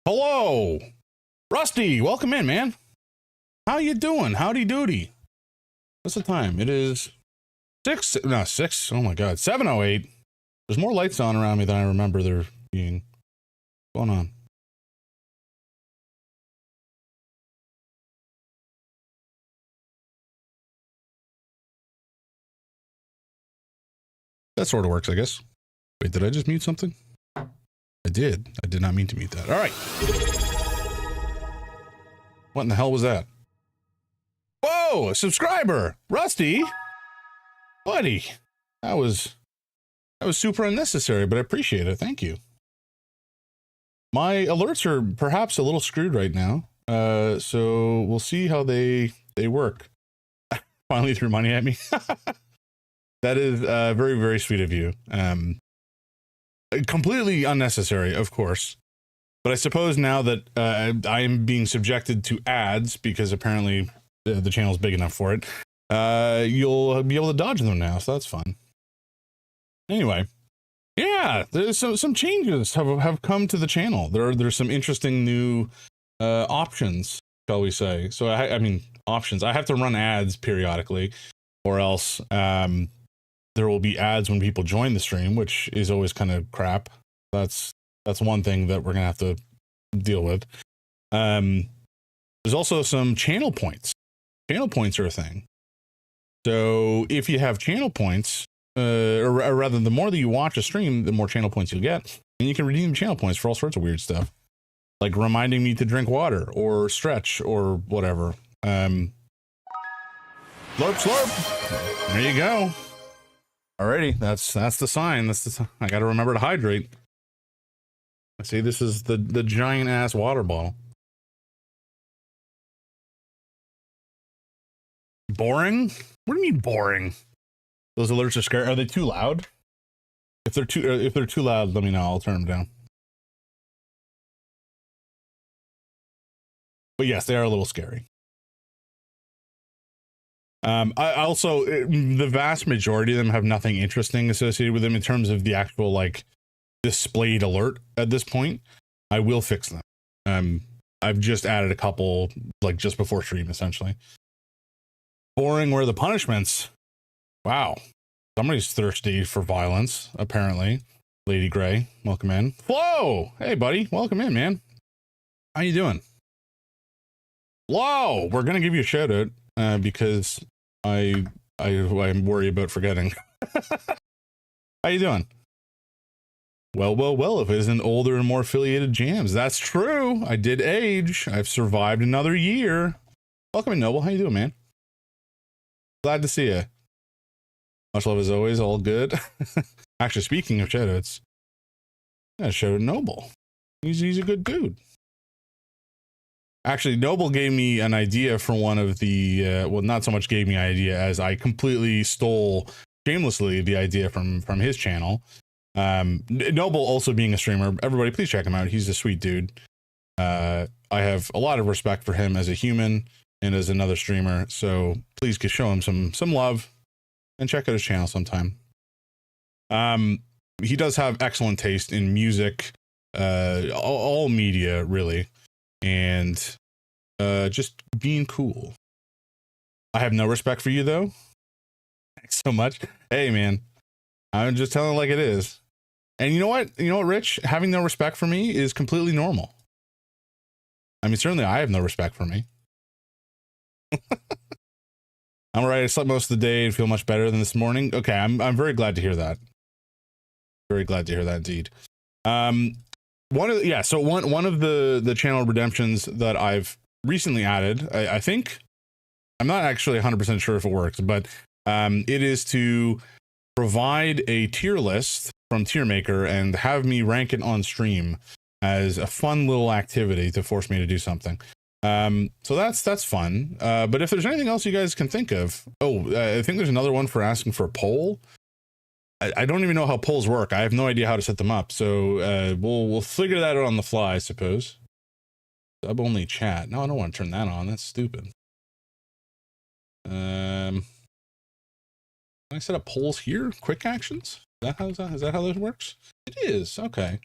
Hello, Rusty. Welcome in, man. How you doing? Howdy doody. What's the time? It is 6. Oh my God, 7:08. There's more lights on around me than I remember there being. What's going on? That sort of works, I guess. Wait, did I just mute something? I did. I did not mean to mute that. All right. What in the hell was that? Whoa, a subscriber, Rusty, buddy. That was super unnecessary, but I appreciate it. Thank you. My alerts are perhaps a little screwed right now, so we'll see how they work. Finally threw money at me. That is very, very sweet of you. Completely unnecessary, of course. But I suppose now that I am being subjected to ads, because apparently the channel's big enough for it, you'll be able to dodge them now, so that's fun. Anyway, yeah, there's some changes have come to the channel. There's some interesting new options, shall we say. So I mean, options. I have to run ads periodically, or else there will be ads when people join the stream, which is always kind of crap. That's one thing that we're gonna have to deal with. There's also some channel points. Channel points are a thing. So if you have channel points, or rather, the more that you watch a stream, the more channel points you'll get, and you can redeem channel points for all sorts of weird stuff, like reminding me to drink water or stretch or whatever. Slurp, slurp. There you go. Alrighty, that's the sign. I got to remember to hydrate. I see this is the giant ass water bottle. Boring? What do you mean boring? Those alerts are scary. Are they too loud? If they're too loud, let me know. I'll turn them down. But yes, they are a little scary. I also, the vast majority of them have nothing interesting associated with them in terms of the actual like displayed alert at this point. I will fix them. I've just added a couple like just before stream, essentially. Boring were the punishments. Wow. Somebody's thirsty for violence, apparently. Lady Gray, welcome in. Flo! Hey, buddy. Welcome in, man. How you doing? Flo! We're going to give you a shout out because I worry about forgetting. How you doing? Well, if it isn't older and more affiliated jams. That's true. I did age. I've survived another year. Welcome in, Noble. How you doing, man? Glad to see you. Much love as always. All good. Actually, speaking of shoutouts, I shout out Noble. He's a good dude. Actually, Noble gave me an idea for one of the well, not so much gave me an idea as I completely stole shamelessly the idea from his channel. Noble also being a streamer. Everybody, please check him out. He's a sweet dude. I have a lot of respect for him as a human and as another streamer. So please show him some love and check out his channel sometime. He does have excellent taste in music, all media really, and just being cool. I have no respect for you though. Thanks so much. Hey man, I'm just telling it like it is. And you know what, Rich? Having no respect for me is completely normal. I mean, certainly I have no respect for me. I'm all right. I slept most of the day and feel much better than this morning. Okay, I'm very glad to hear that. Very glad to hear that indeed. One of the channel redemptions that I've recently added, I think, I'm not actually 100% sure if it works, but it is to provide a tier list from Tier Maker and have me rank it on stream as a fun little activity to force me to do something. So that's fun. But if there's anything else you guys can think of, I think there's another one for asking for a poll. I don't even know how polls work. I have no idea how to set them up. So we'll figure that out on the fly, I suppose. Sub only chat. No, I don't want to turn that on. That's stupid. Can I set up polls here? Quick actions? Is that how this works? It is. Okay.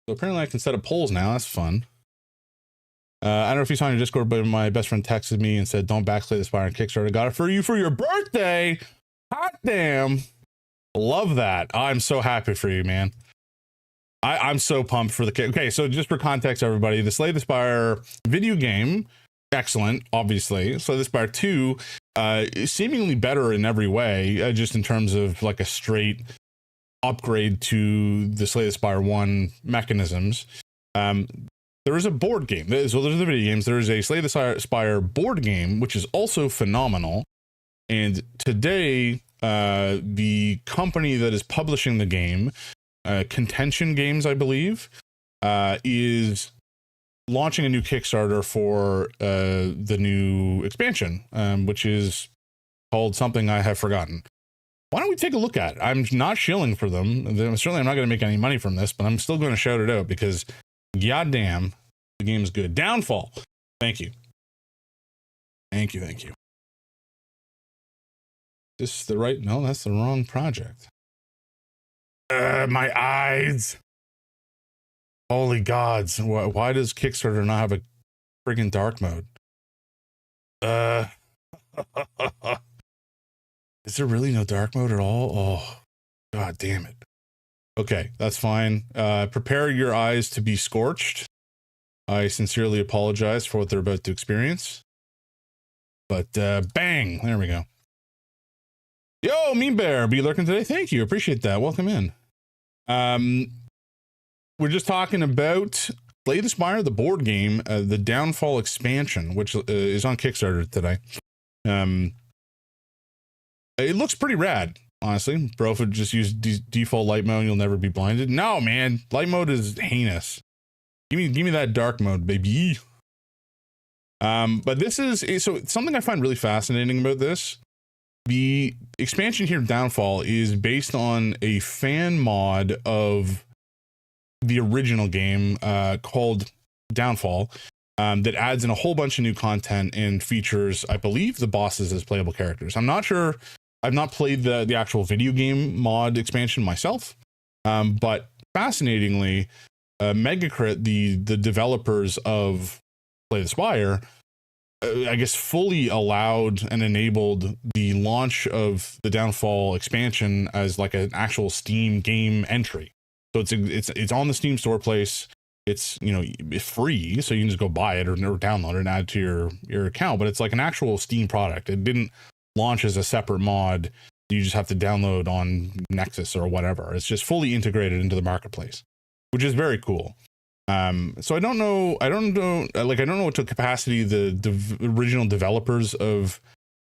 So apparently I can set up polls now. That's fun. I don't know if you saw on your Discord, but my best friend texted me and said, don't backslay the Spire on Kickstarter. Got it for you for your birthday. Hot damn. Love that. I'm so happy for you, man. I'm so pumped for the kid. Okay, so just for context, everybody, the Slay the Spire video game, excellent, obviously. Slay the Spire 2, is seemingly better in every way, just in terms of like a straight upgrade to the Slay the Spire 1 mechanisms. There is a board game. So there's the video games. There is a Slay the Spire board game, which is also phenomenal. And today, the company that is publishing the game, Contention Games, I believe, is launching a new Kickstarter for the new expansion, which is called something I have forgotten. Why don't we take a look at it? I'm not shilling for them. Certainly, I'm not going to make any money from this, but I'm still going to shout it out because, goddamn, the game is good. Downfall. Thank you. Thank you. Thank you. This is the right? No, that's the wrong project. My eyes. Holy gods. Why does Kickstarter not have a friggin' dark mode? Is there really no dark mode at all? Oh, god damn it. Okay, that's fine. Prepare your eyes to be scorched. I sincerely apologize for what they're about to experience. But bang, there we go. Yo, Mean Bear, be lurking today. Thank you, appreciate that. Welcome in. We're just talking about Slay the Spire, the board game, the Downfall expansion, which is on Kickstarter today. It looks pretty rad, honestly. Bro, if it just use default light mode, you'll never be blinded. No, man, light mode is heinous. Give me that dark mode, baby. But this is so something I find really fascinating about this. The expansion here, Downfall, is based on a fan mod of the original game called Downfall that adds in a whole bunch of new content and features, I believe, the bosses as playable characters. I'm not sure. I've not played the actual video game mod expansion myself, but fascinatingly, Megacrit, the developers of Slay the Spire, I guess fully allowed and enabled the launch of the Downfall expansion as like an actual Steam game entry. So it's on the Steam store place. It's, you know, it's free, so you can just go buy it or download it and add to your account. But it's like an actual Steam product. It didn't launch as a separate mod. You just have to download on Nexus or whatever. It's just fully integrated into the marketplace, which is very cool. So I don't know what capacity the original developers of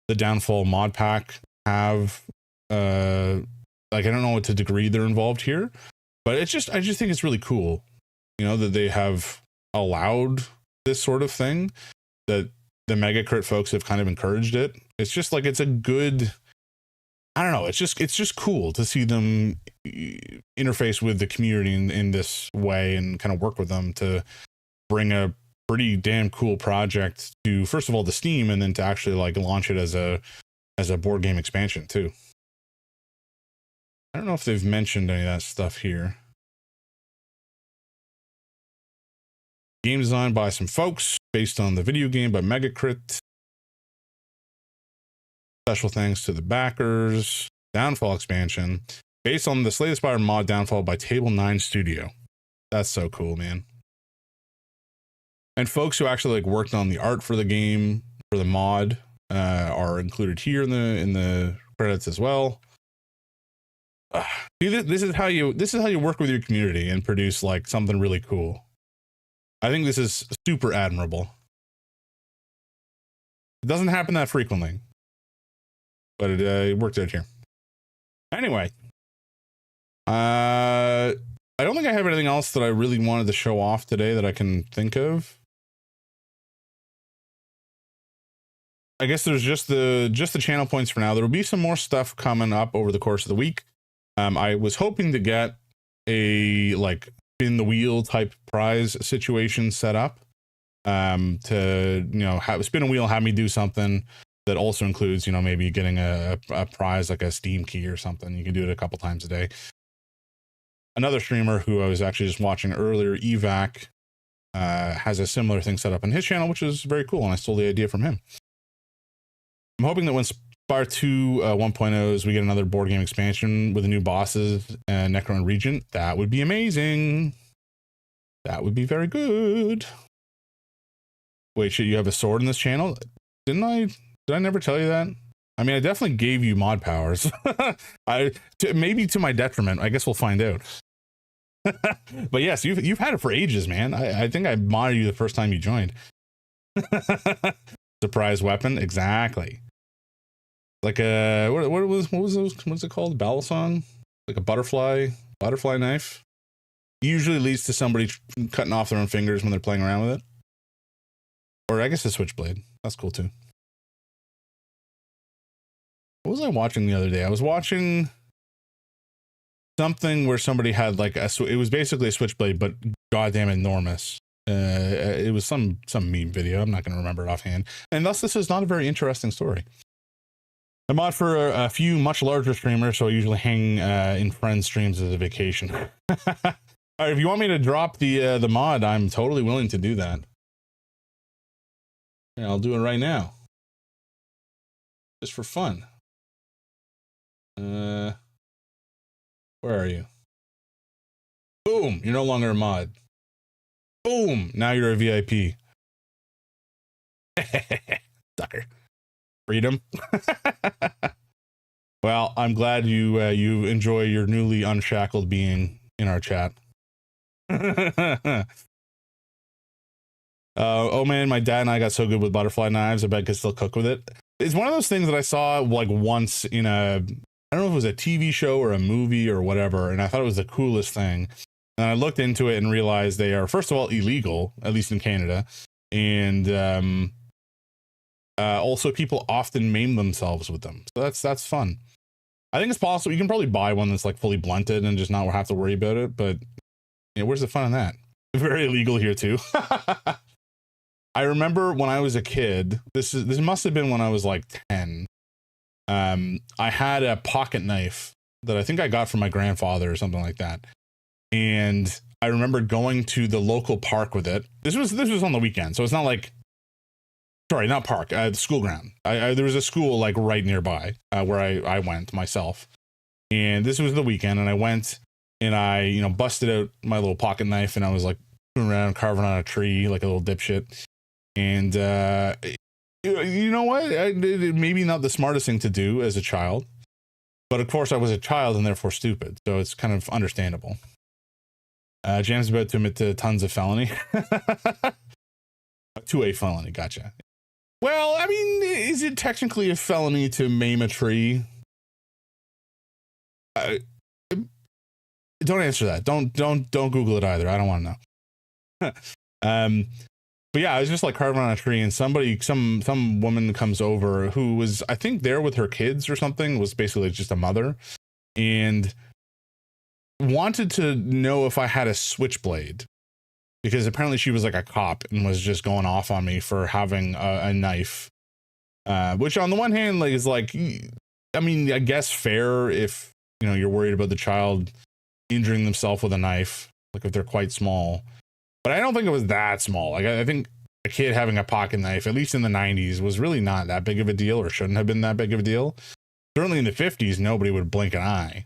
the Downfall mod pack have. I don't know what to degree they're involved here, but I just think it's really cool, you know, that they have allowed this sort of thing, that the Megacrit folks have kind of encouraged it. It's just like, it's a good, I don't know. It's just cool to see them interface with the community in this way and kind of work with them to bring a pretty damn cool project to, first of all, the Steam, and then to actually like launch it as a board game expansion too. I don't know if they've mentioned any of that stuff here. Game designed by some folks based on the video game by Megacrit. Special thanks to the backers. Downfall expansion based on the Slay the Spire mod Downfall by Table 9 Studio. That's so cool, man. And folks who actually like worked on the art for the game, for the mod, are included here in the credits as well. See, this is how you work with your community and produce like something really cool. I think this is super admirable. It doesn't happen that frequently, but it worked out here. Anyway, I don't think I have anything else that I really wanted to show off today that I can think of. I guess there's just the channel points for now. There will be some more stuff coming up over the course of the week. I was hoping to get a like spin the wheel type prize situation set up, to, you know, spin a wheel, have me do something that also includes, you know, maybe getting a prize like a Steam key or something. You can do it a couple times a day. Another streamer who I was actually just watching earlier, Evac, has a similar thing set up on his channel, which is very cool, and I stole the idea from him. I'm hoping that when Spar 2 1.0s, we get another board game expansion with the new bosses and Necro and Regent. That would be amazing. That would be very good. Wait, shit, you have a sword in this channel? Did I never tell you that? I mean, I definitely gave you mod powers. Maybe to my detriment. I guess we'll find out. But yes, you've had it for ages, man. I think I modded you the first time you joined. Surprise weapon, exactly. Like a what's it called? Battle song? Like a butterfly knife. Usually leads to somebody cutting off their own fingers when they're playing around with it. Or I guess a switchblade. That's cool too. What was I watching the other day? I was watching something where somebody had like it was basically a switchblade, but goddamn enormous. It was some meme video. I'm not going to remember it offhand. And thus, this is not a very interesting story. I mod for a few much larger streamers, so I usually hang in friends' streams as a vacation. All right, if you want me to drop the mod, I'm totally willing to do that. Yeah, I'll do it right now, just for fun. Where are you? Boom! You're no longer a mod. Boom! Now you're a VIP. Sucker. Freedom. Well, I'm glad you enjoy your newly unshackled being in our chat. Oh man, my dad and I got so good with butterfly knives, I bet I could still cook with it. It's one of those things that I saw like once in I don't know if it was a TV show or a movie or whatever, and I thought it was the coolest thing. And I looked into it and realized they are, first of all, illegal, at least in Canada, and also people often maim themselves with them. So that's fun. I think it's possible. You can probably buy one that's like fully blunted and just not have to worry about it. But you know, where's the fun in that? Very illegal here too. I remember when I was a kid, this must have been when I was like 10. I had a pocket knife that I think I got from my grandfather or something like that. And I remember going to the local park with it. This was on the weekend, so it's not like, sorry, not park, the school ground. There was a school like right nearby where I went myself. And this was the weekend, and I went and I, busted out my little pocket knife, and I was like around carving on a tree like a little dipshit. And you know what? Maybe not the smartest thing to do as a child, but of course I was a child and therefore stupid. So it's kind of understandable. Jam's about to admit to tons of felony. To a felony, gotcha. Well, I mean, is it technically a felony to maim a tree? Don't answer that. Don't Google it either. I don't want to know. But yeah, I was just like carving on a tree, and some woman comes over who was, I think, there with her kids or something, was basically just a mother, and wanted to know if I had a switchblade, because apparently she was like a cop and was just going off on me for having a knife, which on the one hand, like, is like, I mean, I guess fair if you're worried about the child injuring themselves with a knife, like if they're quite small. But I don't think it was that small. Like, I think a kid having a pocket knife, at least in the 90s, was really not that big of a deal, or shouldn't have been that big of a deal. Certainly in the 50s, nobody would blink an eye.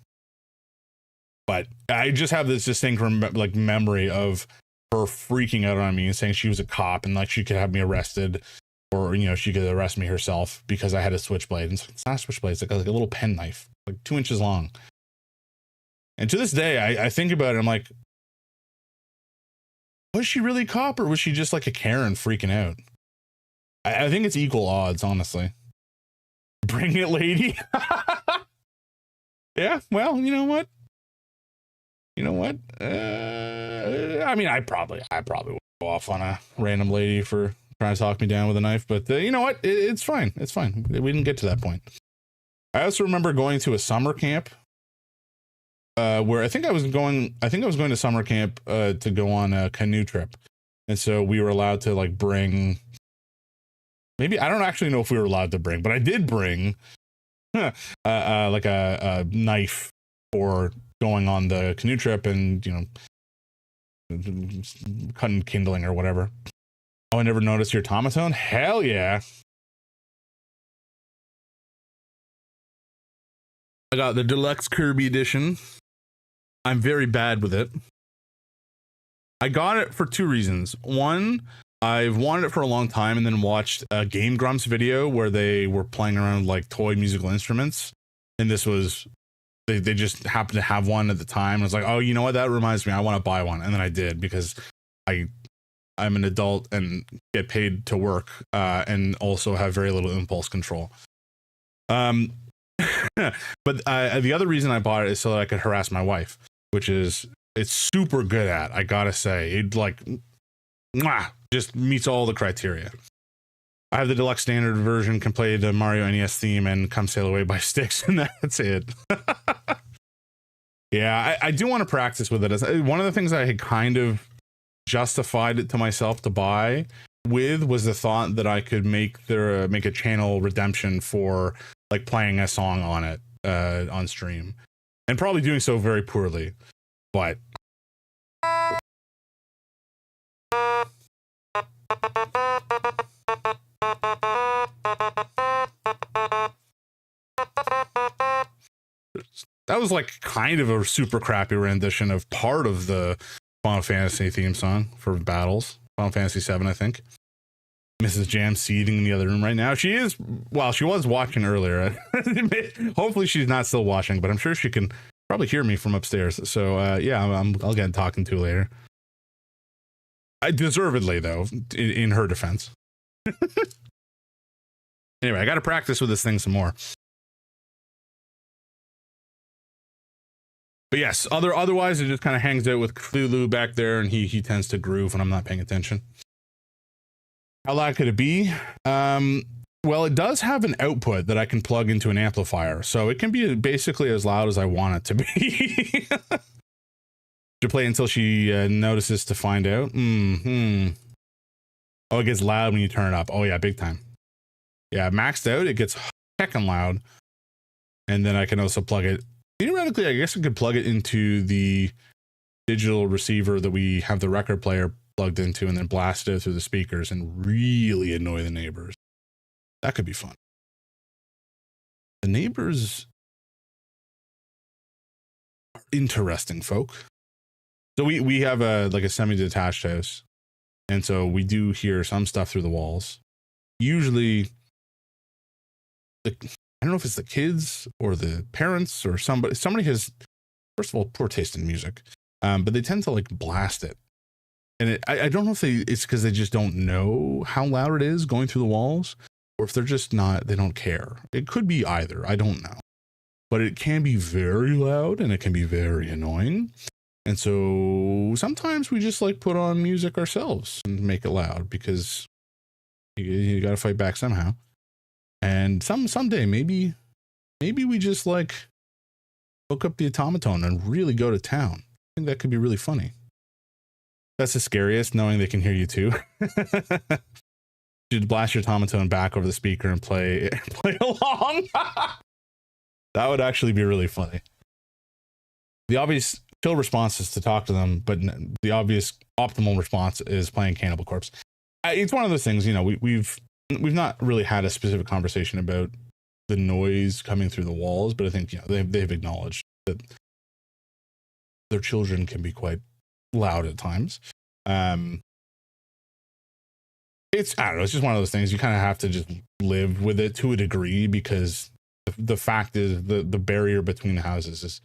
But I just have this distinct memory of her freaking out on me and saying she was a cop and like she could have me arrested, or she could arrest me herself because I had a switchblade. And it's not a switchblade; it's like a little pen knife, like 2 inches long. And to this day, I think about it. I'm like, was she really a cop, or was she just like a Karen freaking out? I think it's equal odds, honestly. Bring it, lady. Yeah, well, you know what? I mean, I probably would go off on a random lady for trying to talk me down with a knife, but you know what? It's fine. It's fine. We didn't get to that point. I also remember going to a summer camp where I think I was going to summer camp to go on a canoe trip. And so we were allowed to like bring, maybe, I don't actually know if we were allowed to bring, but I did bring like a knife for going on the canoe trip. And, cutting kindling or whatever. Oh, I never noticed your automaton? Hell yeah. I got the deluxe Kirby edition. I'm very bad with it. I got it for two reasons. One, I've wanted it for a long time and then watched a Game Grumps video where they were playing around with like toy musical instruments. And this was, they just happened to have one at the time. I was like, oh, you know what? That reminds me. I want to buy one. And then I did because I'm an adult and get paid to work and also have very little impulse control. But the other reason I bought it is so that I could harass my wife, which is it's super good at, I gotta say. It like just meets all the criteria. I have the deluxe standard version, can play the Mario NES theme and Come Sail Away by Styx, and that's it. Yeah, I do want to practice with it. One of the things I had kind of justified it to myself to buy with was the thought that I could make a channel redemption for like playing a song on it on stream, and probably doing so very poorly, but that was like kind of a super crappy rendition of part of the Final Fantasy theme song for battles. Final Fantasy 7, I think. Mrs. Jam seething in the other room right now. She is, well, she was watching earlier. Hopefully she's not still watching, but I'm sure she can probably hear me from upstairs. So yeah, I'll get talking to later. I deservedly though, in her defense. Anyway, I got to practice with this thing some more. But yes, otherwise it just kind of hangs out with Cthulhu back there, and he tends to groove when I'm not paying attention. How loud could it be? Well, it does have an output that I can plug into an amplifier, so it can be basically as loud as I want it to be. To play until she notices to find out. Oh, it gets loud when you turn it up. Oh yeah, big time. Yeah, maxed out, it gets heckin' loud. And then I can also plug it. Theoretically, I guess I could plug it into the digital receiver that we have the record player plugged into and then blast it through the speakers and really annoy the neighbors. That could be fun. The neighbors are interesting folk. So we have a semi-detached house, and so we do hear some stuff through the walls. Usually, I don't know if it's the kids or the parents or somebody. Somebody has, first of all, poor taste in music, but they tend to like blast it. And I don't know if it's because they just don't know how loud it is going through the walls, or if they're just not, they don't care. It could be either. I don't know. But it can be very loud and it can be very annoying. And so sometimes we just like put on music ourselves and make it loud because you got to fight back somehow. And someday maybe we just like hook up the automaton and really go to town. I think that could be really funny. That's the scariest, knowing they can hear you too. You'd blast your automaton back over the speaker and play along. That would actually be really funny. The obvious chill response is to talk to them, but the obvious optimal response is playing Cannibal Corpse. It's one of those things, you know, we've not really had a specific conversation about the noise coming through the walls, but I think, you know, they've acknowledged that their children can be quite loud at times. It's, I don't know, it's just one of those things you kind of have to just live with it to a degree, because the fact is the barrier between the houses is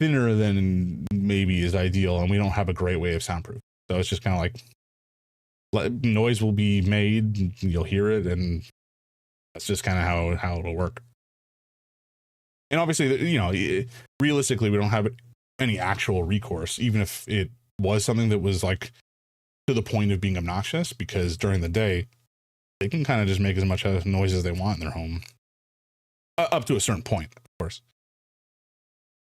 thinner than maybe is ideal, and we don't have a great way of soundproof. So it's just kind of like noise will be made, you'll hear it, and that's just kind of how it'll work. And obviously, you know, realistically, we don't have any actual recourse, even if it was something that was like to the point of being obnoxious, because during the day they can kind of just make as much noise as they want in their home, up to a certain point, of course.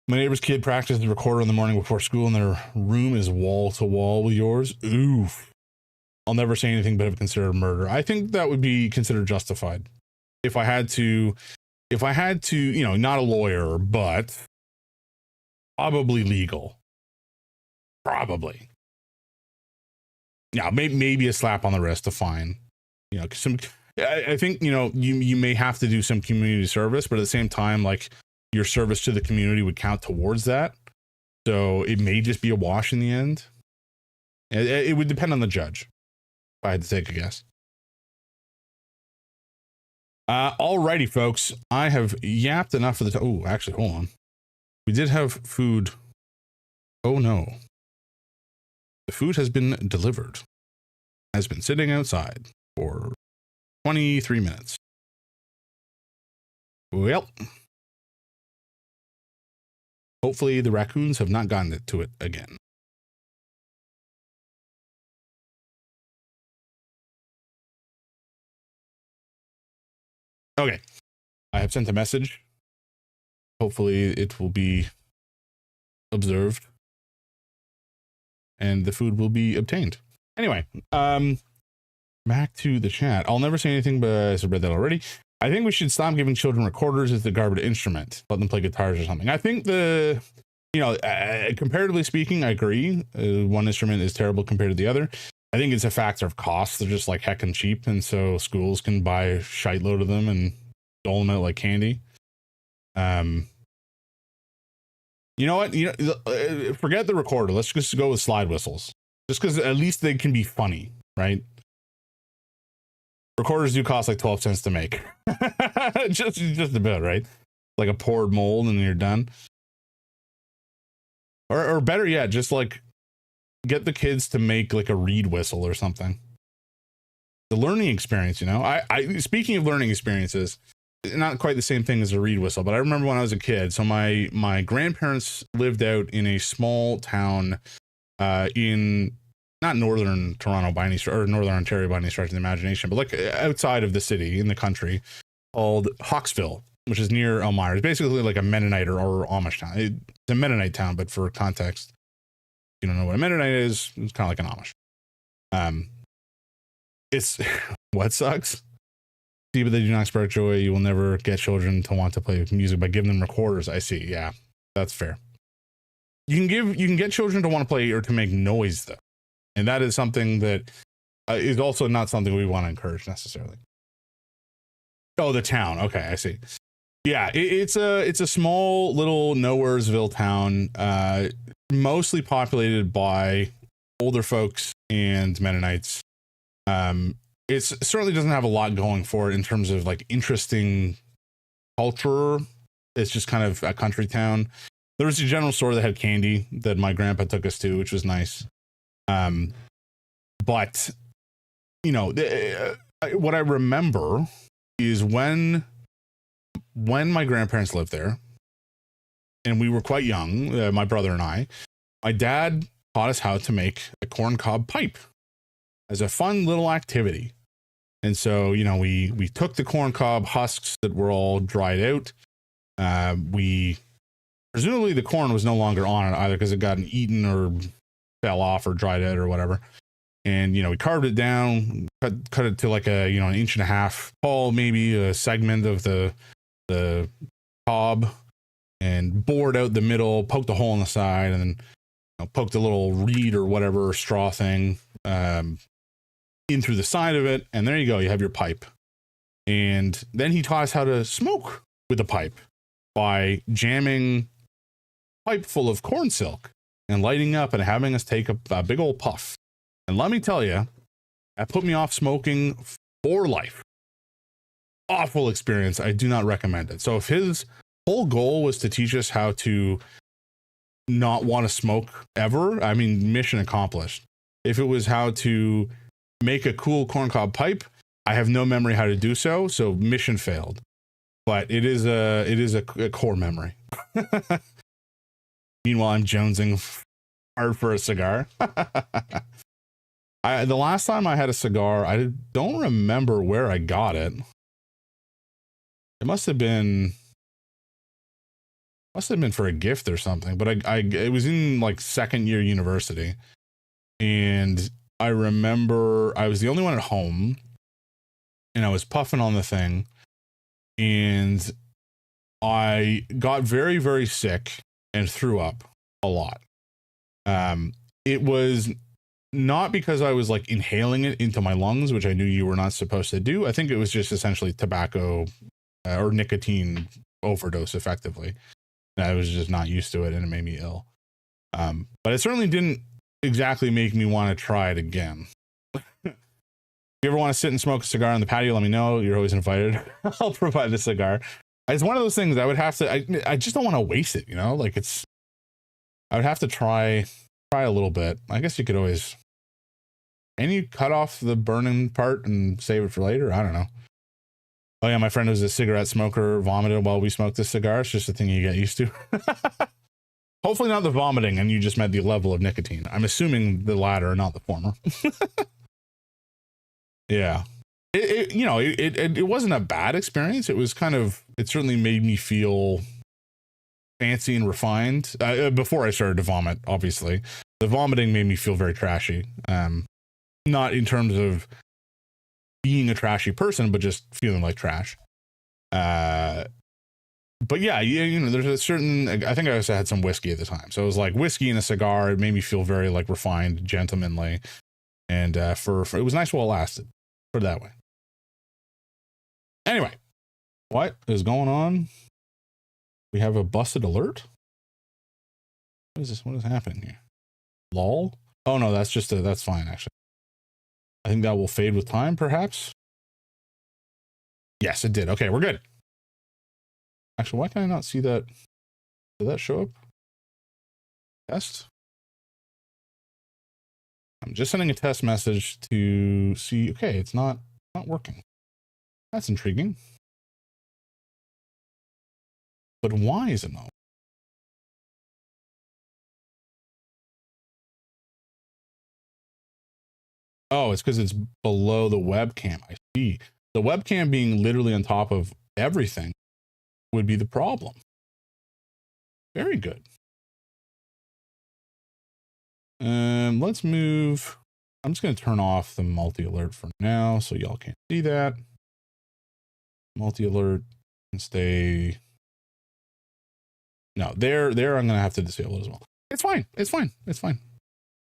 My neighbor's kid practiced the recorder in the morning before school, and their room is wall to wall with yours. Oof. I'll never say anything but have considered murder. I think that would be considered justified. If I had to, you know, not a lawyer, but probably legal. Probably. Yeah, maybe a slap on the wrist, a fine. You know, some. I think, you know, you may have to do some community service, but at the same time, like, your service to the community would count towards that. So it may just be a wash in the end. It would depend on the judge, if I had to take a guess. Alrighty, folks. I have yapped enough for the time. Oh, actually, hold on. We did have food. Oh no. The food has been delivered. Has been sitting outside for 23 minutes. Well, hopefully the raccoons have not gotten to it again. Okay. I have sent a message. Hopefully it will be observed and the food will be obtained. Anyway, back to the chat. I'll never say anything, but I read that already. I think we should stop giving children recorders as the garbage instrument. Let them play guitars or something. I think comparatively speaking, I agree. One instrument is terrible compared to the other. I think it's a factor of cost. They're just like heckin' cheap. And so schools can buy a shite load of them and dole them out like candy. You know what? Forget the recorder. Let's just go with slide whistles. Just because at least they can be funny, right? Recorders do cost like 12 cents to make. just about, right? Like a poured mold and you're done. Or better yet, just like get the kids to make like a reed whistle or something. The learning experience, you know. I speaking of learning experiences, not quite the same thing as a reed whistle, but I remember when I was a kid. So my grandparents lived out in a small town in not northern Toronto by any stretch, or northern Ontario by any stretch of the imagination, but like outside of the city in the country, called Hawksville, which is near Elmira. It's basically like a Mennonite or Amish town. It's a Mennonite town, but for context, if you don't know what a Mennonite is, it's kind of like an Amish. It's what sucks. See, but they do not spark joy. You will never get children to want to play music by giving them recorders. I see. Yeah, that's fair. You can get children to want to play or to make noise though, and that is something that is also not something we want to encourage necessarily. Oh, the town. Okay, I see. Yeah, it's a small little nowheresville town, mostly populated by older folks and Mennonites. It certainly doesn't have a lot going for it in terms of like interesting culture. It's just kind of a country town. There was a general store that had candy that my grandpa took us to, which was nice. But you know, what I remember is when my grandparents lived there and we were quite young, my brother and I, my dad taught us how to make a corncob pipe as a fun little activity. And so, you know, we took the corncob husks that were all dried out. We presumably the corn was no longer on it either because it got eaten or fell off or dried out or whatever. And, you know, we carved it down, cut it to like a, you know, 1.5 inches tall, maybe a segment of the cob, and bored out the middle, poked a hole in the side, and then, you know, poked a little reed or whatever straw thing in through the side of it, and there you go, you have your pipe. And then he taught us how to smoke with the pipe by jamming a pipe full of corn silk and lighting up and having us take a big old puff. And let me tell you, that put me off smoking for life. Awful experience. I do not recommend it. So if his whole goal was to teach us how to not want to smoke ever, I mean, mission accomplished. If it was how to make a cool corncob pipe, I have no memory how to do so, so mission failed. But it is a core memory. Meanwhile, I'm jonesing hard for a cigar. The last time I had a cigar, I don't remember where I got it. It must have been for a gift or something, but it was in like second year university. And I remember I was the only one at home and I was puffing on the thing and I got very, very sick and threw up a lot. It was not because I was like inhaling it into my lungs, which I knew you were not supposed to do. I think it was just essentially tobacco or nicotine overdose, effectively. I was just not used to it, and it made me ill. But it certainly didn't exactly make me want to try it again. If you ever want to sit and smoke a cigar on the patio, let me know. You're always invited. I'll provide the cigar. It's one of those things I would have to, I just don't want to waste it, you know? Like I would have to try a little bit. I guess you could always, and you cut off the burning part and save it for later. I don't know. Oh yeah, my friend who's a cigarette smoker vomited while we smoked this cigar. It's just a thing you get used to. Hopefully not the vomiting, and you just meant the level of nicotine. I'm assuming the latter, not the former. Yeah. It wasn't a bad experience. It was kind of, it certainly made me feel fancy and refined. Before I started to vomit, obviously. The vomiting made me feel very trashy. Not in terms of being a trashy person, but just feeling like trash. But yeah, there's a certain, I think I also had some whiskey at the time. So it was like whiskey and a cigar. It made me feel very like refined, gentlemanly. And for it was nice while it lasted. Put it that way. Anyway, what is going on? We have a busted alert. What is this? What is happening here? Lol. Oh no, that's just that's fine actually. I think that will fade with time, perhaps. Yes, it did. Okay, we're good. Actually, why can I not see that? Did that show up? Test? I'm just sending a test message to see. Okay, it's not working. That's intriguing. But why is it not? Oh, it's because it's below the webcam. I see. The webcam being literally on top of everything would be the problem. Very good. Let's move. I'm just going to turn off the multi-alert for now so y'all can't see that. Multi-alert and stay. No, there I'm going to have to disable it as well. It's fine. It's fine. It's fine.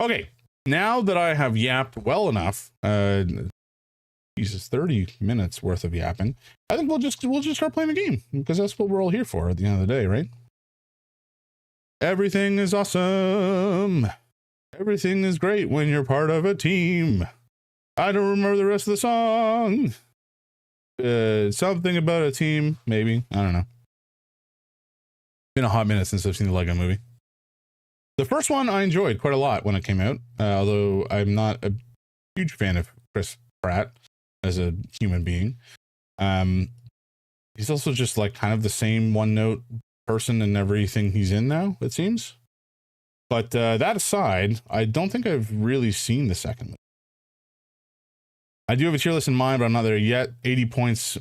Okay. Now that I have yapped well enough, Jesus, 30 minutes worth of yapping, I think we'll just start playing the game because that's what we're all here for at the end of the day, right? Everything is awesome. Everything is great when you're part of a team. I don't remember the rest of the song. Something about a team, maybe. I don't know. Been a hot minute since I've seen the Lego movie. The first one I enjoyed quite a lot when it came out, although I'm not a huge fan of Chris Pratt as a human being. He's also just like kind of the same one-note person in everything he's in now, it seems. But that aside, I don't think I've really seen the second movie. I do have a tier list in mind, but I'm not there yet. 80 points.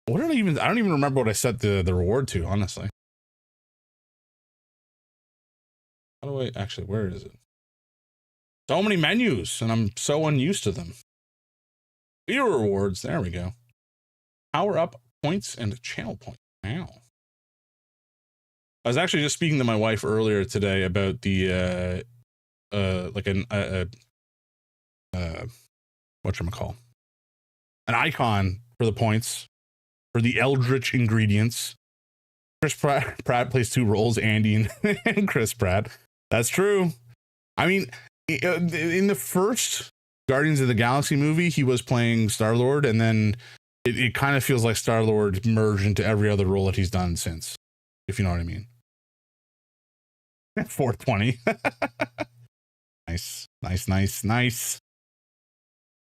What did I don't even remember what I set the reward to, honestly. How do I actually, where is it? So many menus, and I'm so unused to them. Viewer rewards, there we go. Power up points and channel points. Wow. I was actually just speaking to my wife earlier today about the whatchamacall, an icon for the points for the eldritch ingredients. Chris Pratt plays two roles, Andy and Chris Pratt. That's true. I mean, in the first Guardians of the Galaxy movie, he was playing Star-Lord, and then it kind of feels like Star-Lord merged into every other role that he's done since, if you know what I mean. 420. Nice.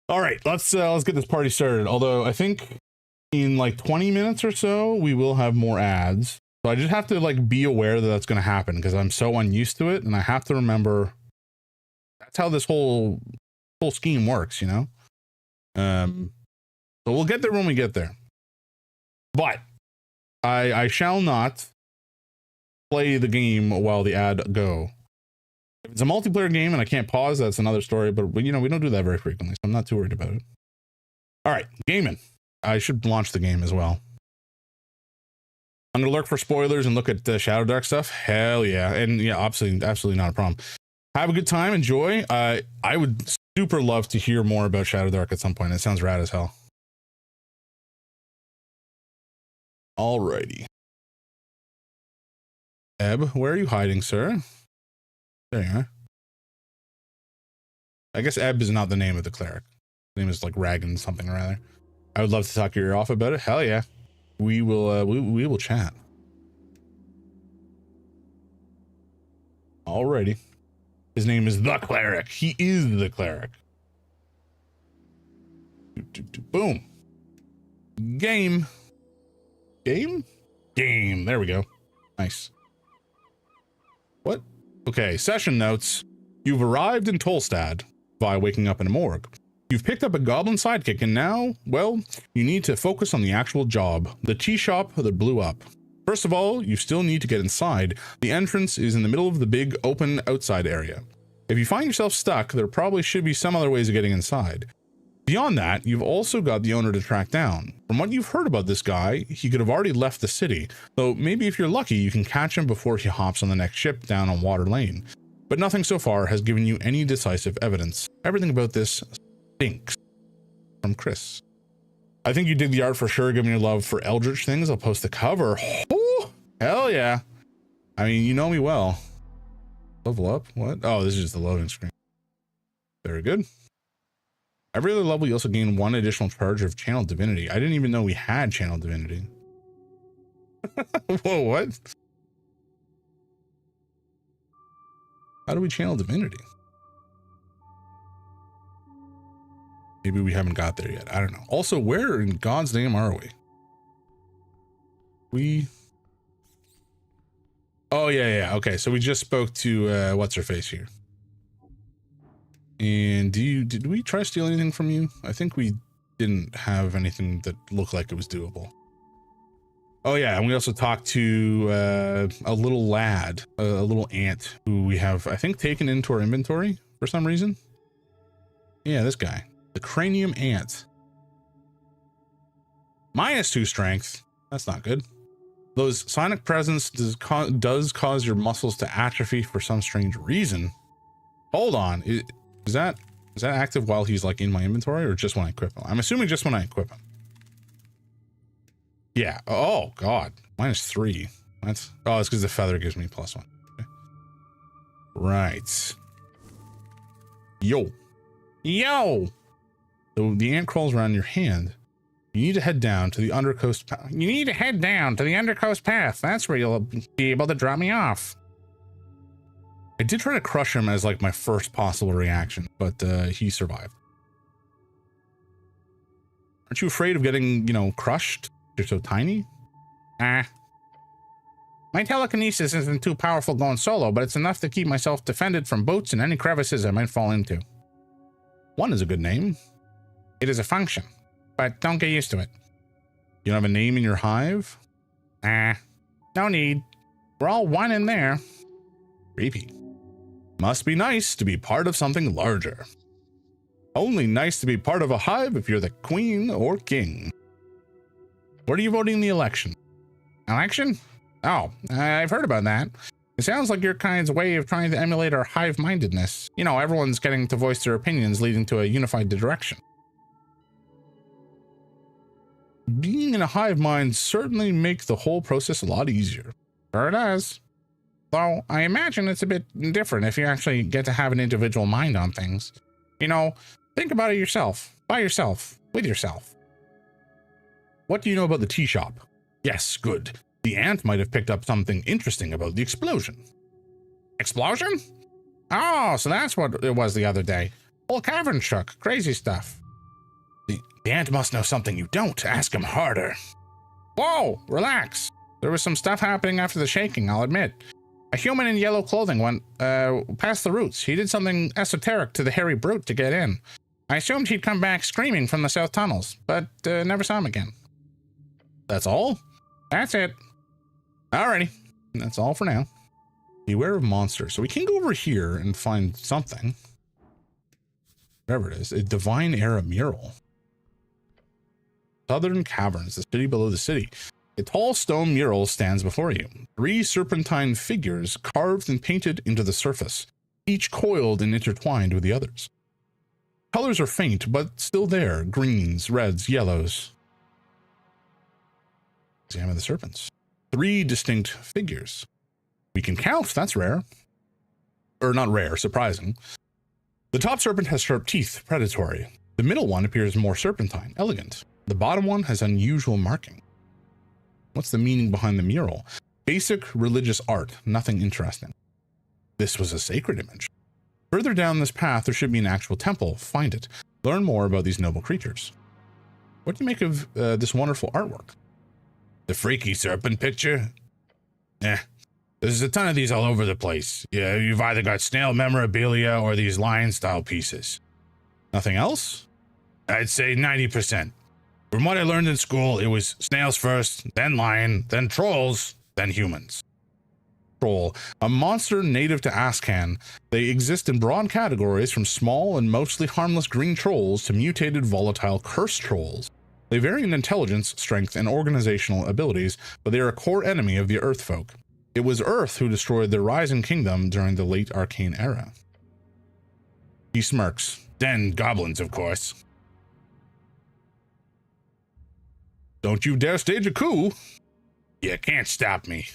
All right, let's get this party started. Although I think in like 20 minutes or so, we will have more ads. So I just have to like be aware that that's going to happen because I'm so unused to it, and I have to remember that's how this whole scheme works, you know. So we'll get there when we get there. But I shall not play the game while the ad go. If it's a multiplayer game and I can't pause, that's another story. But we don't do that very frequently, so I'm not too worried about it. All right, gaming. I should launch the game as well. I'm gonna lurk for spoilers and look at the Shadow Dark stuff. Hell yeah, and yeah, absolutely not a problem. Have a good time, enjoy. I would super love to hear more about Shadow Dark at some point. It sounds rad as hell. Alrighty. Ebb, where are you hiding, sir? There you are. I guess Ebb is not the name of the cleric. His name is like Ragan something or other. I would love to talk your ear off about it. Hell yeah. We will we will chat. Alrighty. His name is the Cleric. He is the Cleric. Boom. Game. Game? Game. There we go. Nice. What? Okay, session notes. You've arrived in Tolstad by waking up in a morgue. You've picked up a goblin sidekick and now, well, you need to focus on the actual job, the tea shop that blew up. First of all, you still need to get inside. The entrance is in the middle of the big open outside area. If you find yourself stuck, there probably should be some other ways of getting inside. Beyond that, you've also got the owner to track down. From what you've heard about this guy, he could have already left the city, though maybe if you're lucky, you can catch him before he hops on the next ship down on Water Lane. But nothing so far has given you any decisive evidence. Everything about this stinks. From Chris. I think you dig the art for sure. Give me your love for Eldritch things. I'll post the cover. Oh, hell yeah. I mean, you know me well. Level up? What? Oh, this is just the loading screen. Very good. Every other level, you also gain 1 additional charge of Channel Divinity. I didn't even know we had Channel Divinity. Whoa, what? How do we channel Divinity? Maybe we haven't got there yet. I don't know. Also, where in God's name are we? Oh, yeah. Okay, so we just spoke to, what's her face here? And did we try to steal anything from you? I think we didn't have anything that looked like it was doable. Oh yeah, and we also talked to a little lad, a little ant who we have, I think, taken into our inventory for some reason. Yeah, this guy, the cranium ant. -2 strength. That's not good. Those sonic presence does cause your muscles to atrophy for some strange reason. Hold on. Is that active while he's like in my inventory or just when I equip him? I'm assuming just when I equip him. Yeah. Oh God. -3. That's, oh, it's because the feather gives me +1. Okay. Right. Yo. So the ant crawls around your hand. You need to head down to the undercoast path. That's where you'll be able to drop me off. I did try to crush him as like my first possible reaction, but he survived. Aren't you afraid of getting, crushed? You're so tiny? My telekinesis isn't too powerful going solo, but it's enough to keep myself defended from boats and any crevices I might fall into. 1 is a good name. It is a function, but don't get used to it. You don't have a name in your hive? No need. We're all 1 in there. Creepy. Must be nice to be part of something larger. Only nice to be part of a hive if you're the queen or king. What are you voting in the election? Election? Oh, I've heard about that. It sounds like your kind's way of trying to emulate our hive-mindedness. Everyone's getting to voice their opinions, leading to a unified direction. Being in a hive mind certainly makes the whole process a lot easier. Sure it does. Though I imagine it's a bit different if you actually get to have an individual mind on things. Think about it yourself, by yourself, with yourself. What do you know about the tea shop? Yes, good. The ant might have picked up something interesting about the explosion. Explosion? Oh, so that's what it was the other day. Whole cavern shook. Crazy stuff. The ant must know something you don't. Ask him harder. Whoa, relax. There was some stuff happening after the shaking, I'll admit. A human in yellow clothing went past the roots. He did something esoteric to the hairy brute to get in. I assumed he'd come back screaming from the south tunnels, but never saw him again. That's all? That's it. Alrighty. That's all for now. Beware of monsters. So we can go over here and find something. Whatever it is. A Divine Era mural. Southern Caverns, the city below the city. A tall stone mural stands before you. 3 serpentine figures carved and painted into the surface, each coiled and intertwined with the others. Colors are faint, but still there. Greens, reds, yellows. Examine the serpents. 3 distinct figures. We can count, that's rare. Or not rare, surprising. The top serpent has sharp teeth, predatory. The middle one appears more serpentine, elegant. The bottom one has unusual marking. What's the meaning behind the mural? Basic religious art, nothing interesting. This was a sacred image. Further down this path, there should be an actual temple. Find it. Learn more about these noble creatures. What do you make of this wonderful artwork? The freaky serpent picture? There's a ton of these all over the place. Yeah, you've either got snail memorabilia or these lion-style pieces. Nothing else? I'd say 90%. From what I learned in school, it was snails first, then lion, then trolls, then humans. Troll, a monster native to Ascan. They exist in broad categories from small and mostly harmless green trolls to mutated volatile curse trolls. They vary in intelligence, strength, and organizational abilities, but they are a core enemy of the Earth folk. It was Earth who destroyed the Rising Kingdom during the late Arcane era. He smirks. Then goblins, of course. Don't you dare stage a coup. You can't stop me.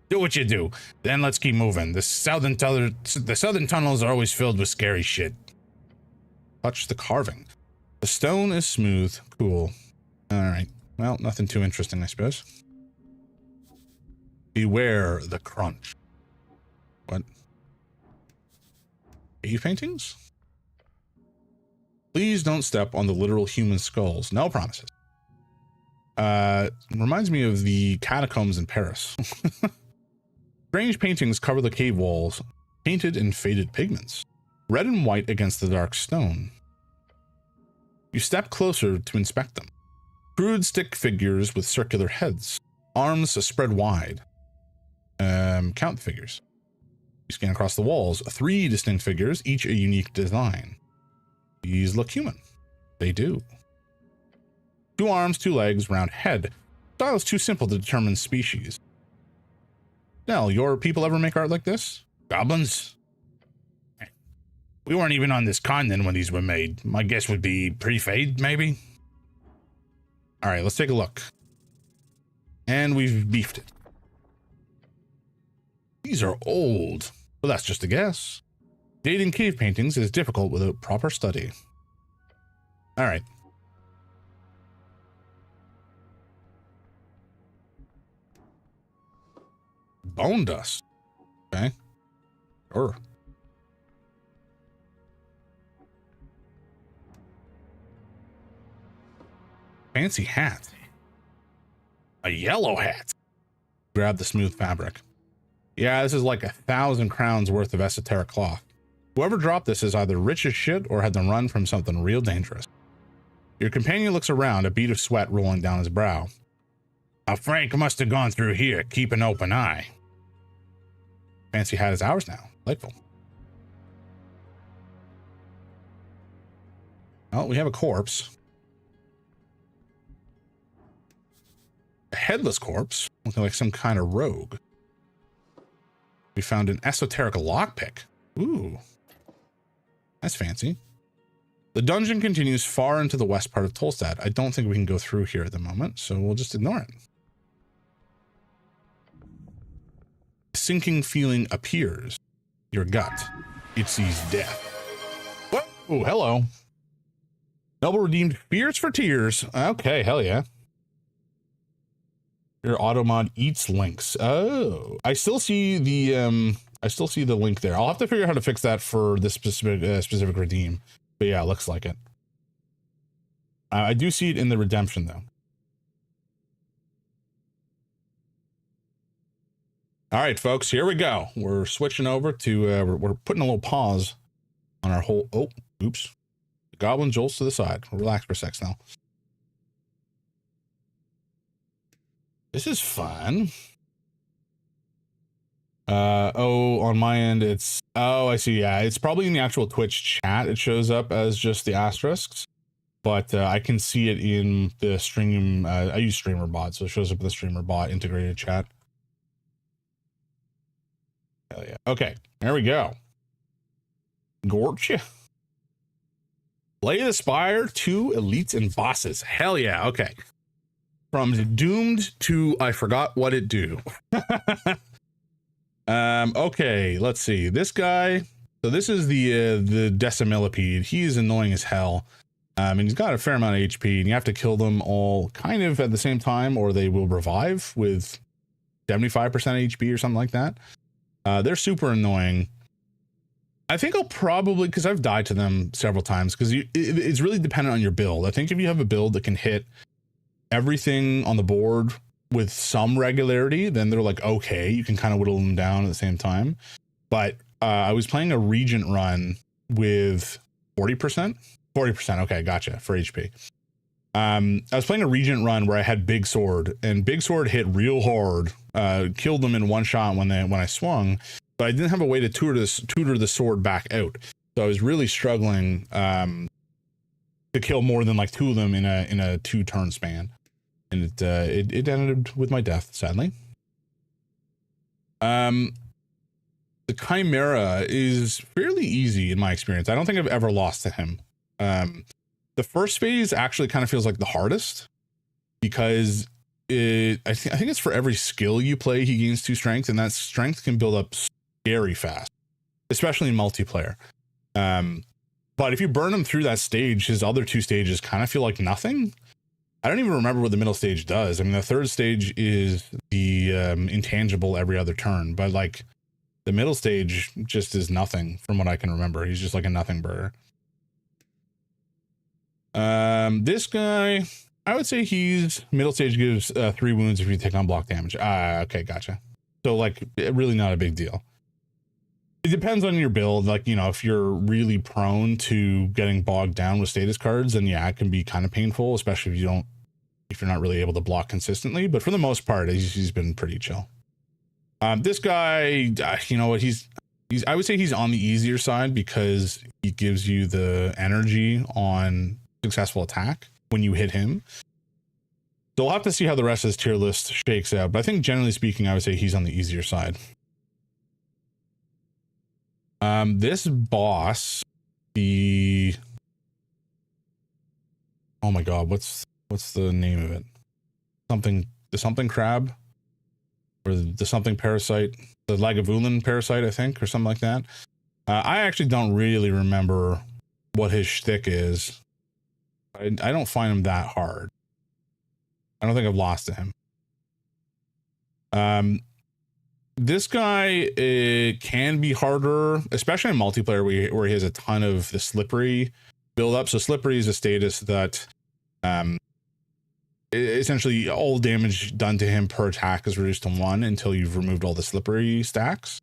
Do what you do. Then let's keep moving. The southern tunnels are always filled with scary shit. Touch the carving. The stone is smooth, cool. Alright. Well, nothing too interesting, I suppose. Beware the crunch. What? Cave paintings? Please don't step on the literal human skulls. No promises. Reminds me of the catacombs in Paris. Strange paintings cover the cave walls, painted in faded pigments, red and white against the dark stone. You step closer to inspect them. Crude stick figures with circular heads, arms spread wide. Count the figures. You scan across the walls, 3 distinct figures, each a unique design. These look human. They do. 2 arms, 2 legs, round head. Style is too simple to determine species. Nell, your people ever make art like this? Goblins? We weren't even on this continent when these were made. My guess would be pre-fade, maybe? Alright, let's take a look. And we've beefed it. These are old. But that's just a guess. Dating cave paintings is difficult without proper study. Alright. Bone dust. Okay. Sure. Fancy hat. A yellow hat. Grab the smooth fabric. Yeah, this is like 1,000 crowns worth of esoteric cloth. Whoever dropped this is either rich as shit or had to run from something real dangerous. Your companion looks around, a bead of sweat rolling down his brow. Frank must have gone through here. Keep an open eye. Fancy hat is ours now. Delightful. Well, we have a corpse. A headless corpse, looking like some kind of rogue. We found an esoteric lockpick. Ooh. That's fancy. The dungeon continues far into the west part of Tolstad. I don't think we can go through here at the moment, so we'll just ignore it. A sinking feeling appears. Your gut. It sees death. Whoa, oh, hello. Noble redeemed fears for tears. Okay, hell yeah. Your automod eats links. Oh, I still see the link there. I'll have to figure out how to fix that for this specific redeem. But yeah, it looks like it. I do see it in the redemption though. All right, folks, here we go. We're switching over to, we're putting a little pause on our whole, oh, oops. The goblin jolts to the side. Relax for a sec now. This is fun. Oh, on my end, it's, oh, I see. Yeah, it's probably in the actual Twitch chat. It shows up as just the asterisks, but I can see it in the stream. I use streamer bot, so it shows up in the streamer bot integrated chat. Hell yeah. Okay, there we go. Gotcha. Slay the Spire, 2 elites and bosses. Hell yeah. Okay. From doomed to I forgot what it do. Okay, let's see. This guy. So this is the Decimillipede. He's annoying as hell. And he's got a fair amount of HP, and you have to kill them all kind of at the same time, or they will revive with 75% HP or something like that. They're super annoying. I think I'll probably, because I've died to them several times, because it's really dependent on your build. I think if you have a build that can hit everything on the board with some regularity, then they're like, okay, you can kind of whittle them down at the same time. But I was playing a Regent run with 40%. Okay, gotcha, for HP. I was playing a Regent run where I had Big Sword, and Big Sword hit real hard, killed them in one shot when I swung, but I didn't have a way to tutor the sword back out. So I was really struggling to kill more than like 2 of them in a 2-turn span. And it ended with my death, sadly. The Chimera is fairly easy in my experience. I don't think I've ever lost to him. The first phase actually kind of feels like the hardest, because I think it's for every skill you play, he gains 2 strength, and that strength can build up scary fast, especially in multiplayer. But if you burn him through that stage, his other 2 stages kind of feel like nothing. I don't even remember what the middle stage does. I mean, the 3rd stage is the intangible every other turn, but like the middle stage just is nothing from what I can remember. He's just like a nothing burger. This guy, I would say he's middle stage, gives 3 wounds if you take on block damage. Okay, gotcha. So like really not a big deal. It depends on your build. Like, you know, if you're really prone to getting bogged down with status cards, then yeah, it can be kind of painful, especially if you're not really able to block consistently. But for the most part, he's been pretty chill. This guy, you know what, I would say he's on the easier side, because he gives you the energy on successful attack when you hit him. So we'll have to see how the rest of this tier list shakes out, but I think generally speaking, I would say he's on the easier side. This boss, oh my god, what's the name of it? The something crab, or the something parasite, the Lagavulin parasite, I think, or something like that. I actually don't really remember what his shtick is. I don't find him that hard. I don't think I've lost to him. This guy can be harder, especially in multiplayer where he has a ton of the slippery build up. So slippery is a status that essentially all damage done to him per attack is reduced to 1 until you've removed all the slippery stacks.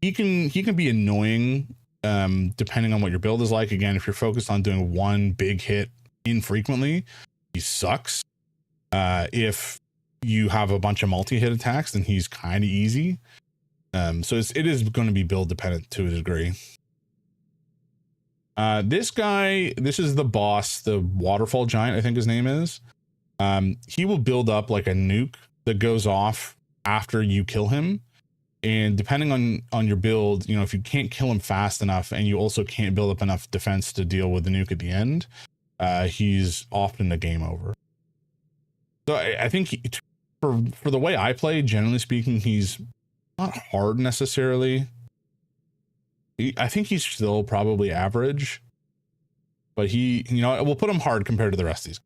He can be annoying depending on what your build is like. Again, if you're focused on doing 1 big hit infrequently, he sucks. If you have a bunch of multi-hit attacks, then he's kind of easy. So it is going to be build dependent to a degree. This guy, this is the boss, the waterfall giant, I think his name is. He will build up like a nuke that goes off after you kill him. And depending on your build, you know, if you can't kill him fast enough and you also can't build up enough defense to deal with the nuke at the end, he's often a game over. So I think for the way I play, generally speaking, he's not hard necessarily. I think he's still probably average, but you know, we'll put him hard compared to the rest of these.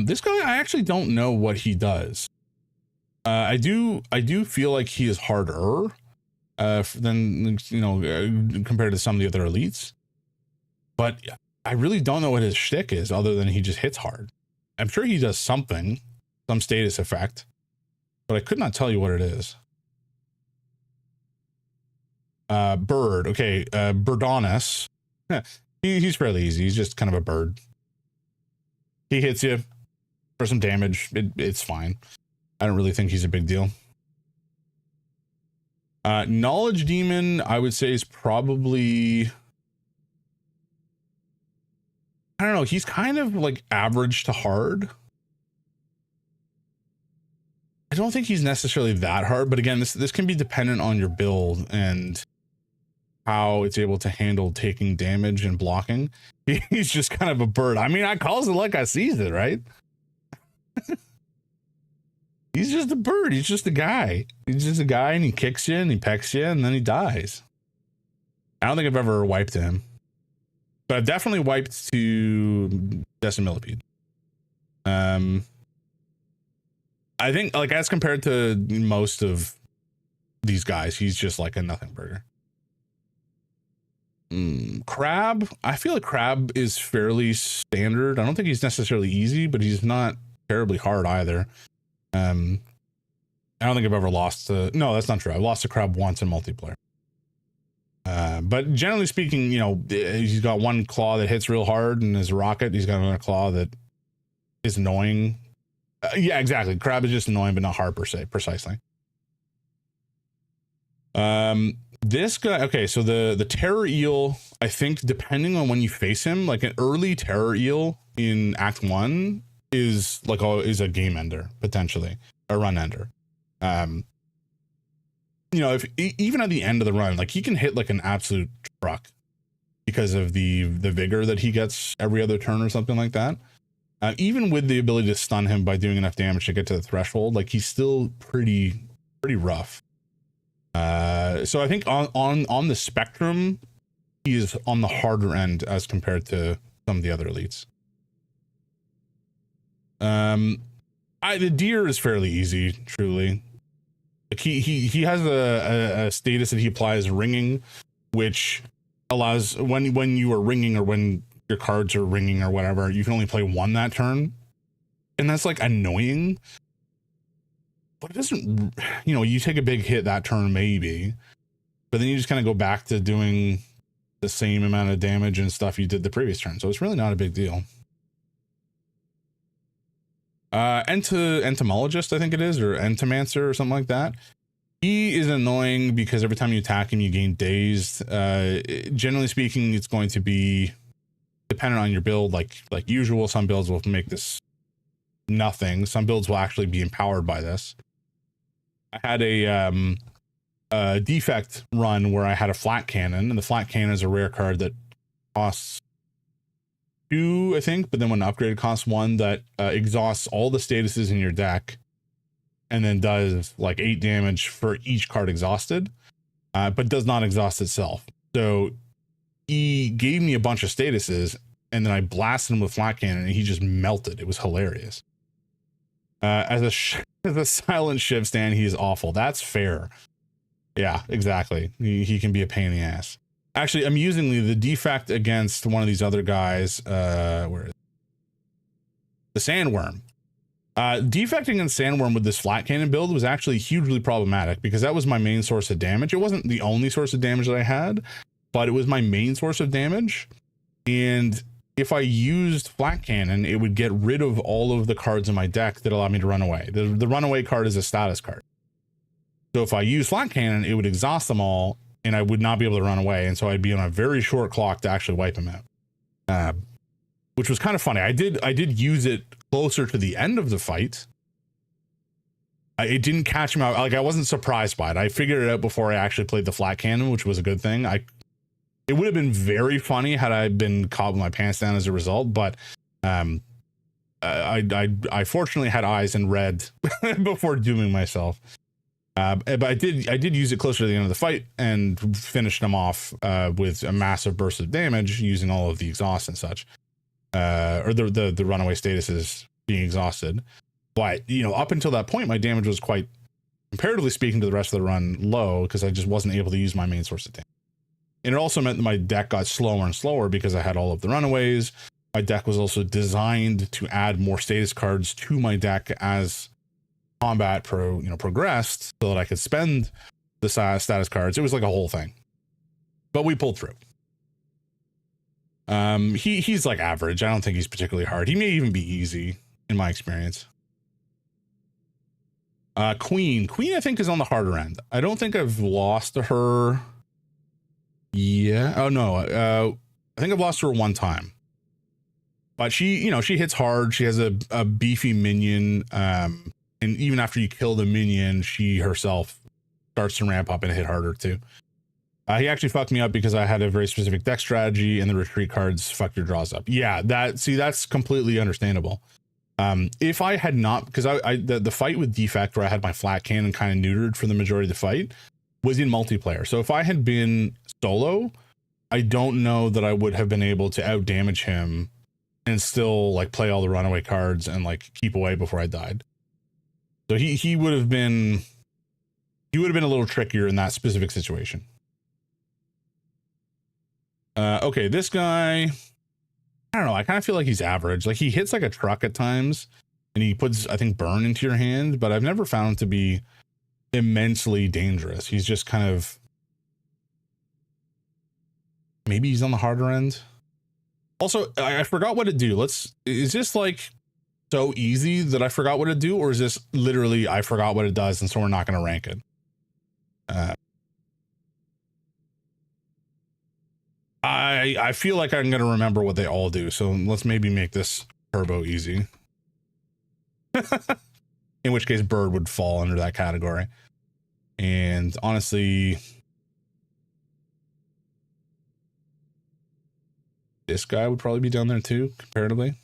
This guy, I actually don't know what he does. I do feel like he is harder than, you know, compared to some of the other elites, but I really don't know what his shtick is other than he just hits hard. I'm sure he does something, some status effect, but I could not tell you what it is. Bird. Okay. Birdonis. He's fairly easy. He's just kind of a bird. He hits you for some damage. It's fine. I don't really think he's a big deal. Knowledge Demon, I would say, is probably, I don't know, he's kind of like average to hard. I don't think he's necessarily that hard, but again, this can be dependent on your build and how it's able to handle taking damage and blocking. He's just kind of a bird. I mean, I calls it like I sees it, right? He's just a bird. He's just a guy. He's just a guy, and he kicks you and he pecks you and then he dies. I don't think I've ever wiped him, but I've definitely wiped to Decimillipede. I think, like, as compared to most of these guys, he's just like a nothing burger. Crab, I feel like Crab is fairly standard. I don't think he's necessarily easy, but he's not terribly hard either. I don't think I've ever lost to, no, that's not true. I lost to Crab once in multiplayer. But generally speaking, you know, he's got one claw that hits real hard and is a rocket. He's got another claw that is annoying. Yeah, exactly. Crab is just annoying, but not hard per se, precisely. This guy, okay, so the terror eel, I think depending on when you face him, like an early terror eel in Act 1 is like is a game ender, potentially a run ender. You know, if even at the end of the run, like he can hit like an absolute truck because of the vigor that he gets every other turn or something like that. Even with the ability to stun him by doing enough damage to get to the threshold, like he's still pretty rough. So I think on the spectrum, he is on the harder end as compared to some of the other elites. The deer is fairly easy, truly. Like he has a status that he applies, ringing, which allows when you are ringing or when your cards are ringing or whatever, you can only play one that turn, and that's like annoying. But it doesn't, you know, you take a big hit that turn maybe, but then you just kind of go back to doing the same amount of damage and stuff you did the previous turn. So it's really not a big deal. Entomologist, I think it is, or Entomancer or something like that. He is annoying because every time you attack him, you gain dazed. Generally speaking, it's going to be dependent on your build, like usual. Some builds will make this nothing. Some builds will actually be empowered by this. I had a defect run where I had a flat cannon, and the flat cannon is a rare card that costs 2, I think, but then when upgraded costs 1, that exhausts all the statuses in your deck and then does like 8 damage for each card exhausted, but does not exhaust itself. So he gave me a bunch of statuses, and then I blasted him with flat cannon and he just melted. It was hilarious. As a silent shiv stand, he is awful. That's fair. Yeah, exactly. He can be a pain in the ass. Actually, amusingly, the defect against one of these other guys, where is it? The Sandworm. Defecting against Sandworm with this flat cannon build was actually hugely problematic because that was my main source of damage. It wasn't the only source of damage that I had, but it was my main source of damage. And if I used flat cannon, it would get rid of all of the cards in my deck that allow me to run away. The runaway card is a status card. So if I use flat cannon, it would exhaust them all, and I would not be able to run away. And so I'd be on a very short clock to actually wipe him out, which was kind of funny. I did use it closer to the end of the fight. It didn't catch me out. Like, I wasn't surprised by it. I figured it out before I actually played the flat cannon, which was a good thing. It would have been very funny had I been caught with my pants down as a result, but I fortunately had eyes and read before dooming myself. But I did use it closer to the end of the fight and finished him off with a massive burst of damage using all of the exhaust and such, or the runaway statuses being exhausted. But, you know, up until that point, my damage was quite, comparatively speaking to the rest of the run, low because I just wasn't able to use my main source of damage. And it also meant that my deck got slower and slower because I had all of the runaways. My deck was also designed to add more status cards to my deck as combat progressed, so that I could spend the status cards. It was like a whole thing, but we pulled through. He's like average. I don't think he's particularly hard. He may even be easy in my experience. Queen, I think, is on the harder end. I don't think I've lost to her. Yeah. Oh no. I think I've lost to her one time, but she hits hard. She has a beefy minion. And even after you kill the minion, she herself starts to ramp up and hit harder too. He actually fucked me up because I had a very specific deck strategy and the retreat cards fucked your draws up. Yeah, that's completely understandable. If I had not, because the fight with Defect where I had my flat cannon kind of neutered for the majority of the fight was in multiplayer. So if I had been solo, I don't know that I would have been able to out damage him and still like play all the runaway cards and like keep away before I died. So he would have been a little trickier in that specific situation. Okay, this guy, I don't know. I kind of feel like he's average. Like he hits like a truck at times and he puts, I think, burn into your hand, but I've never found him to be immensely dangerous. He's just kind of, maybe he's on the harder end. Also, I forgot what to do. Is this like so easy that I forgot what to do? Or is this literally, I forgot what it does and so we're not going to rank it? I feel like I'm going to remember what they all do. So let's maybe make this turbo easy. In which case bird would fall under that category. And honestly, this guy would probably be down there too, comparatively.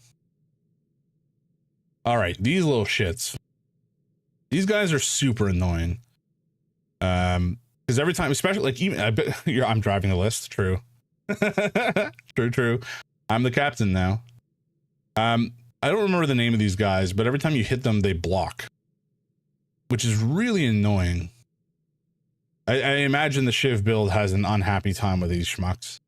All right, these little shits. These guys are super annoying. Because every time, especially like even I'm driving the list. True. True. I'm the captain now. I don't remember the name of these guys, but every time you hit them, they block, which is really annoying. I imagine the Shiv build has an unhappy time with these schmucks.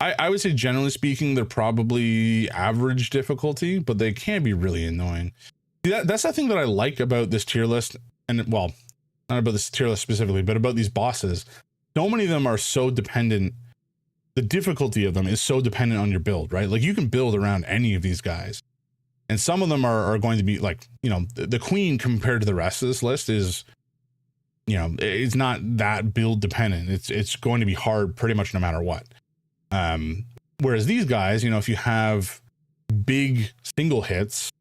I would say, generally speaking, they're probably average difficulty, but they can be really annoying. That's the thing that I like about this tier list, and well, not about this tier list specifically, but about these bosses. So many of them are so dependent. The difficulty of them is so dependent on your build, right? Like you can build around any of these guys. And some of them are going to be like, you know, the queen compared to the rest of this list is, you know, it's not that build dependent. It's going to be hard pretty much no matter what. Whereas these guys, you know, if you have big single hits,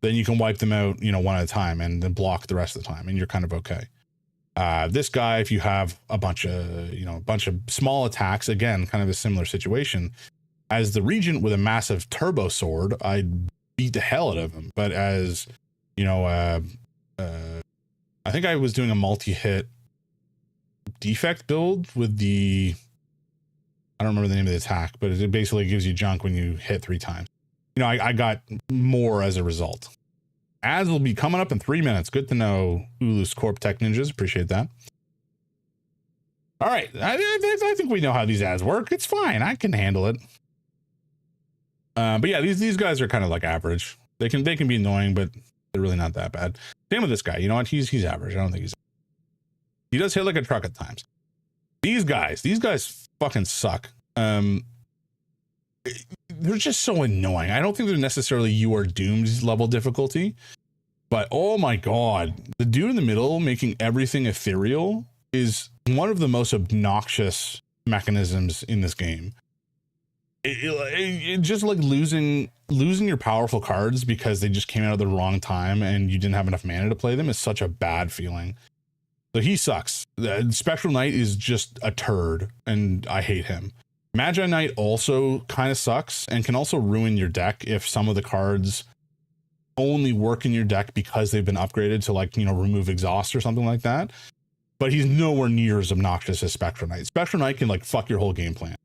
then you can wipe them out, you know, one at a time and then block the rest of the time and you're kind of okay. This guy, if you have a bunch of small attacks, again, kind of a similar situation. As the regent with a massive turbo sword, I'd beat the hell out of him. But as, you know, I think I was doing a multi-hit defect build with the, I don't remember the name of the attack, but it basically gives you junk when you hit 3 times. You know, I got more as a result. Ads will be coming up in 3 minutes. Good to know, Ulus Corp Tech Ninjas. Appreciate that. All right. I think we know how these ads work. It's fine. I can handle it. But yeah, these guys are kind of like average. They can be annoying, but they're really not that bad. Same with this guy. You know what? He's average. I don't think he does hit like a truck at times. These guys fucking suck. They're just so annoying. I don't think they're necessarily you are doomed level difficulty, but oh my god, the dude in the middle making everything ethereal is one of the most obnoxious mechanisms in this game. It just like losing your powerful cards because they just came out at the wrong time and you didn't have enough mana to play them is such a bad feeling. So he sucks. The Spectral Knight is just a turd and I hate him. Magi Knight also kind of sucks and can also ruin your deck if some of the cards only work in your deck because they've been upgraded to, like, you know, remove exhaust or something like that. But he's nowhere near as obnoxious as Spectral Knight. Spectral Knight can like fuck your whole game plan.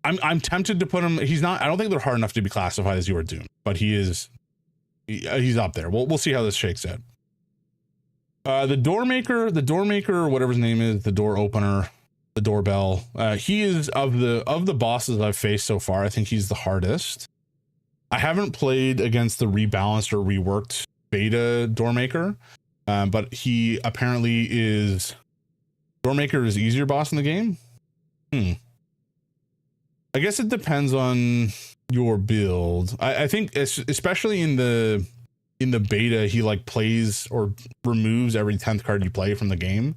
I'm tempted to put him. He's not. I don't think they're hard enough to be classified as You Are Doomed, but he's up there. We'll see how this shakes out. The door maker, or whatever his name is, the door opener, the doorbell. He is of the bosses I've faced so far, I think he's the hardest. I haven't played against the rebalanced or reworked beta doormaker, but he apparently is. Doormaker is easier boss in the game. I guess it depends on your build. I think especially in the beta, he like plays or removes every 10th card you play from the game,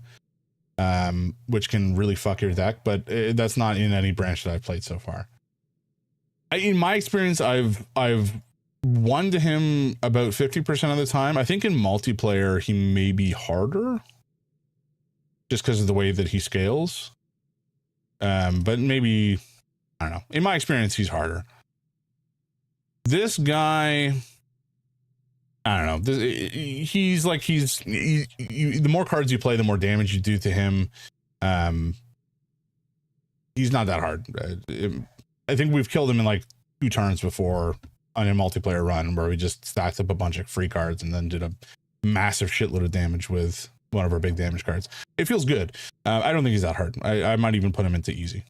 which can really fuck your deck, but that's not in any branch that I've played so far. In my experience, I've one to him about 50% of the time. I think in multiplayer, he may be harder just because of the way that he scales. But maybe, I don't know. In my experience, he's harder. This guy, I don't know. He's like, the more cards you play, the more damage you do to him. He's not that hard. I think we've killed him in like 2 turns before on a multiplayer run where we just stacked up a bunch of free cards and then did a massive shitload of damage with one of our big damage cards. It feels good. I don't think he's that hard. I might even put him into easy.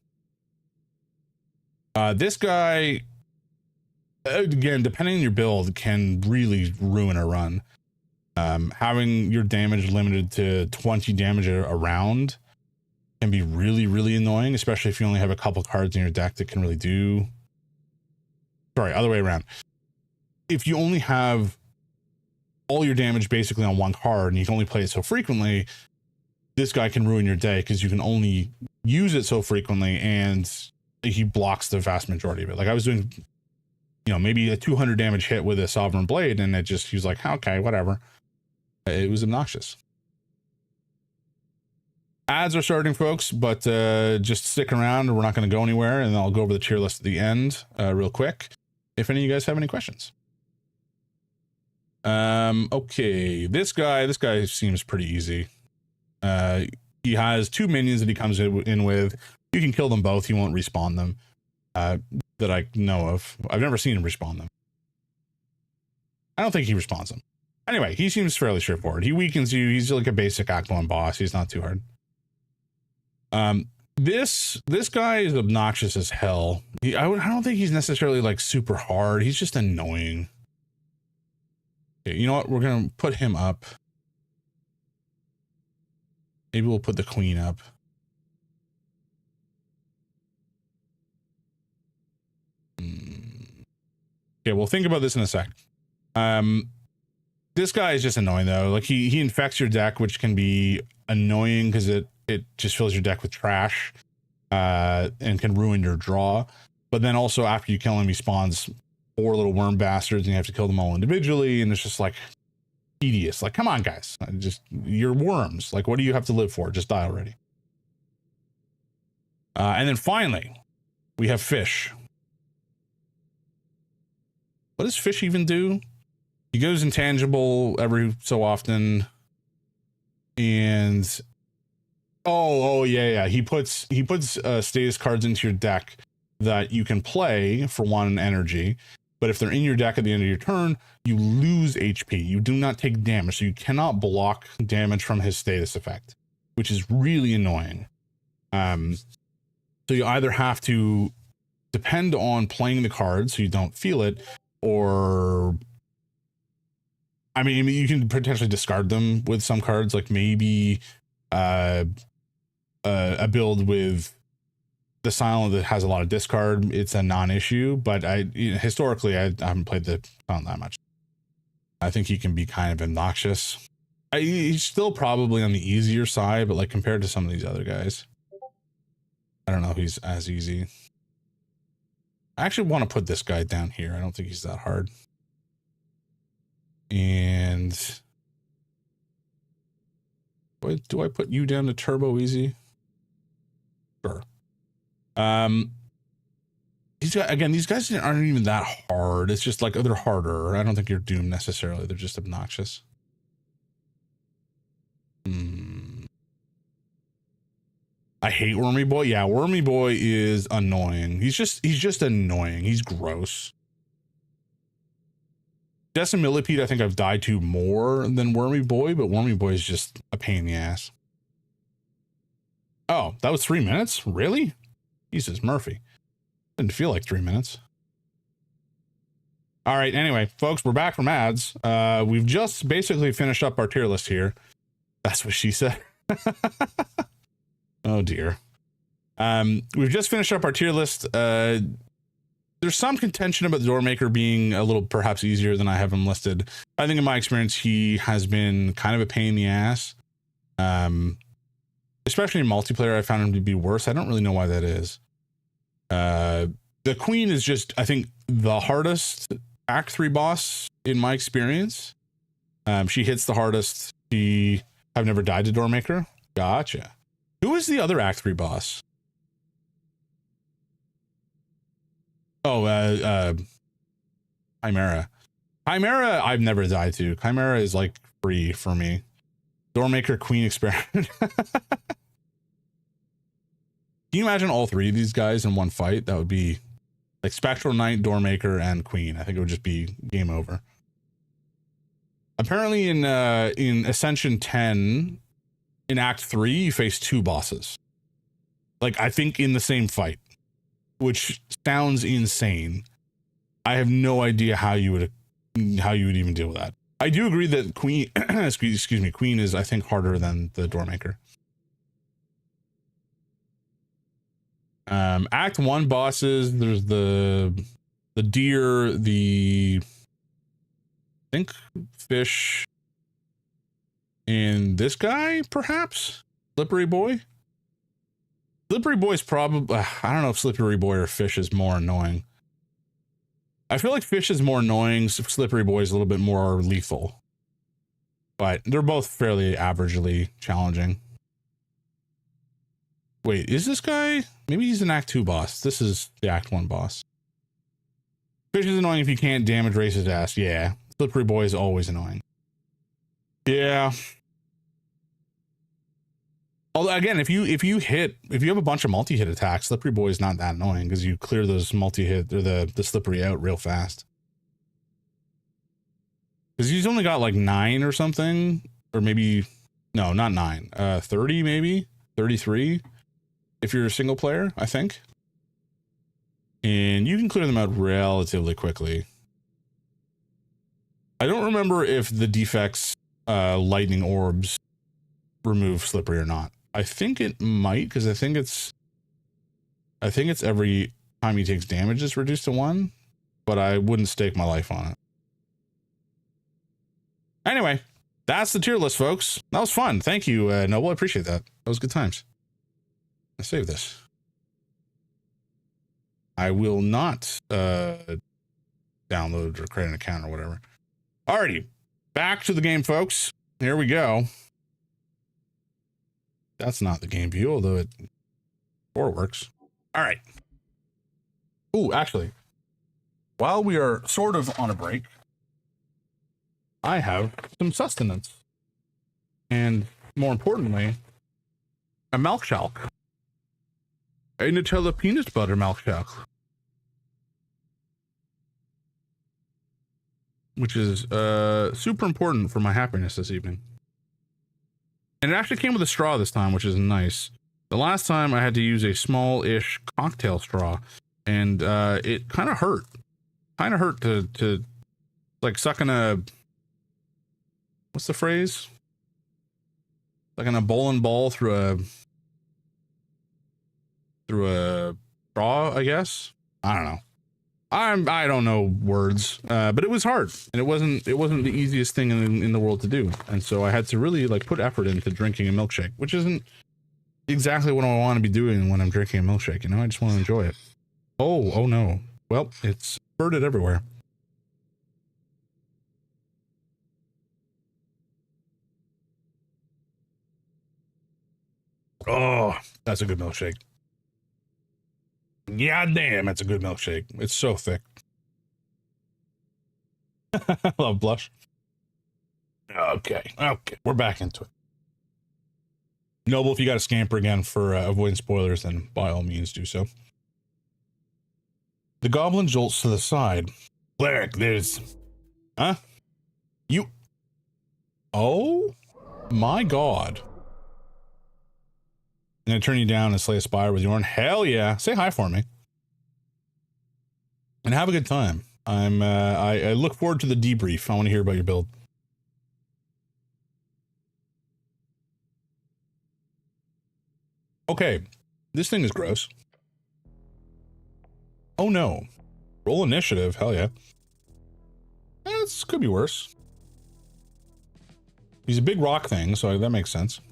This guy, again, depending on your build, can really ruin a run. Having your damage limited to 20 damage a round can be really, really annoying, especially if you only have a couple cards in your deck that can really do. Sorry, other way around. If you only have all your damage basically on one card and you can only play it so frequently, this guy can ruin your day because you can only use it so frequently and he blocks the vast majority of it. Like I was doing, you know, maybe a 200 damage hit with a Sovereign Blade and he was like, okay, whatever. It was obnoxious. Ads are starting, folks, but just stick around. We're not going to go anywhere, and I'll go over the tier list at the end real quick if any of you guys have any questions. Okay, this guy seems pretty easy. He has 2 minions that he comes in with. You can kill them both. He won't respawn them that I know of. I've never seen him respawn them. I don't think he respawns them. Anyway, he seems fairly straightforward. He weakens you. He's like a basic Act 1 boss. He's not too hard. This guy is obnoxious as hell. I don't think he's necessarily like super hard. He's just annoying. Okay, you know what? We're gonna put him up. Maybe we'll put the queen up. Okay, we'll think about this in a sec. This guy is just annoying though. Like he infects your deck, which can be annoying because it just fills your deck with trash and can ruin your draw. But then also after you kill him, he spawns 4 little worm bastards and you have to kill them all individually. And it's just like tedious. Like, come on, guys. You're worms. Like, what do you have to live for? Just die already. And then finally, we have fish. What does fish even do? He goes intangible every so often. And oh yeah. He puts status cards into your deck that you can play for 1 energy. But if they're in your deck at the end of your turn, you lose HP. You do not take damage. So you cannot block damage from his status effect, which is really annoying. So you either have to depend on playing the cards so you don't feel it, or I mean, you can potentially discard them with some cards, like maybe a build with the Silent that has a lot of discard. It's a non-issue, but historically I haven't played the Silent that much. I think he can be kind of obnoxious. He's still probably on the easier side, but like compared to some of these other guys, I don't know if he's as easy. I actually want to put this guy down here. I don't think he's that hard. And do I put you down to turbo easy? Sure. These guys aren't even that hard. It's just like, they're harder. I don't think you're doomed necessarily. They're just obnoxious. I hate Wormy Boy. Yeah, Wormy Boy is annoying. He's just annoying. He's gross. Decimillipede, I think I've died to more than Wormy Boy, but Wormy Boy is just a pain in the ass. Oh, that was 3 minutes? Really? Jesus, Murphy. Didn't feel like 3 minutes. All right, anyway, folks, we're back from ads. We've just basically finished up our tier list here. That's what she said. Oh, dear. We've just finished up our tier list. There's some contention about the Doormaker being a little perhaps easier than I have him listed. I think in my experience, he has been kind of a pain in the ass. Especially in multiplayer, I found him to be worse. I don't really know why that is. The Queen is just, I think, the hardest Act 3 boss in my experience. She hits the hardest. I've never died to Doormaker. Gotcha. Who is the other Act 3 boss? Oh, Chimera. Chimera, I've never died to. Chimera is like free for me. Doormaker, Queen Experiment. Can you imagine all three of these guys in one fight? That would be like Spectral Knight, Doormaker, and Queen. I think it would just be game over. Apparently in Ascension 10, in Act 3, you face 2 bosses. Like, I think in the same fight, which sounds insane. I have no idea how you would even deal with that. I do agree that Queen, excuse me, Queen is, I think, harder than the Doormaker. Act 1 bosses, there's the deer, I think fish, and this guy, perhaps? Slippery Boy? Slippery Boy's probably, I don't know if Slippery Boy or fish is more annoying. I feel like fish is more annoying, Slippery Boy is a little bit more lethal. But they're both fairly averagely challenging. Wait, is this guy? Maybe he's an Act 2 boss. This is the Act 1 boss. Fish is annoying if you can't damage race his ass. Yeah. Slippery Boy is always annoying. Yeah. Although again, if you have a bunch of multi-hit attacks, Slippery Boy is not that annoying because you clear those multi-hit or the slippery out real fast. Because he's only got like 9 or something, or maybe no, not 9. 30 maybe 33. If you're a single player, I think. And you can clear them out relatively quickly. I don't remember if the defects lightning orbs remove slippery or not. I think it might, because I think it's every time he takes damage is reduced to 1, but I wouldn't stake my life on it. Anyway, that's the tier list, folks. That was fun. Thank you, Noble. I appreciate that. That was good times. I save this. I will not download or create an account or whatever. Alrighty, back to the game, folks. Here we go. That's not the game view, although it works. All right. Ooh, actually, while we are sort of on a break, I have some sustenance. And more importantly, a milk shelk. A Nutella peanut butter milk shelk. Which is super important for my happiness this evening. And it actually came with a straw this time, which is nice. The last time I had to use a small-ish cocktail straw, and it kind of hurt. Kind of hurt to like sucking a, what's the phrase? Like in a bowling ball through a straw, I guess. I don't know. I don't know words, but it was hard, and it wasn't the easiest thing in the world to do, and so I had to really like put effort into drinking a milkshake, which isn't exactly what I want to be doing when I'm drinking a milkshake. You know, I just want to enjoy it. Oh no. Well, it's spurted everywhere. Oh, that's a good milkshake. Yeah, damn, that's a good milkshake. It's so thick. I love blush. Okay, we're back into it. Noble, if you got to scamper again for avoiding spoilers, then by all means do so. The goblin jolts to the side. Cleric, there's... Huh? You... Oh? My god. I'm gonna turn you down and slay a spire with Yorn. Hell yeah. Say hi for me. And have a good time. I look forward to the debrief. I want to hear about your build. Okay. This thing is gross. Oh no. Roll initiative. Hell yeah. This could be worse. He's a big rock thing, so that makes sense.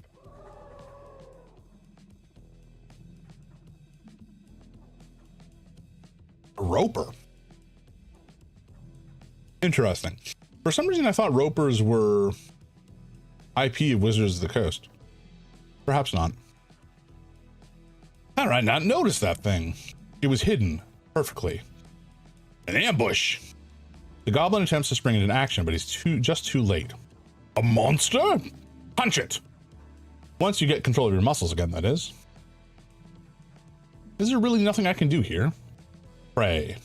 A roper. Interesting. For some reason, I thought ropers were IP of Wizards of the Coast. Perhaps not. How did I not notice that thing? It was hidden perfectly. An ambush. The goblin attempts to spring into action, but he's just too late. A monster? Punch it. Once you get control of your muscles again, that is. Is there really nothing I can do here? Pray.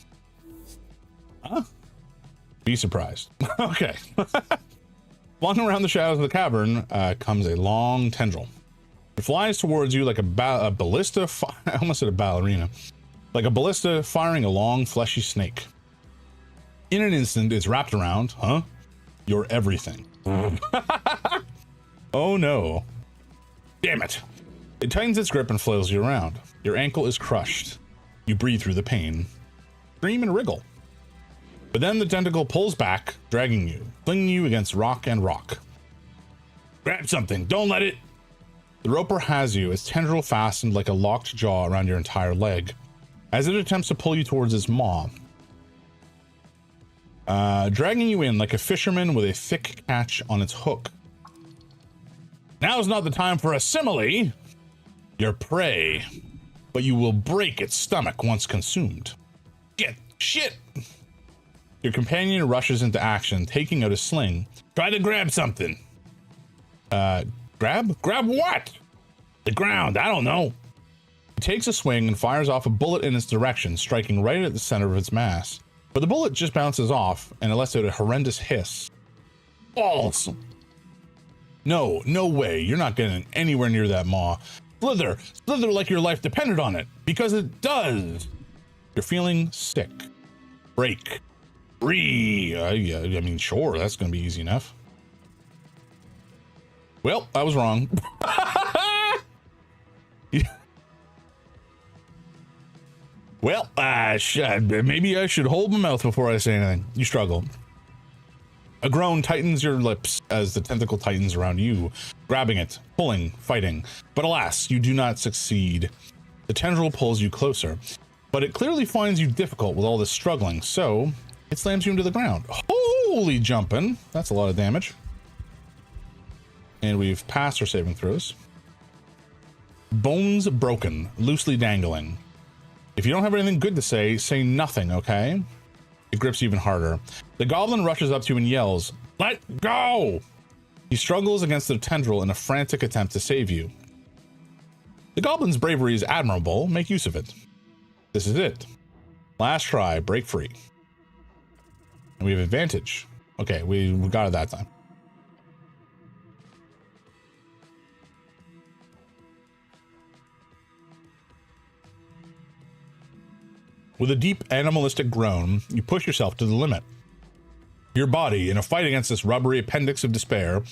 Huh? Be surprised. Okay. Walking around the shadows of the cavern comes a long tendril. It flies towards you like a ballista. I almost said a ballerina. Like a ballista firing a long, fleshy snake. In an instant, it's wrapped around, your everything. Oh no. Damn it. It tightens its grip and flails you around. Your ankle is crushed. You breathe through the pain. Scream and wriggle. But then the tentacle pulls back, dragging you, flinging you against rock and rock. Grab something, don't let it. The roper has you, its tendril fastened like a locked jaw around your entire leg, as it attempts to pull you towards its maw. Dragging you in like a fisherman with a thick catch on its hook. Now's not the time for a simile. You're prey, but you will break its stomach once consumed. Shit. Your companion rushes into action, taking out a sling. Try to grab something. Grab? Grab what? The ground, I don't know. He takes a swing and fires off a bullet in its direction, striking right at the center of its mass. But the bullet just bounces off, and it lets out a horrendous hiss. Balls! No way, you're not getting anywhere near that maw. Slither like your life depended on it, because it does. You're feeling sick. Break. Free. I mean, sure, that's gonna be easy enough. Well, I was wrong. Well, maybe I should hold my mouth before I say anything. You struggle. A groan tightens your lips as the tentacle tightens around you, grabbing it, pulling, fighting. But alas, you do not succeed. The tendril pulls you closer, but it clearly finds you difficult with all this struggling, so it slams you into the ground. Holy jumping. That's a lot of damage. And we've passed our saving throws. Bones broken, loosely dangling. If you don't have anything good to say nothing, okay? It grips even harder. The goblin rushes up to you and yells, "Let go!" He struggles against the tendril in a frantic attempt to save you. The goblin's bravery is admirable. Make use of it. This is it. Last try, break free. And we have advantage. Okay, we got it that time. With a deep animalistic groan, you push yourself to the limit. Your body, in a fight against this rubbery appendix of despair,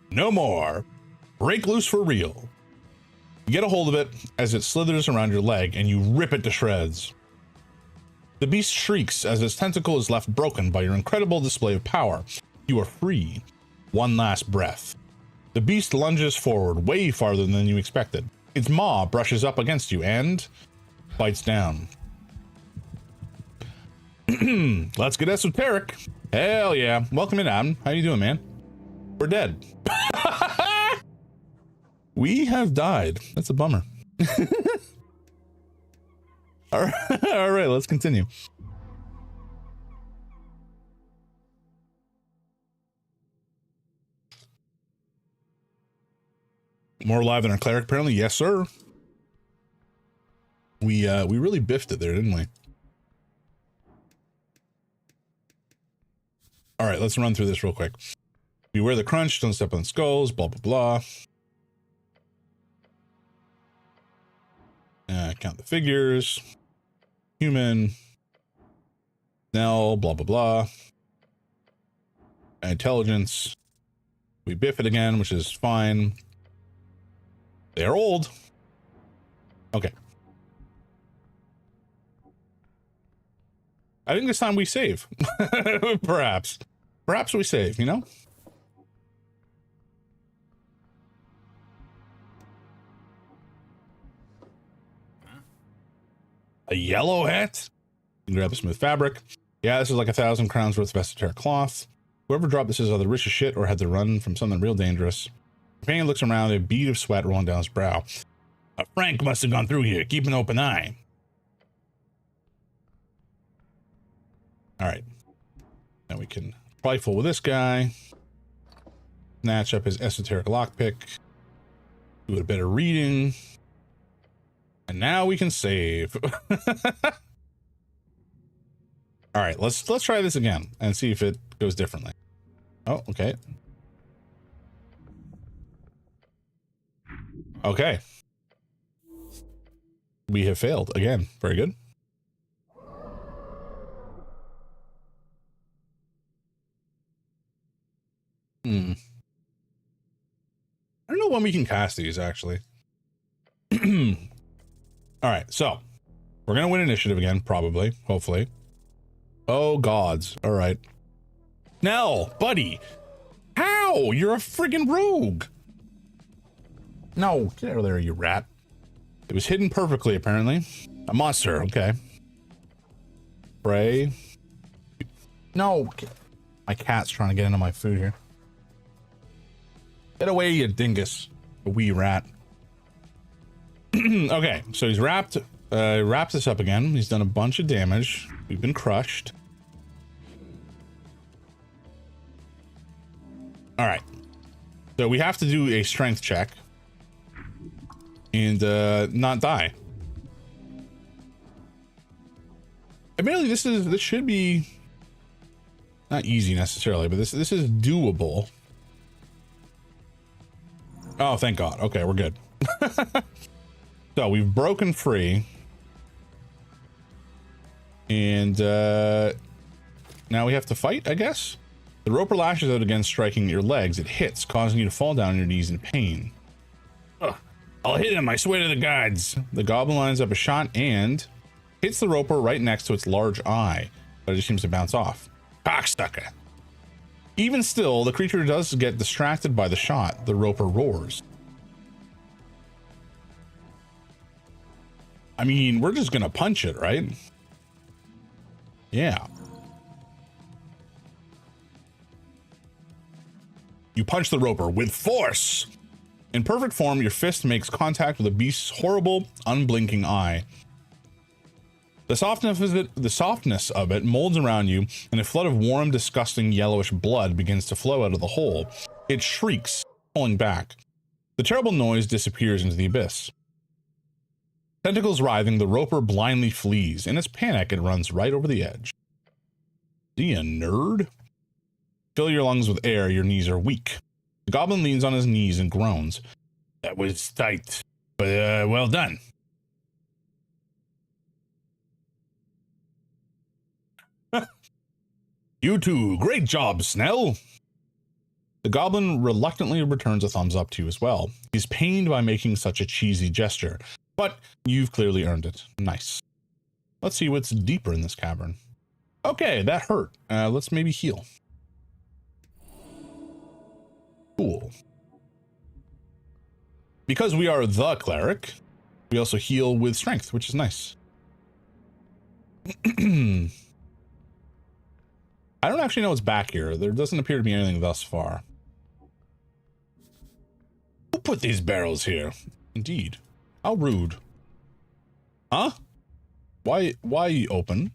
no more. Break loose for real. You get a hold of it as it slithers around your leg and you rip it to shreds. The beast shrieks as its tentacle is left broken by your incredible display of power. You are free. One last breath. The beast lunges forward, way farther than you expected. Its maw brushes up against you and bites down. Let's get esoteric. Hell yeah. Welcome in, Adam. How you doing, man? We're dead. We have died. That's a bummer. All right, let's continue. More alive than our cleric, apparently. Yes, sir. We really biffed it there, didn't we? All right, let's run through this real quick. Beware the crunch, don't step on skulls, blah, blah, blah. Count the figures. Human. Nell, blah, blah, blah. Intelligence. We biff it again, which is fine. They're old. Okay. I think this time we save. Perhaps. Perhaps we save, you know? A yellow hat? You can grab a smooth fabric. Yeah, this is like 1,000 crowns worth of esoteric cloth. Whoever dropped this is either rich as shit or had to run from something real dangerous. Companion looks around, a bead of sweat rolling down his brow. Frank must have gone through here. Keep an open eye. All right. Now we can rifle with this guy. Snatch up his esoteric lockpick. Do a bit of reading. And now we can save. All right, let's try this again and see if it goes differently. Oh, okay. Okay. We have failed again. Very good. I don't know when we can cast these, actually. All right, so we're gonna win initiative again, probably, hopefully. Oh gods. All right. Nell, buddy. How? You're a friggin' rogue. No, get out of there, you rat. It was hidden perfectly, apparently. A monster, okay. Pray. No. My cat's trying to get into my food here. Get away, you dingus. A wee rat. Okay, so he's wrapped this up again. He's done a bunch of damage. We've been crushed. All right. So we have to do a strength check and not die. Admittedly, this should be not easy necessarily, but this is doable. Oh, thank God. Okay, we're good. So we've broken free. And now we have to fight, I guess. The roper lashes out again, striking at your legs. It hits, causing you to fall down on your knees in pain. Ugh, I'll hit him, I swear to the gods. The goblin lines up a shot and hits the roper right next to its large eye, but it just seems to bounce off. Cocksucker. Even still, the creature does get distracted by the shot. The roper roars. I mean, we're just gonna punch it, right? Yeah. You punch the roper with force. In perfect form, your fist makes contact with the beast's horrible, unblinking eye. The softness of it molds around you, and a flood of warm, disgusting, yellowish blood begins to flow out of the hole. It shrieks, pulling back. The terrible noise disappears into the abyss. Tentacles writhing, the roper blindly flees. In its panic, it runs right over the edge. You nerd? Fill your lungs with air, your knees are weak. The goblin leans on his knees and groans. That was tight, but well done. You too, great job, Snell. The goblin reluctantly returns a thumbs up to you as well. He's pained by making such a cheesy gesture, but you've clearly earned it. Nice. Let's see what's deeper in this cavern. Okay, that hurt. Let's maybe heal. Cool. Because we are the cleric, we also heal with strength, which is nice. I don't actually know what's back here. There doesn't appear to be anything thus far. Who put these barrels here? Indeed. How rude. Huh? Why open?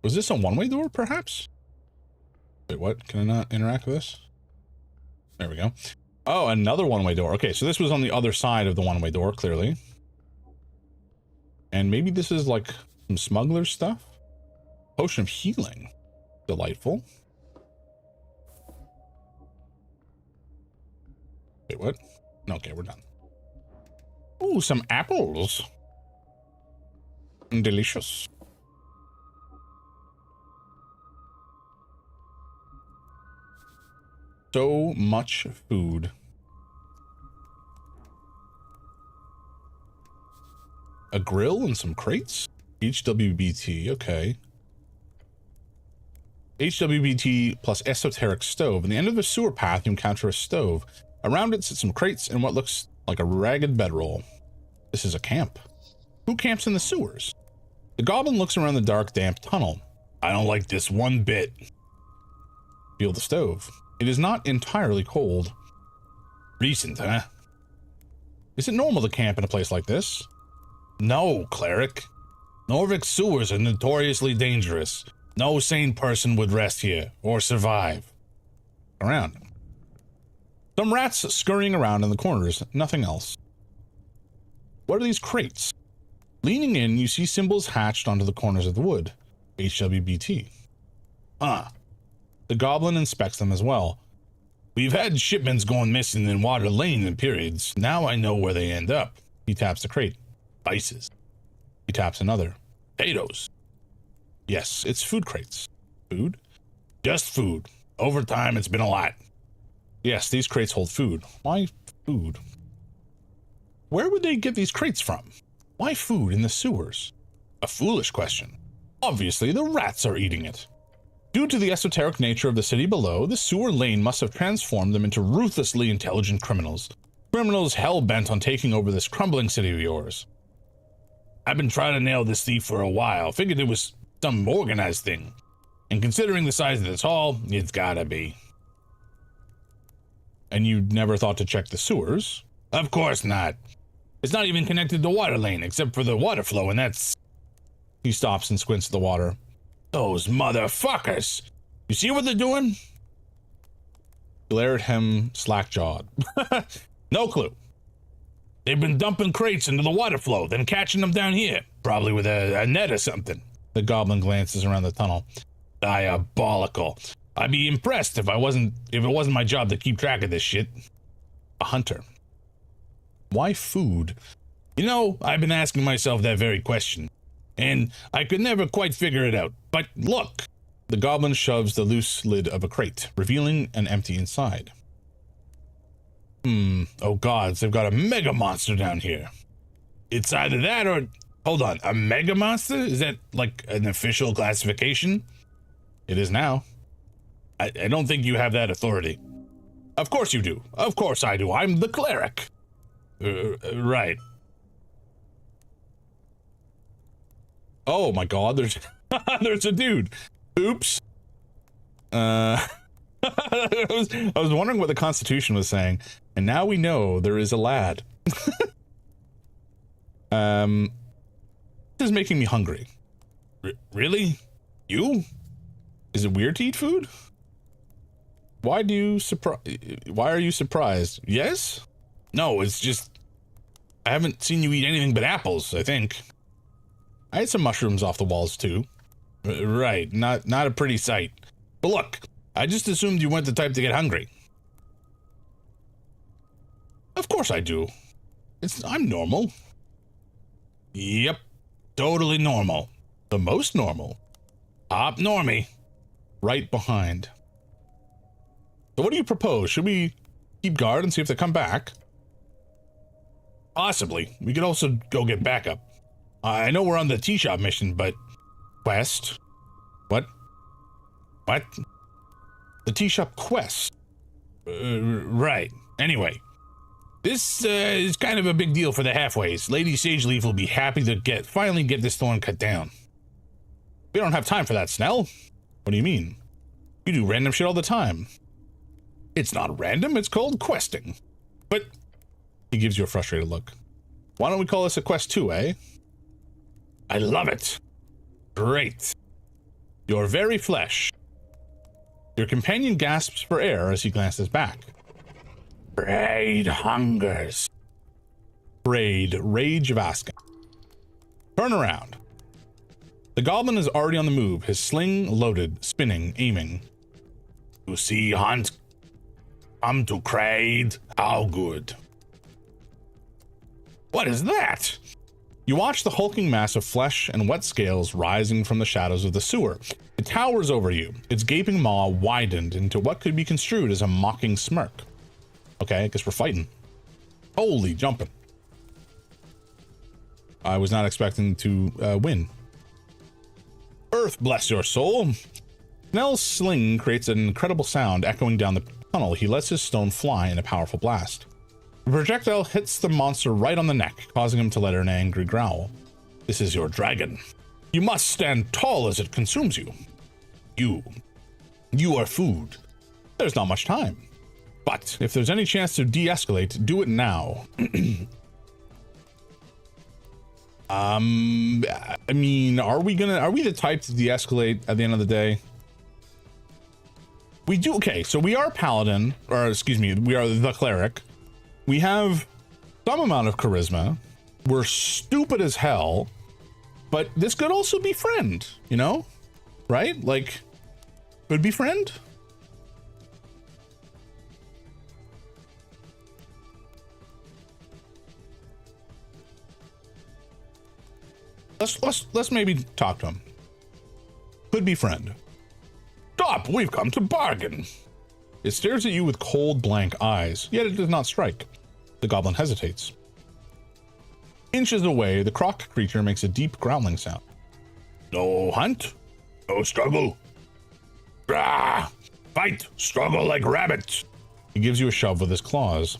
Was this a one-way door, perhaps? Wait, what? Can I not interact with this? There we go. Oh, another one-way door. Okay, so this was on the other side of the one-way door, clearly. And maybe this is like some smuggler stuff? Potion of healing. Delightful. Wait, what? Okay, we're done. Ooh, some apples. Delicious. So much food. A grill and some crates? HWBT, okay. HWBT plus esoteric stove. At the end of the sewer path, you encounter a stove. Around it sit some crates and what looks like a ragged bedroll. This is a camp. Who camps in the sewers? The goblin looks around the dark, damp tunnel. I don't like this one bit. Feel the stove. It is not entirely cold. Recent, huh? Is it normal to camp in a place like this? No, Cleric. Norvik's sewers are notoriously dangerous. No sane person would rest here or survive. Around. Some rats scurrying around in the corners, nothing else. What are these crates? Leaning in, you see symbols hatched onto the corners of the wood. HWBT. The goblin inspects them as well. We've had shipments going missing in Water Lane in periods. Now I know where they end up. He taps the crate. Spices. He taps another. Potatoes. Yes, it's food crates. Food? Just food. Over time, it's been a lot. Yes, these crates hold food. Why food? Where would they get these crates from? Why food in the sewers? A foolish question. Obviously, the rats are eating it. Due to the esoteric nature of the city below, the sewer lane must have transformed them into ruthlessly intelligent criminals. Criminals hell-bent on taking over this crumbling city of yours. I've been trying to nail this thief for a while. Figured it was some organized thing. And considering the size of this hall, it's gotta be. And you never thought to check the sewers? Of course not. It's not even connected to Water Lane, except for the water flow, and that's... He stops and squints at the water. Those motherfuckers! You see what they're doing? Glare at him, slack-jawed. No clue. They've been dumping crates into the water flow, then catching them down here, probably with a net or something. The goblin glances around the tunnel. Diabolical. I'd be impressed if it wasn't my job to keep track of this shit. A hunter. Why food? You know, I've been asking myself that very question, and I could never quite figure it out. But look! The goblin shoves the loose lid of a crate, revealing an empty inside. Oh gods, they've got a mega monster down here. It's either that or... Hold on, a mega monster? Is that like an official classification? It is now. I don't think you have that authority. Of course you do. Of course I do. I'm the cleric. Right. Oh my god, there's there's a dude. Oops. I was wondering what the Constitution was saying, and now we know there is a lad. This is making me hungry. Really? You? Is it weird to eat food? Why are you surprised? Yes? No, it's just... I haven't seen you eat anything but apples, I think. I ate some mushrooms off the walls, too. Right, not a pretty sight. But look, I just assumed you weren't the type to get hungry. Of course I do. I'm normal. Yep, totally normal. The most normal. Top normie. Right behind. So what do you propose? Should we keep guard and see if they come back? Possibly. We could also go get backup. I know we're on the tea shop mission, but... Quest? What? What? The tea shop quest. Right. Anyway. This is kind of a big deal for the halfways. Lady Sageleaf will be happy to finally get this thorn cut down. We don't have time for that, Snell. What do you mean? You do random shit all the time. It's not random, it's called questing. But... He gives you a frustrated look. Why don't we call this a quest 2, eh? I love it. Great. Your very flesh. Your companion gasps for air as he glances back. Braid hungers. Braid, Rage of Asking. Turn around. The goblin is already on the move, his sling loaded, spinning, aiming. You see, Hunt? Come to Kraid. How good. What is that? You watch the hulking mass of flesh and wet scales rising from the shadows of the sewer. It towers over you, its gaping maw widened into what could be construed as a mocking smirk. Okay, I guess we're fighting. Holy jumping. I was not expecting to win. Earth bless your soul. Snell's sling creates an incredible sound echoing down the tunnel. He lets his stone fly in a powerful blast. The projectile hits the monster right on the neck, causing him to let out an angry growl. This is your dragon. You must stand tall as it consumes you. You are food. There's not much time. But if there's any chance to de-escalate, do it now. I mean, are we the type to de-escalate at the end of the day? We do. Okay, so we are paladin, or excuse me, we are the cleric. We have some amount of charisma. We're stupid as hell, but this could also be friend, you know? Right? Like, could be friend? Let's maybe talk to him. Could be friend. Stop! We've come to bargain. It stares at you with cold, blank eyes, yet it does not strike. The goblin hesitates. Inches away, the croc creature makes a deep growling sound. No hunt, no struggle. Rah! Fight, struggle like rabbits. He gives you a shove with his claws.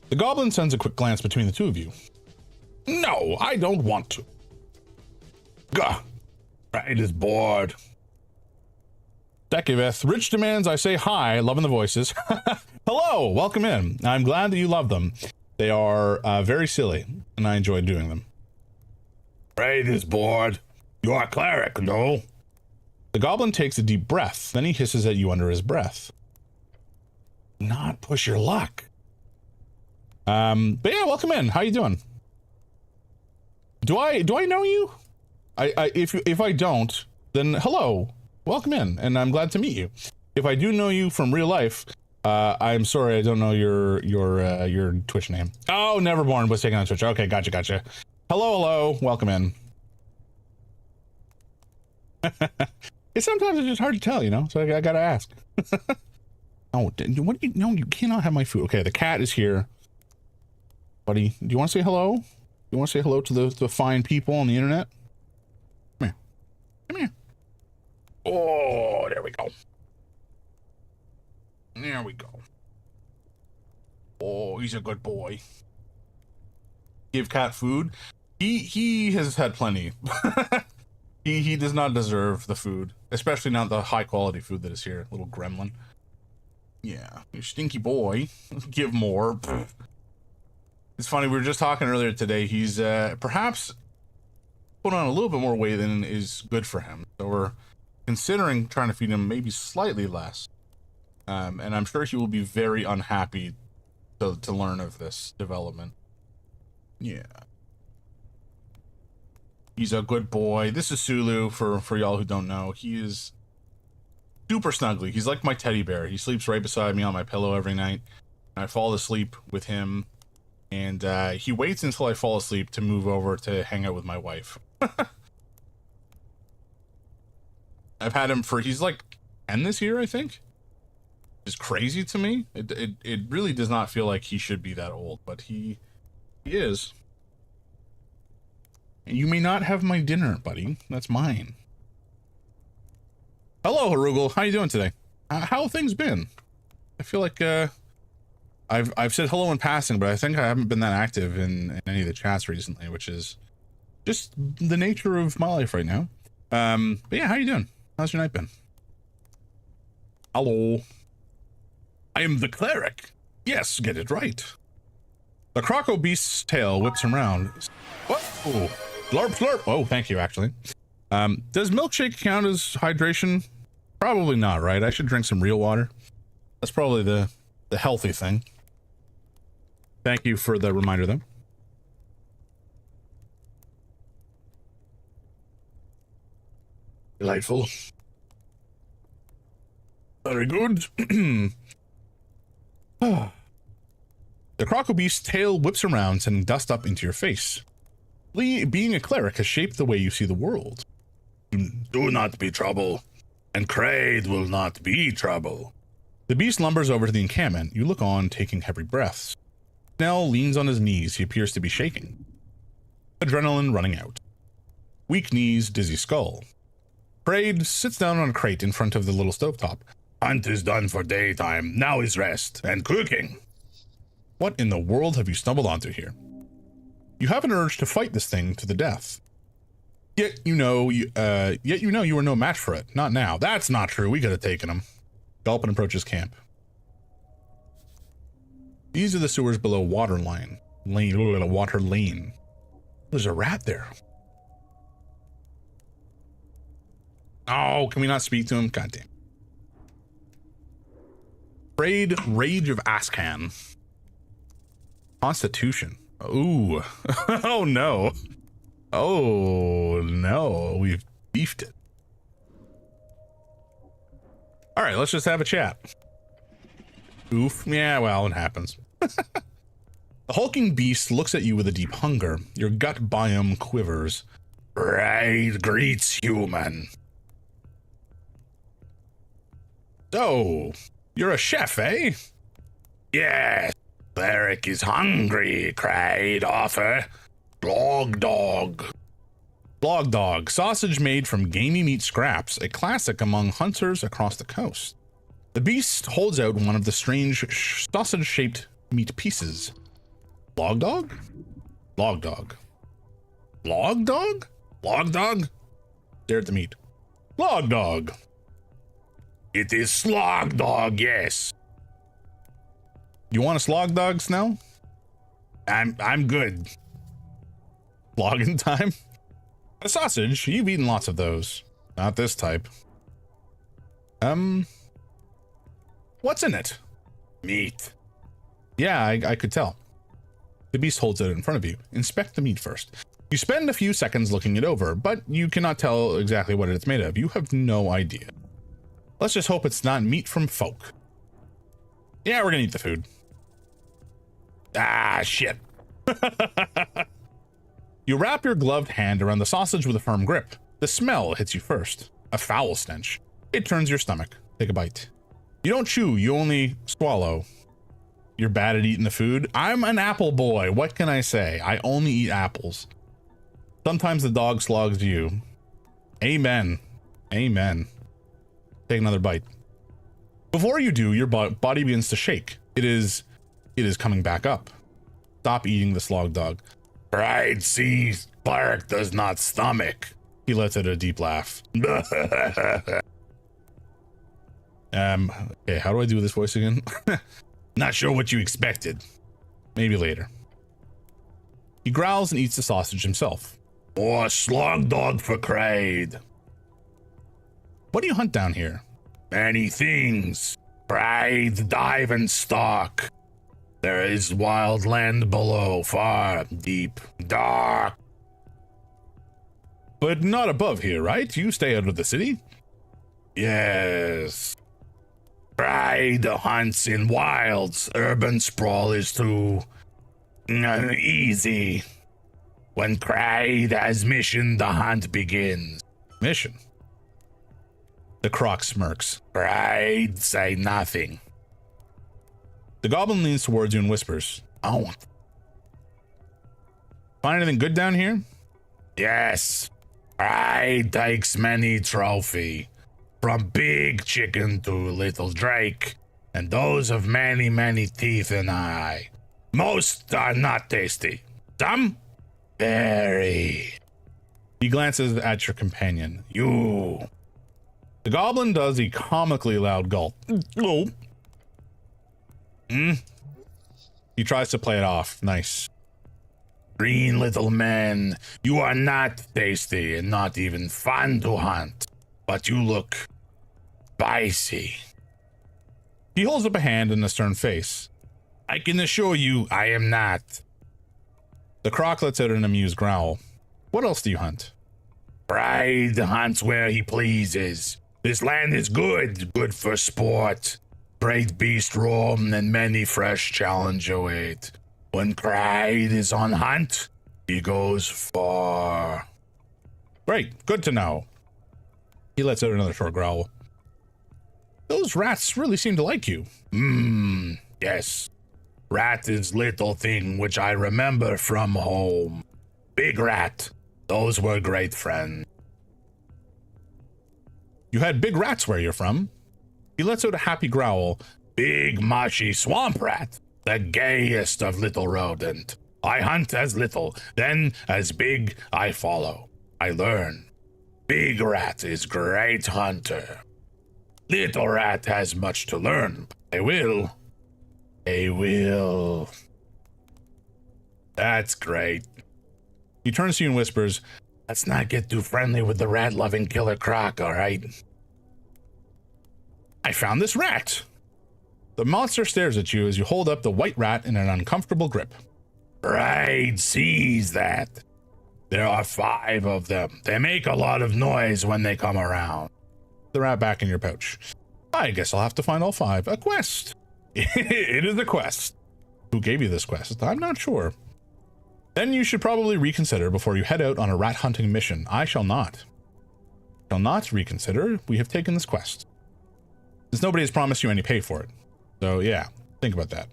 The goblin sends a quick glance between the two of you. No, I don't want to. Gah! Right is bored. Dekiveth, Rich demands I say hi, loving the voices. Hello, welcome in. I'm glad that you love them. They are very silly, and I enjoy doing them. Raid is bored. You are cleric, no? The goblin takes a deep breath, then he hisses at you under his breath. Not push your luck. But yeah, welcome in. How you doing? Do I know you? If I don't, then hello, welcome in, and I'm glad to meet you. If I do know you from real life, I'm sorry I don't know your Twitch name. Oh, Neverborn was taken on Twitch. Okay, gotcha. Hello, welcome in. Sometimes it's just hard to tell, you know. So I gotta ask. Oh, what do you know? You cannot have my food. Okay, the cat is here, buddy. Do you want to say hello? You want to say hello to the fine people on the internet? Come here. Oh, there we go. There we go. Oh, he's a good boy. Give cat food. He has had plenty. he does not deserve the food, especially not the high quality food that is here. Little gremlin. Yeah, you stinky boy. Give more. It's funny, we were just talking earlier today, he's perhaps put on a little bit more weight than is good for him. So we're considering trying to feed him maybe slightly less. And I'm sure he will be very unhappy to learn of this development. Yeah. He's a good boy. This is Sulu, for y'all who don't know. He is super snuggly. He's like my teddy bear. He sleeps right beside me on my pillow every night. And I fall asleep with him. And he waits until I fall asleep to move over to hang out with my wife. I've had him he's like 10 this year, I think. It's crazy to me. It really does not feel like he should be that old, but he is. You may not have my dinner, buddy. That's mine. Hello, Harugel. How you doing today? How have things been? I feel like I've said hello in passing, but I think I haven't been that active in any of the chats recently, which is just the nature of my life right now. But yeah, how you doing? How's your night been? Hello. I am the cleric. Yes, get it right. The croco beast's tail whips around. Oh, slurp, slurp. Oh, thank you, actually. Does milkshake count as hydration? Probably not, right? I should drink some real water. That's probably the healthy thing. Thank you for the reminder, though. Delightful. Very good. The croco beast's tail whips around, sending dust up into your face. Being a cleric has shaped the way you see the world. Do not be trouble, and Kraid will not be trouble. The beast lumbers over to the encampment. You look on, taking heavy breaths. Snell leans on his knees. He appears to be shaking. Adrenaline running out. Weak knees, dizzy skull. Kraid sits down on a crate in front of the little stovetop. Hunt is done for daytime. Now is rest and cooking. What in the world have you stumbled onto here? You have an urge to fight this thing to the death. Yet you know you were no match for it. Not now. That's not true. We could have taken him. Gulpin approaches camp. These are the sewers below water lane. Water lane. There's a rat there. Oh, can we not speak to him? Goddamn. Rage of Ascan. Constitution. Ooh. Oh no. Oh no. We've beefed it. All right, let's just have a chat. Oof. Yeah, well, it happens. The hulking beast looks at you with a deep hunger. Your gut biome quivers. Pride greets human. So, you're a chef, eh? Yes. Cleric is hungry, cried offer. Blog dog. Blog dog, sausage made from gamey meat scraps, a classic among hunters across the coast. The beast holds out one of the strange sausage-shaped meat pieces. Blog dog? Blog dog. Blog dog? Blog dog? Stare at the meat. Blog dog. It is slog dog, yes. You want a slog dog, Snell? I'm good. Logging time? A sausage, you've eaten lots of those. Not this type. What's in it? Meat. Yeah, I could tell. The beast holds it in front of you. Inspect the meat first. You spend a few seconds looking it over, but you cannot tell exactly what it's made of. You have no idea. Let's just hope it's not meat from folk. Yeah, we're gonna eat the food. Ah, shit. You wrap your gloved hand around the sausage with a firm grip. The smell hits you first. A foul stench. It turns your stomach. Take a bite. You don't chew, you only swallow. You're bad at eating the food. I'm an apple boy. What can I say? I only eat apples. Sometimes the dog slogs you. Amen. Amen. Take another bite. Before you do, your body begins to shake. It is coming back up. Stop eating the slog dog. Pride sees, Cleric does not stomach. He lets out a deep laugh. Okay, how do I do this voice again? Not sure what you expected. Maybe later. He growls and eats the sausage himself. More slog dog for Craid. What do you hunt down here? Many things. Pride, dive, and stalk. There is wild land below, far, deep, dark. But not above here, right? You stay out of the city? Yes. Pride hunts in wilds. Urban sprawl is too easy. When Pride has mission, the hunt begins. Mission? The croc smirks. Pride say nothing. The goblin leans towards you and whispers, "Oh, find anything good down here?" Yes. Pride takes many trophy. From big chicken to little drake, and those of many, many teeth and eye. Most are not tasty. Some? Very. He glances at your companion. You. The goblin does a comically loud gulp. Oh. He tries to play it off. Nice. Green little man, you are not tasty and not even fun to hunt, but you look spicy. He holds up a hand and a stern face. I can assure you I am not. The croc lets out an amused growl. What else do you hunt? Pride hunts where he pleases. This land is good for sport. Great beast roam and many fresh challenge await. When Pride is on hunt, he goes far. Great, good to know. He lets out another short growl. Those rats really seem to like you. Yes. Rat is little thing which I remember from home. Big rat. Those were great friends. You had big rats where you're from. He lets out a happy growl. Big mushy swamp rat. the gayest of little rodent. I hunt as little, then as big I follow. I learn. Big rat is great hunter. Little rat has much to learn. I will. That's great. He turns to you and whispers, let's not get too friendly with the rat-loving killer croc, all right? I found this rat. The monster stares at you as you hold up the white rat in an uncomfortable grip. Right, seize that. There are 5 of them. They make a lot of noise when they come around. The rat back in your pouch. I guess I'll have to find all 5. A quest. It is a quest. Who gave you this quest? I'm not sure. Then you should probably reconsider before you head out on a rat hunting mission. I shall not. Shall not reconsider. We have taken this quest. Since nobody has promised you any pay for it. So yeah, think about that.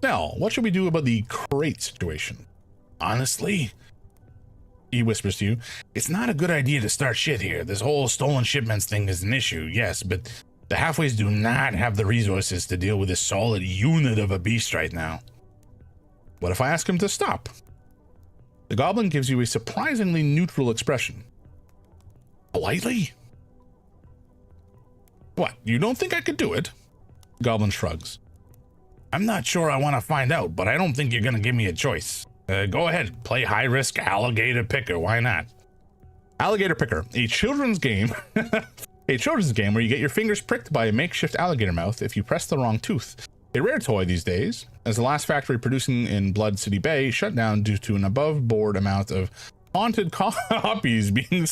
Now, what should we do about the crate situation? Honestly, he whispers to you, it's not a good idea to start shit here. This whole stolen shipments thing is an issue, yes, but the halfways do not have the resources to deal with this solid unit of a beast right now. What if I ask him to stop? The goblin gives you a surprisingly neutral expression. Politely? What, you don't think I could do it? The goblin shrugs. I'm not sure I want to find out, but I don't think you're going to give me a choice. Go ahead, play high-risk alligator picker, why not? Alligator Picker, a children's game. A children's game where you get your fingers pricked by a makeshift alligator mouth if you press the wrong tooth. A rare toy these days, as the last factory producing in Blood City Bay shut down due to an above-board amount of haunted copies being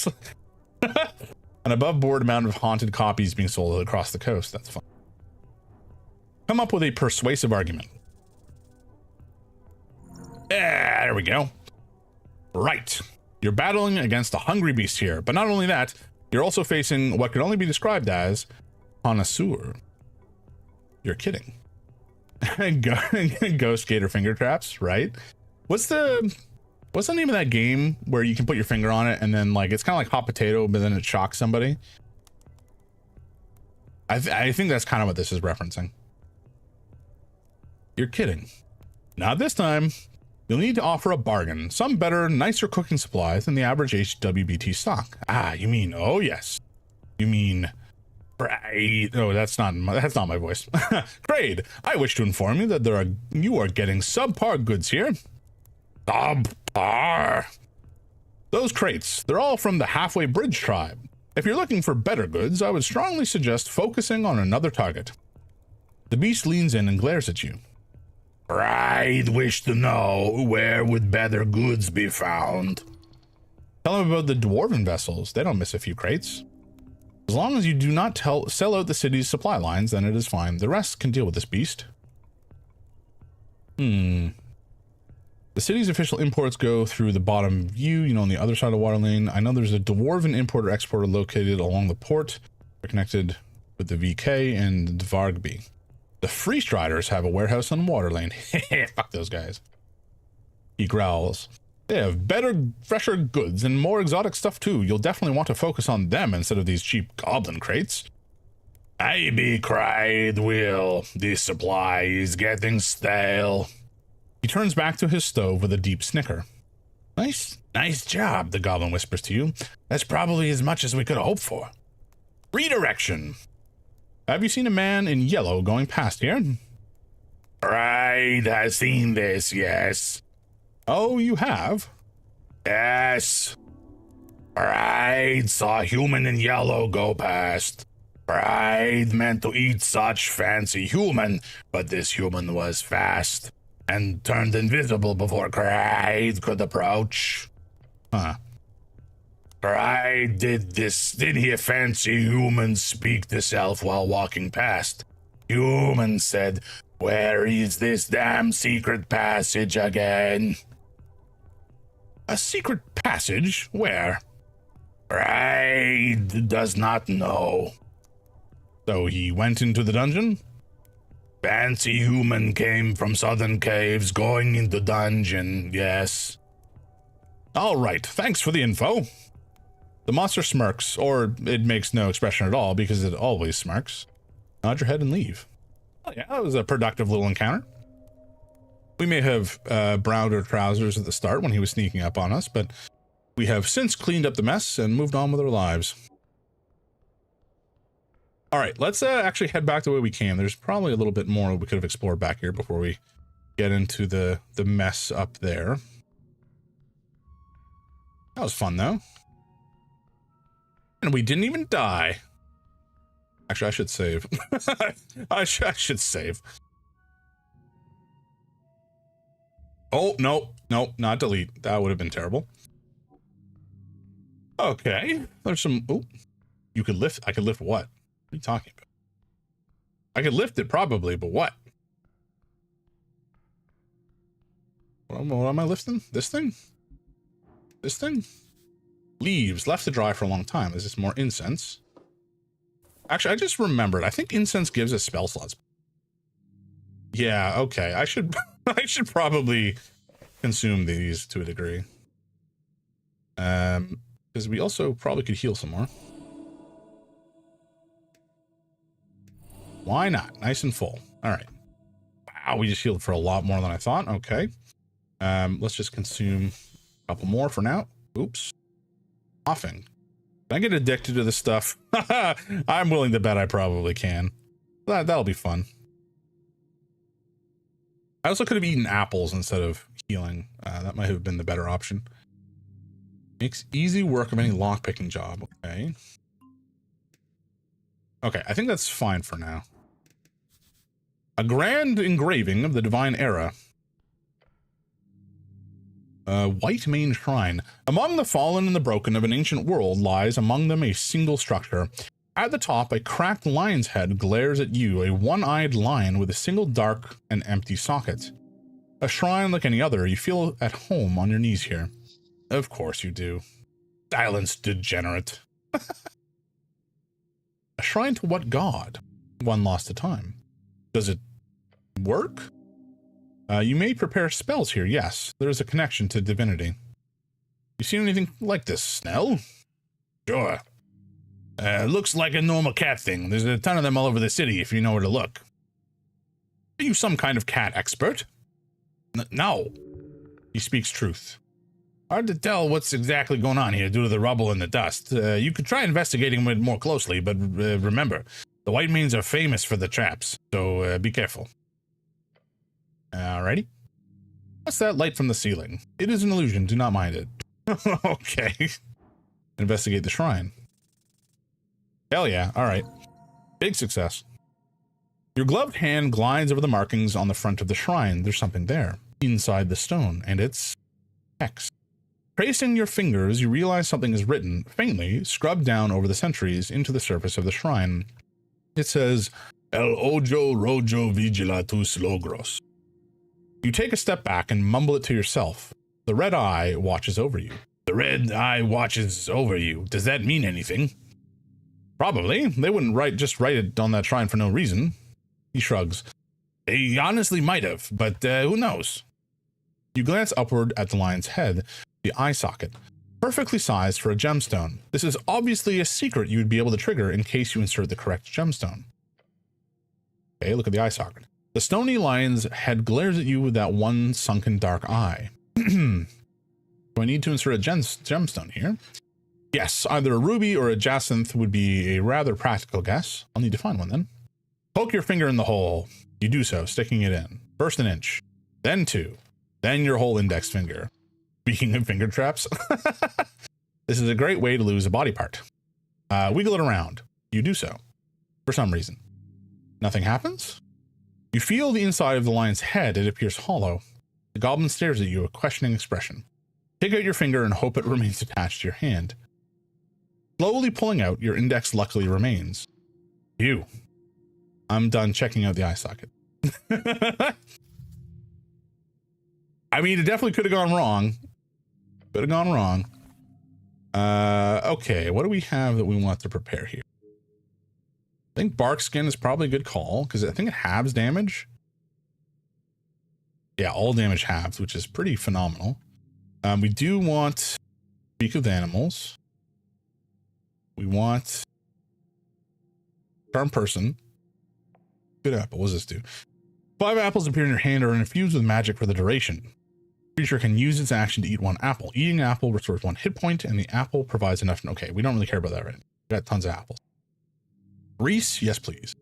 an above-board amount of haunted copies being sold across the coast. That's fun. Come up with a persuasive argument. Yeah, there we go. Right. You're battling against a hungry beast here, but not only that, you're also facing what could only be described as connoisseur. You're kidding. Ghost Gator finger traps, right? What's the name of that game where you can put your finger on it and then like it's kind of like hot potato, but then it shocks somebody? I think that's kind of what this is referencing. You're kidding. Not this time. You'll need to offer a bargain, some better, nicer cooking supplies than the average HWBT stock. Ah, you mean, oh yes. You mean, right. Oh, that's not my voice. Trade, I wish to inform you that you are getting subpar goods here. Subpar? Those crates, they're all from the Halfway Bridge tribe. If you're looking for better goods, I would strongly suggest focusing on another target. The beast leans in and glares at you. I'd wish to know where would better goods be found. Tell him about the dwarven vessels. They don't miss a few crates. As long as you do not sell out the city's supply lines, then it is fine. The rest can deal with this beast. The city's official imports go through the bottom view, on the other side of the water lane. I know there's a dwarven importer-exporter located along the port. They're connected with the VK and the Vargby. The Free Striders have a warehouse on water lane. Fuck those guys. He growls. They have better, fresher goods and more exotic stuff too. You'll definitely want to focus on them instead of these cheap goblin crates. I be cried, Will. This supply is getting stale. He turns back to his stove with a deep snicker. Nice job, the goblin whispers to you. That's probably as much as we could hope for. Redirection. Have you seen a man in yellow going past here? Right, I've seen this, yes. Oh, you have? Yes. Right, saw a human in yellow go past. Right, meant to eat such fancy human, but this human was fast and turned invisible before Cried could approach. Huh. Cried did hear fancy human speak to self while walking past. Human said, where is this damn secret passage again? A secret passage? Where? Cried does not know. So he went into the dungeon? Fancy human came from southern caves going into dungeon, yes. All right, thanks for the info. The monster smirks, or it makes no expression at all because it always smirks. Nod your head and leave. Oh, yeah, that was a productive little encounter. We may have browned our trousers at the start when he was sneaking up on us, but we have since cleaned up the mess and moved on with our lives. All right, let's actually head back the way we came. There's probably a little bit more we could have explored back here before we get into the mess up there. That was fun, though. And we didn't even die. Actually, I should save. I should save. Oh, no, not delete. That would have been terrible. Okay, there's some... Oh, you could lift... I could lift what? What are you talking about? I could lift it probably, but what? What am I lifting? This thing? This thing? Leaves left to dry for a long time. Is this more incense? Actually, I just remembered. I think incense gives us spell slots. Yeah, okay. I should probably consume these to a degree. Because we also probably could heal some more. Why not? Nice and full. All right. Wow, we just healed for a lot more than I thought. Okay. Let's just consume a couple more for now. Oops. Coughing. Can I get addicted to this stuff? I'm willing to bet I probably can. That'll be fun. I also could have eaten apples instead of healing. That might have been the better option. Makes easy work of any lockpicking job. Okay. Okay, I think that's fine for now. A grand engraving of the divine era. White Mane Shrine. Among the fallen and the broken of an ancient world lies among them a single structure. At the top, a cracked lion's head glares at you, a one-eyed lion with a single dark and empty socket. A shrine like any other, you feel at home on your knees here. Of course you do. Silence, degenerate. A shrine to what god? One lost to time. Does it work? You may prepare spells here, yes. There is a connection to divinity. You seen anything like this, Snell? Sure. Looks like a normal cat thing. There's a ton of them all over the city if you know where to look. Are you some kind of cat expert? No. He speaks truth. Hard to tell what's exactly going on here due to the rubble and the dust. You could try investigating it more closely, but remember, the White Manes are famous for the traps, so be careful. Alrighty. What's that light from the ceiling? It is an illusion, do not mind it. Okay. Investigate the shrine. Hell yeah, alright. Big success. Your gloved hand glides over the markings on the front of the shrine. There's something there, inside the stone, and it's text. Tracing your fingers, you realize something is written, faintly, scrubbed down over the centuries into the surface of the shrine. It says, El ojo rojo vigilatus logros. You take a step back and mumble it to yourself. The red eye watches over you. The red eye watches over you. Does that mean anything? Probably. They wouldn't just write it on that shrine for no reason. He shrugs. They honestly might have, but who knows? You glance upward at the lion's head, the eye socket, perfectly sized for a gemstone. This is obviously a secret you would be able to trigger in case you insert the correct gemstone. Okay, look at the eye socket. The stony lion's head glares at you with that one sunken dark eye. Do I need to insert a gemstone here? Yes, either a ruby or a jacinth would be a rather practical guess. I'll need to find one then. Poke your finger in the hole. You do so, sticking it in. First an inch, then two, then your whole index finger. Speaking of finger traps, this is a great way to lose a body part. Wiggle it around. You do so. For some reason. Nothing happens? You feel the inside of the lion's head. It appears hollow. The goblin stares at you, a questioning expression. Take out your finger and hope it remains attached to your hand. Slowly pulling out, your index luckily remains. I'm done checking out the eye socket. I mean, it definitely could have gone wrong. Okay, what do we have that we want to prepare here? I think bark skin is probably a good call, because I think it halves damage. Yeah, all damage halves, which is pretty phenomenal. We do want Speak of the Animals. We want Charm Person. Good apple. What does this do? 5 apples appear in your hand or are infused with magic for the duration. The creature can use its action to eat 1 apple. Eating an apple restores 1 hit point, and the apple provides enough. Okay, we don't really care about that, right? We got tons of apples. Reese, yes, please.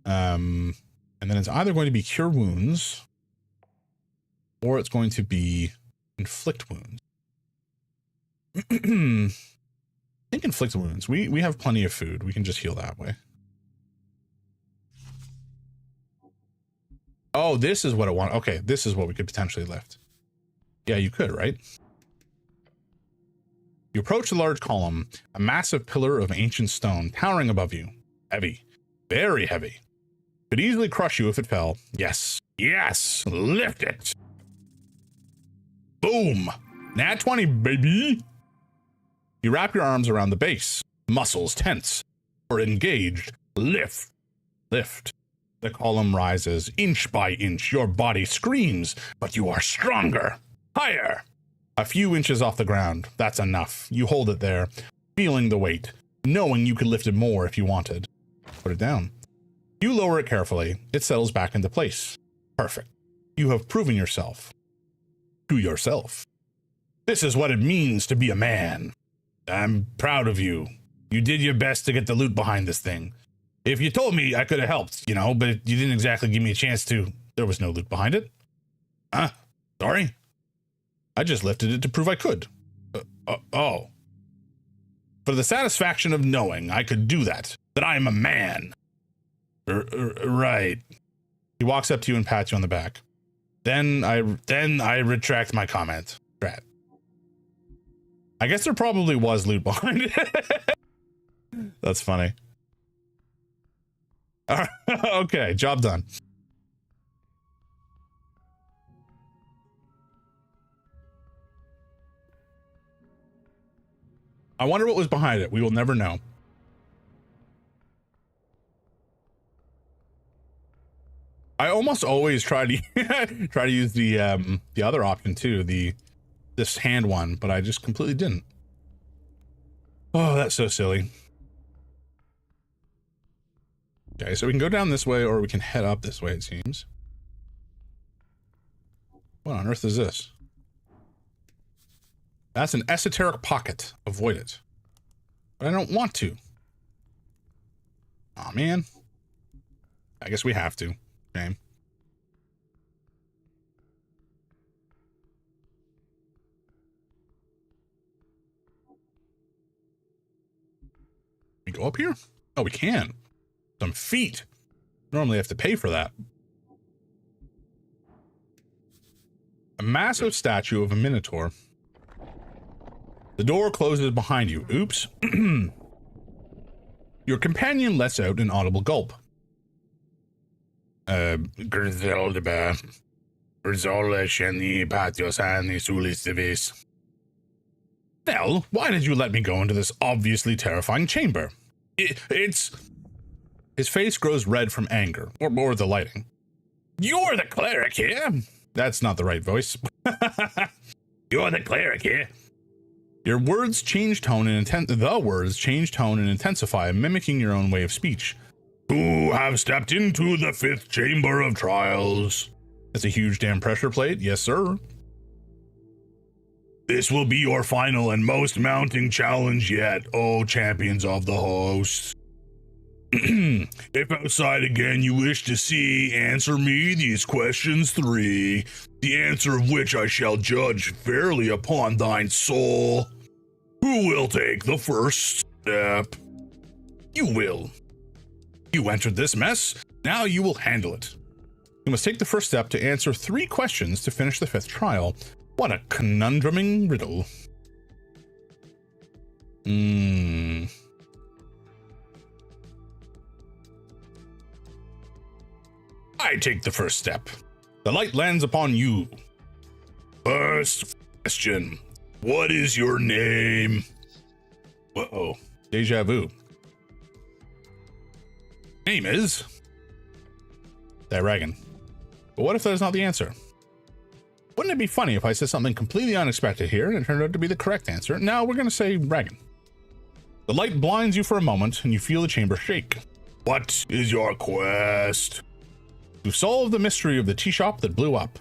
And then it's either going to be cure wounds, or it's going to be inflict wounds. I think inflict wounds. We have plenty of food. We can just heal that way. Oh, this is what it wants. Okay, this is what we could potentially lift. Yeah, you could, right? You approach a large column, a massive pillar of ancient stone towering above you. Heavy, very heavy. Could easily crush you if it fell. Yes, yes, lift it. Boom, nat 20, baby. You wrap your arms around the base, muscles tense or engaged. Lift, lift. The column rises inch by inch. Your body screams, but you are stronger. Higher. A few inches off the ground. That's enough. You hold it there, feeling the weight, knowing you could lift it more if you wanted. Put it down. You lower it carefully. It settles back into place. Perfect. You have proven yourself. To yourself. This is what it means to be a man. I'm proud of you. You did your best to get the loot behind this thing. If you told me, I could have helped, you know, but you didn't exactly give me a chance to. There was no loot behind it. Huh? Sorry? I just lifted it to prove I could. Oh. For the satisfaction of knowing I could do that I am a man. Right. He walks up to you and pats you on the back. Then I retract my comment. Rat. I guess there probably was loot behind it. That's funny. Okay, job done. I wonder what was behind it. We will never know. I almost always try to use the other option too, this hand one, but I just completely didn't. Oh, that's so silly. Okay, so we can go down this way, or we can head up this way, it seems. What on earth is this? That's an esoteric pocket. Avoid it. But I don't want to. Aw, man. I guess we have to. Okay. We go up here? Oh, we can. Some feet. Normally have to pay for that. A massive statue of a minotaur. The door closes behind you. Oops. Your companion lets out an audible gulp. Griselda. Grisola sheni patiosani sulistivis. Nell, why did you let me go into this obviously terrifying chamber? It's... His face grows red from anger, or the lighting. You're the cleric here. That's not the right voice. You're the cleric here. Your words change tone and the words change tone and intensify, mimicking your own way of speech. Who have stepped into the 5th chamber of trials? That's a huge damn pressure plate. Yes, sir. This will be your final and most mounting challenge yet, oh champions of the host. If outside again you wish to see, answer me these questions 3, the answer of which I shall judge fairly upon thine soul. Who will take the first step? You will. You entered this mess, now you will handle it. You must take the first step to answer 3 questions to finish the 5th trial. What a conundruming riddle. I take the first step. The light lands upon you. First question. What is your name? Uh-oh. Deja vu. Name is... Dragon. But what if that is not the answer? Wouldn't it be funny if I said something completely unexpected here and it turned out to be the correct answer? Now we're going to say Dragon. The light blinds you for a moment and you feel the chamber shake. What is your quest? To solve the mystery of the tea shop that blew up.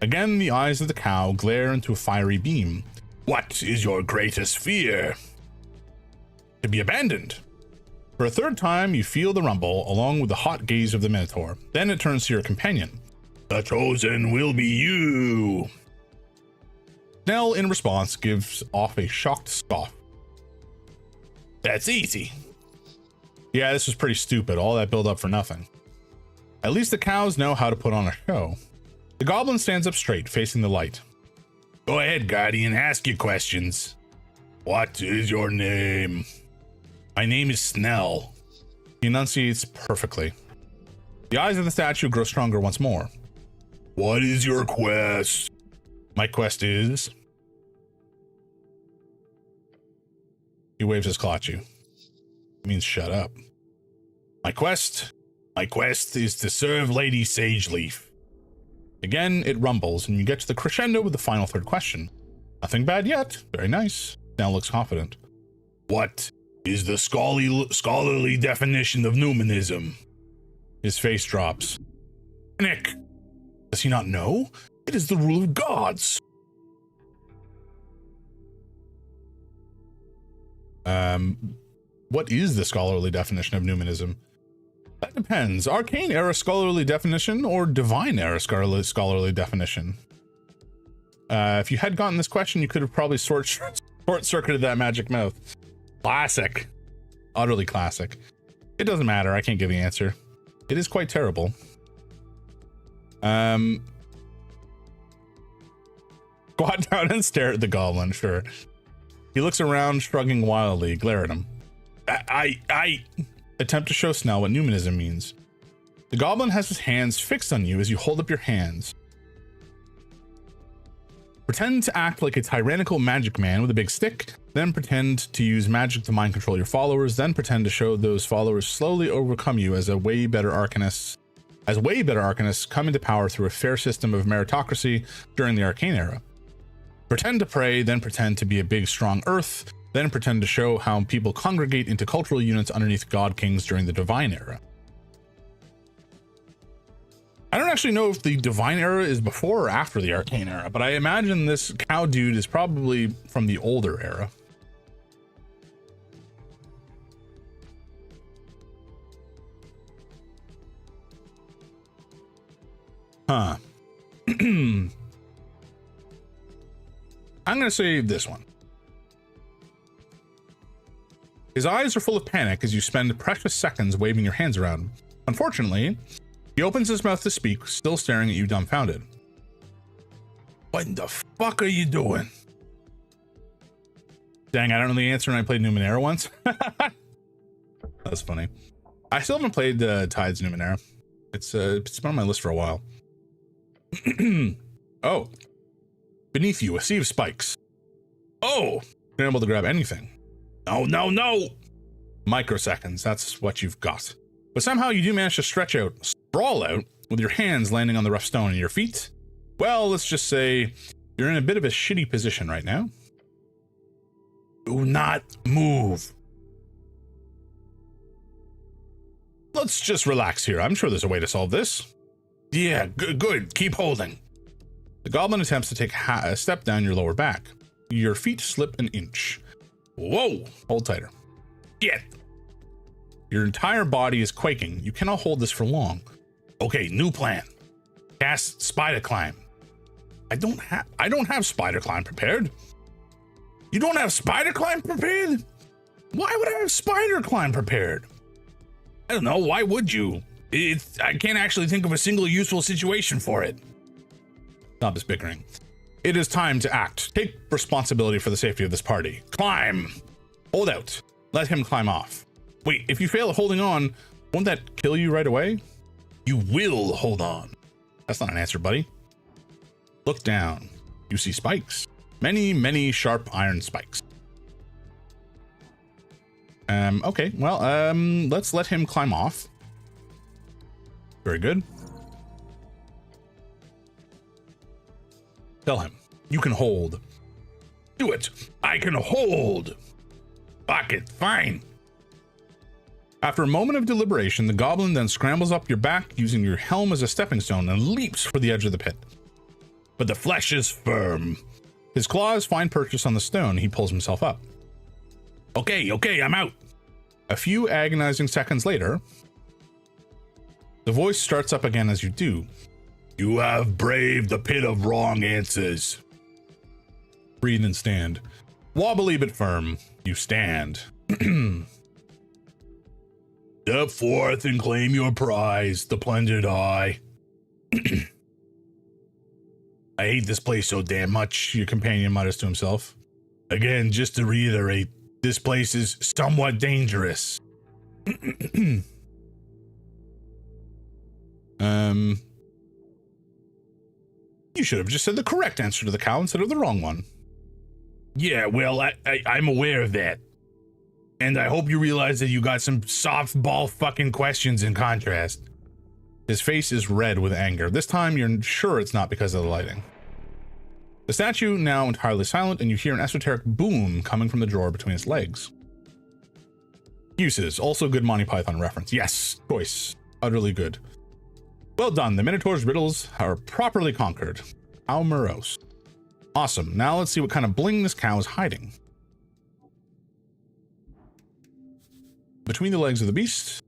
Again, the eyes of the cow glare into a fiery beam. What is your greatest fear? To be abandoned. For a third time, you feel the rumble along with the hot gaze of the Minotaur. Then it turns to your companion. The chosen will be you. Snell, in response, gives off a shocked scoff. That's easy. Yeah, this was pretty stupid. All that build up for nothing. At least the cows know how to put on a show. The goblin stands up straight, facing the light. Go ahead, Guardian, ask your questions. What is your name? My name is Snell. He enunciates perfectly. The eyes of the statue grow stronger once more. What is your quest? My quest is... He waves his claw at you. It means shut up. My quest is to serve Lady Sageleaf. Again, it rumbles, and you get to the crescendo with the final third question. Nothing bad yet. Very nice. Now looks confident. What is the scholarly definition of numinism? His face drops. Nick, Does he not know? it is the rule of gods. What is the scholarly definition of numinism? That depends. Arcane era scholarly definition or divine era scholarly definition? If you had gotten this question, you could have probably short-circuited that magic mouth. Classic. Utterly classic. It doesn't matter. I can't give the answer. It is quite terrible. Squat down and stare at the goblin, sure. He looks around, shrugging wildly, glare at him. I Attempt to show Snell what numinism means. The goblin has his hands fixed on you as you hold up your hands. Pretend to act like a tyrannical magic man with a big stick, then pretend to use magic to mind control your followers, then pretend to show those followers slowly overcome you as way better arcanists come into power through a fair system of meritocracy during the Arcane era. Pretend to pray, then pretend to be a big strong earth, then pretend to show how people congregate into cultural units underneath god kings during the Divine era. I don't actually know if the Divine era is before or after the Arcane era, but I imagine this cow dude is probably from the older era. Huh. I'm going to say this one. His eyes are full of panic as you spend precious seconds waving your hands around. Unfortunately, he opens his mouth to speak, still staring at you dumbfounded. What in the fuck are you doing? Dang, I don't know the answer, and I played Numenera once. That's funny. I still haven't played Tides Numenera. It's been on my list for a while. Oh. Beneath you, a sea of spikes. Oh, You're able to grab anything. no. Microseconds, that's what you've got. But somehow you do manage to sprawl out, with your hands landing on the rough stone and your feet. Well, let's just say you're in a bit of a shitty position right now. Do not move. Let's just relax here. I'm sure there's a way to solve this. Yeah, good. Keep holding. The goblin attempts to take a step down your lower back. Your feet slip an inch. Whoa. Hold tighter. Get. Your entire body is quaking. You cannot hold this for long. Okay, new plan. Cast spider climb. I don't have spider climb prepared. You don't have spider climb prepared? Why would I have spider climb prepared? I don't know. Why would you? I can't actually think of a single useful situation for it. Stop this bickering. It is time to act. Take responsibility for the safety of this party. Climb. Hold out. Let him climb off. Wait, if you fail at holding on, won't that kill you right away? You will hold on. That's not an answer, buddy. Look down. You see spikes. Many, many sharp iron spikes. Okay, well, let's let him climb off. Very good. Tell him, you can hold. Do it. I can hold. Fuck it. Fine. After a moment of deliberation, the goblin then scrambles up your back using your helm as a stepping stone and leaps for the edge of the pit. But the flesh is firm. His claws find purchase on the stone. He pulls himself up. Okay, I'm out. A few agonizing seconds later, the voice starts up again as you do. You have braved the pit of wrong answers. Breathe and stand. Wobbly but firm, you stand. Step forth and claim your prize, the plundered eye. I hate this place so damn much, your companion mutters to himself. Again, just to reiterate, this place is somewhat dangerous. You should have just said the correct answer to the cow instead of the wrong one. Yeah, well, I'm aware of that. And I hope you realize that you got some softball fucking questions in contrast. His face is red with anger. This time you're sure it's not because of the lighting. The statue now entirely silent, and you hear an esoteric boom coming from the drawer between its legs. Uses, also good Monty Python reference. Yes, choice. Utterly good. Well done, the Minotaur's riddles are properly conquered. How morose. Awesome, now let's see what kind of bling this cow is hiding. Between the legs of the beast,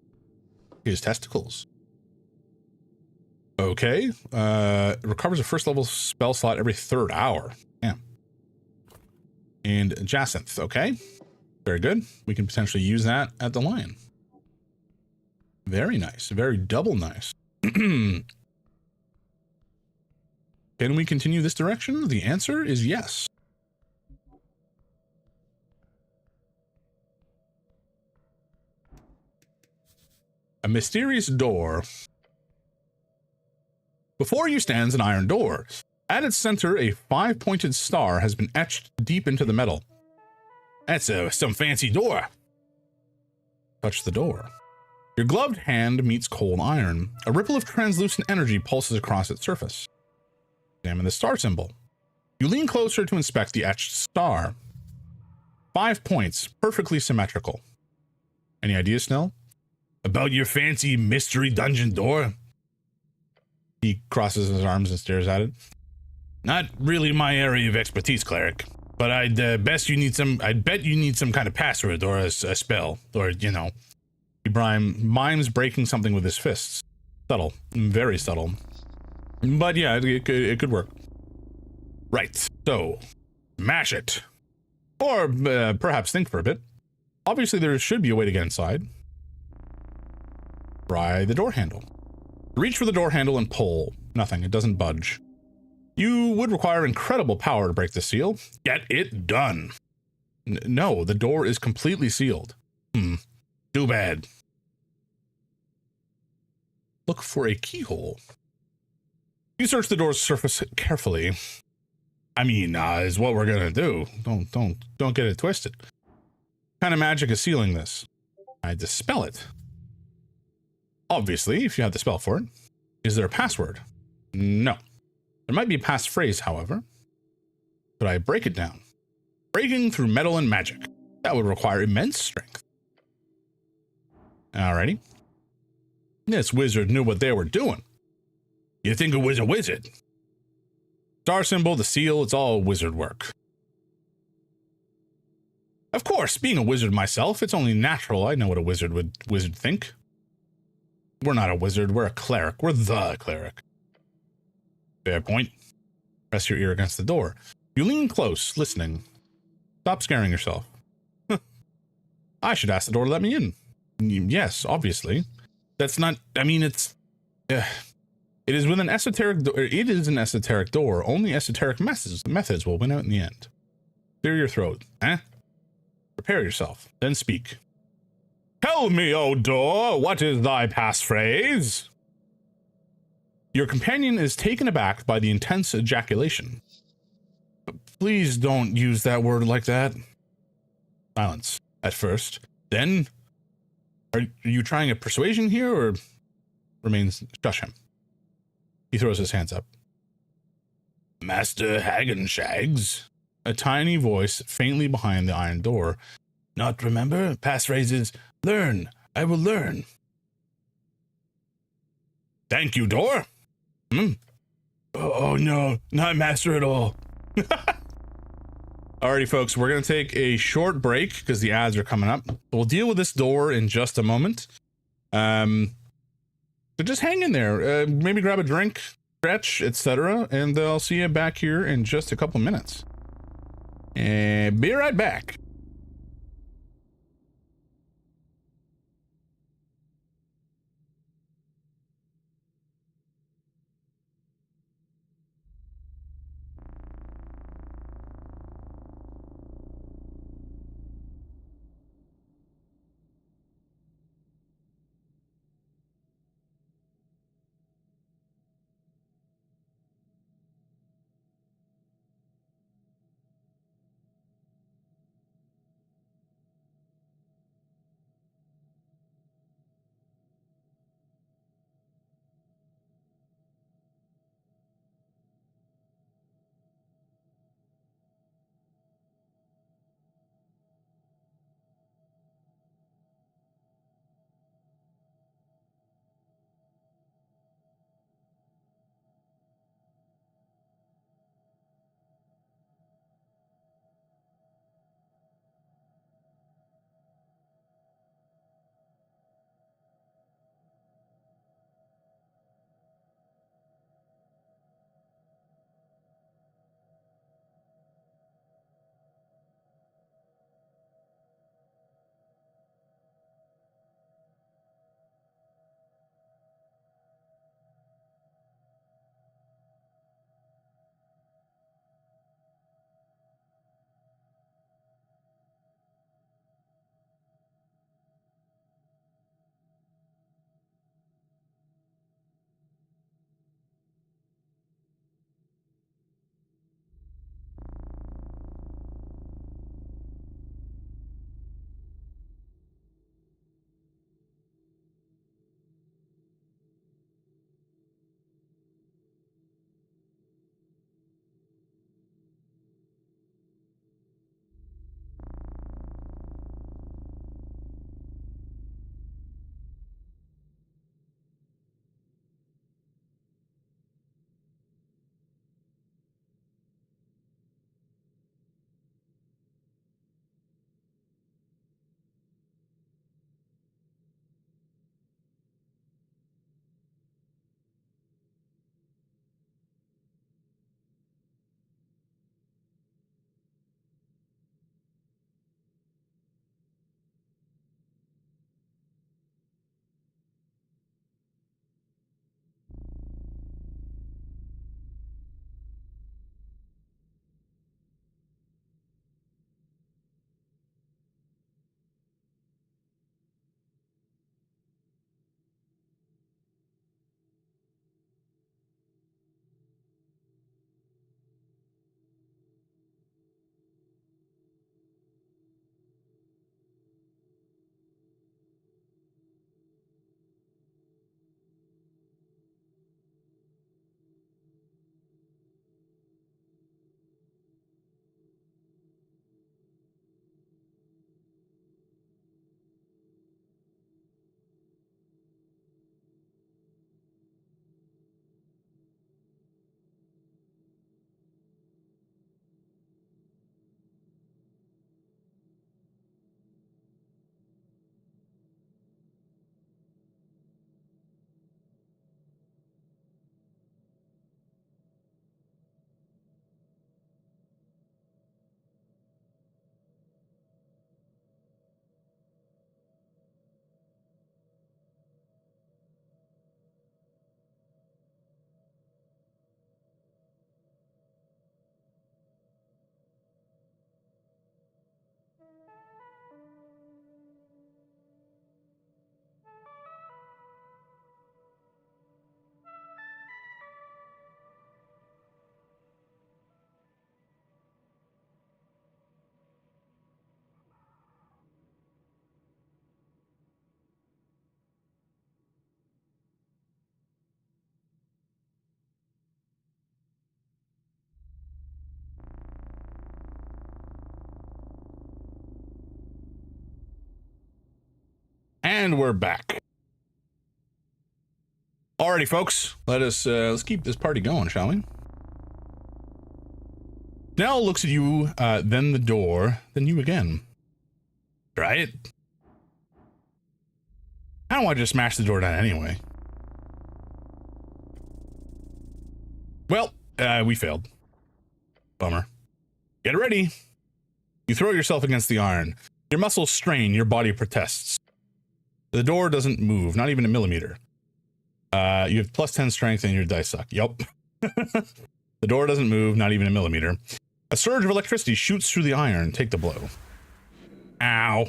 his testicles. Okay, recovers a first level spell slot every 3rd hour. Yeah. And Jacinth, okay. Very good. We can potentially use that at the lion. Very nice, very double nice. Can we continue this direction? The answer is yes. A mysterious door. Before you stands an iron door. At its center, a 5-pointed star has been etched deep into the metal. That's some fancy door. Touch the door. Your gloved hand meets cold iron. A ripple of translucent energy pulses across its surface. Examine the star symbol. You lean closer to inspect the etched star. 5 points, perfectly symmetrical. Any ideas, Snell? About your fancy mystery dungeon door? He crosses his arms and stares at it. Not really my area of expertise, Cleric. But I'd bet you need some kind of password or a spell, or, you know. He mimes breaking something with his fists. Subtle, very subtle. But yeah, it could work. Right, so, mash it. Or perhaps think for a bit. Obviously there should be a way to get inside. Try the door handle. Reach for the door handle and pull. Nothing, it doesn't budge. You would require incredible power to break the seal. Get it done. No, the door is completely sealed. Too bad. Look for a keyhole. You search the door's surface carefully. I mean, is what we're gonna do. Don't get it twisted. What kind of magic is sealing this? I dispel it. Obviously, if you have the spell for it. Is there a password? No. There might be a passphrase, however. Could I break it down? Breaking through metal and magic. That would require immense strength. Alrighty. This wizard knew what they were doing. You think it was a wizard? Star symbol, the seal, it's all wizard work. Of course, being a wizard myself, it's only natural I know what a wizard would think. We're not a wizard, we're a cleric. We're the cleric. Fair point. Press your ear against the door. You lean close, listening. Stop scaring yourself. I should ask the door to let me in. Yes, obviously. That's not, I mean, it is with an esoteric door. It is an esoteric door. Only esoteric methods will win out in the end. Clear your throat. Prepare yourself, then speak. Tell me, O door, what is thy passphrase? Your companion is taken aback by the intense ejaculation. Please don't use that word like that. Silence, at first. Then, are you trying a persuasion here, or remains shush him? He throws his hands up. Master Hagenshags? A tiny voice faintly behind the iron door. Not remember? Passphrases, learn. I will learn. Thank you, door. Oh no, not master at all. Alrighty, folks, we're going to take a short break because the ads are coming up. We'll deal with this door in just a moment. But just hang in there. Maybe grab a drink, stretch, etc. And I'll see you back here in just a couple minutes. And be right back. And we're back. Alrighty, folks. Let's keep this party going, shall we? Now looks at you, then the door, then you again. Try it. I don't want to just smash the door down anyway. Well, we failed. Bummer. Get ready. You throw yourself against the iron. Your muscles strain, your body protests. The door doesn't move, not even a millimeter. You have plus 10 strength and your dice suck. Yup. The door doesn't move, not even a millimeter. A surge of electricity shoots through the iron. Take the blow. Ow.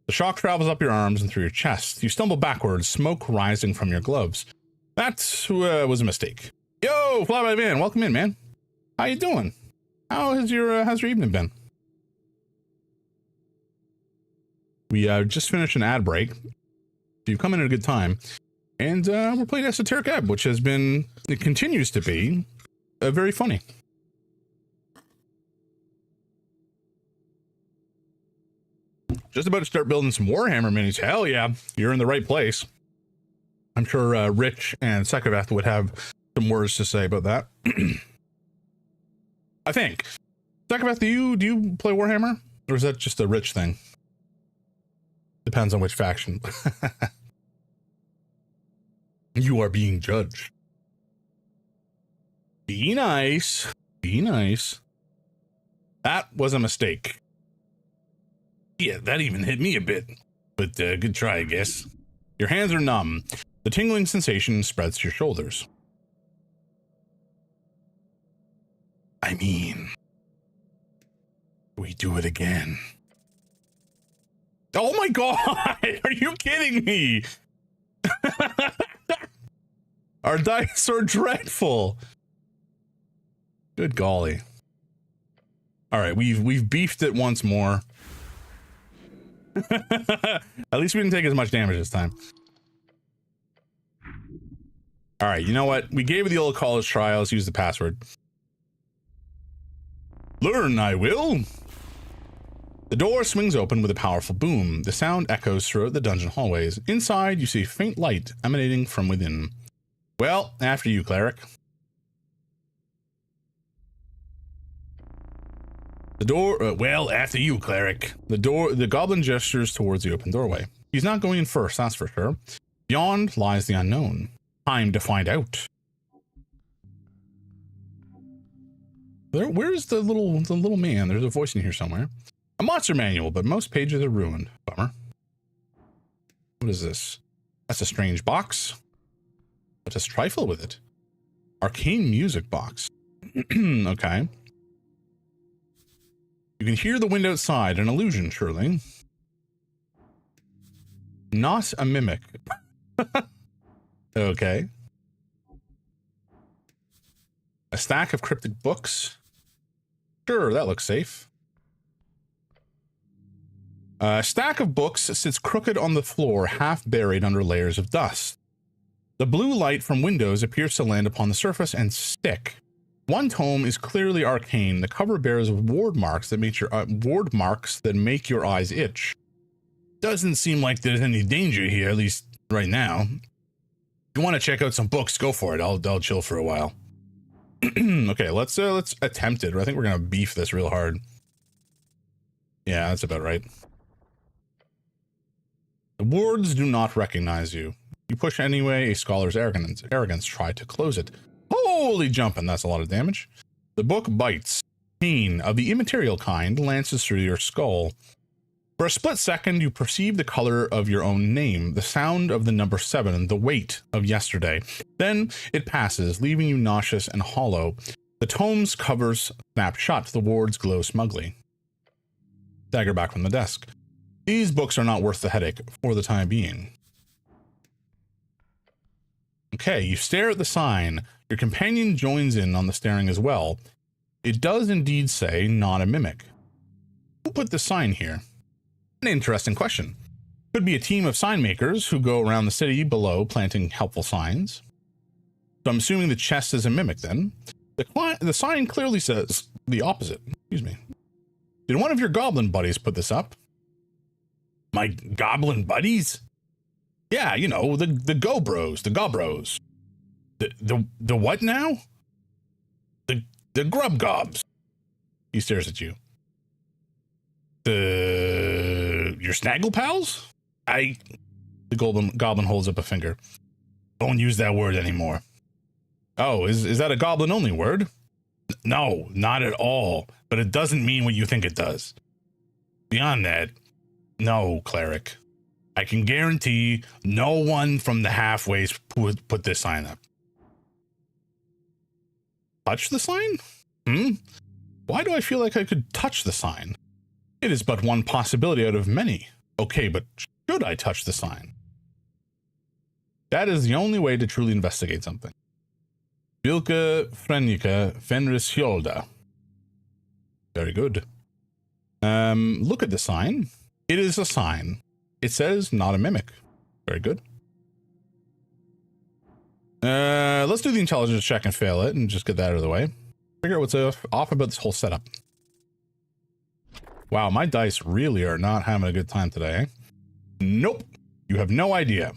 The shock travels up your arms and through your chest. You stumble backwards, smoke rising from your gloves. That was a mistake. Yo, Flyby Van, welcome in, man. How you doing? How's your evening been? We just finished an ad break. You've come in at a good time. And we're playing Esoteric Ebb, which has been, it continues to be, very funny. Just about to start building some Warhammer minis. Hell yeah, you're in the right place. I'm sure Rich and Sekaveth would have some words to say about that. I think. Sekaveth, do you play Warhammer? Or is that just a Rich thing? Depends on which faction. You are being judged. Be nice. Be nice. That was a mistake. Yeah, that even hit me a bit. But good try, I guess. Your hands are numb. The tingling sensation spreads to your shoulders. I mean, we do it again. Oh my god! Are you kidding me? Our dice are dreadful. Good golly. All right, we've beefed it once more. At least we didn't take as much damage this time. All right, you know what? We gave it the old college try. Let's use the password. Learn, I will. The door swings open with a powerful boom. The sound echoes throughout the dungeon hallways. Inside, you see faint light emanating from within. Well, after you, Cleric. The door, well, after you, Cleric. The goblin gestures towards the open doorway. He's not going in first, that's for sure. Beyond lies the unknown. Time to find out. Where's the little man? There's a voice in here somewhere. A monster manual, but most pages are ruined. Bummer. What is this? That's a strange box. Let us trifle with it. Arcane music box. Okay. You can hear the wind outside, an illusion, surely. Not a mimic. Okay. A stack of cryptic books. Sure, that looks safe. A stack of books sits crooked on the floor, half buried under layers of dust. The blue light from windows appears to land upon the surface and stick. One tome is clearly arcane. The cover bears ward marks that make your eyes itch. Doesn't seem like there's any danger here, at least right now. If you want to check out some books, go for it. I'll chill for a while. Okay, let's attempt it. I think we're gonna beef this real hard. Yeah, that's about right. The wards do not recognize you. You push anyway. A scholar's arrogance try to close it. Holy jumping, that's a lot of damage. The book bites. Pain of the immaterial kind lances through your skull. For a split second, you perceive the color of your own name, the sound of the number 7, the weight of yesterday. Then it passes, leaving you nauseous and hollow. The tome's covers snap shut. The wards glow smugly. Dagger back from the desk. These books are not worth the headache for the time being. Okay, you stare at the sign. Your companion joins in on the staring as well. It does indeed say, not a mimic. Who put the sign here? An interesting question. Could be a team of sign makers who go around the city below planting helpful signs. So I'm assuming the chest is a mimic then. The sign clearly says the opposite. Excuse me. Did one of your goblin buddies put this up? My goblin buddies? Yeah, you know, the Go Bros, the Gob Bros. The what now? The Grub Gobs. He stares at you. Your Snaggle Pals? The goblin holds up a finger. Don't use that word anymore. Oh, is that a goblin only word? No, not at all. But it doesn't mean what you think it does. Beyond that, no, Cleric. I can guarantee no one from the halfways put this sign up. Touch the sign? Why do I feel like I could touch the sign? It is but one possibility out of many. Okay, but should I touch the sign? That is the only way to truly investigate something. Vilka Frenica Fenris Hjolda. Very good. Look at the sign. It is a sign. It says not a mimic. Very good. Let's do the intelligence check and fail it and just get that out of the way. Figure out what's off about this whole setup. Wow, my dice really are not having a good time today. Nope. You have no idea.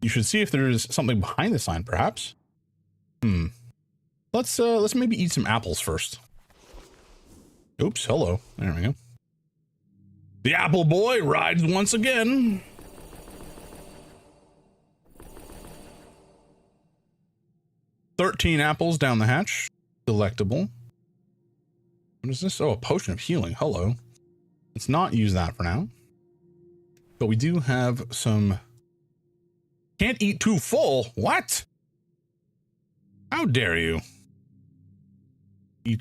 You should see if there's something behind the sign, perhaps. Let's maybe eat some apples first. Oops, hello. There we go. The apple boy rides once again. $13 apples down the hatch. Delectable. What is this? Oh, a potion of healing. Hello. Let's not use that for now. But we do have some... Can't eat too full. What? How dare you?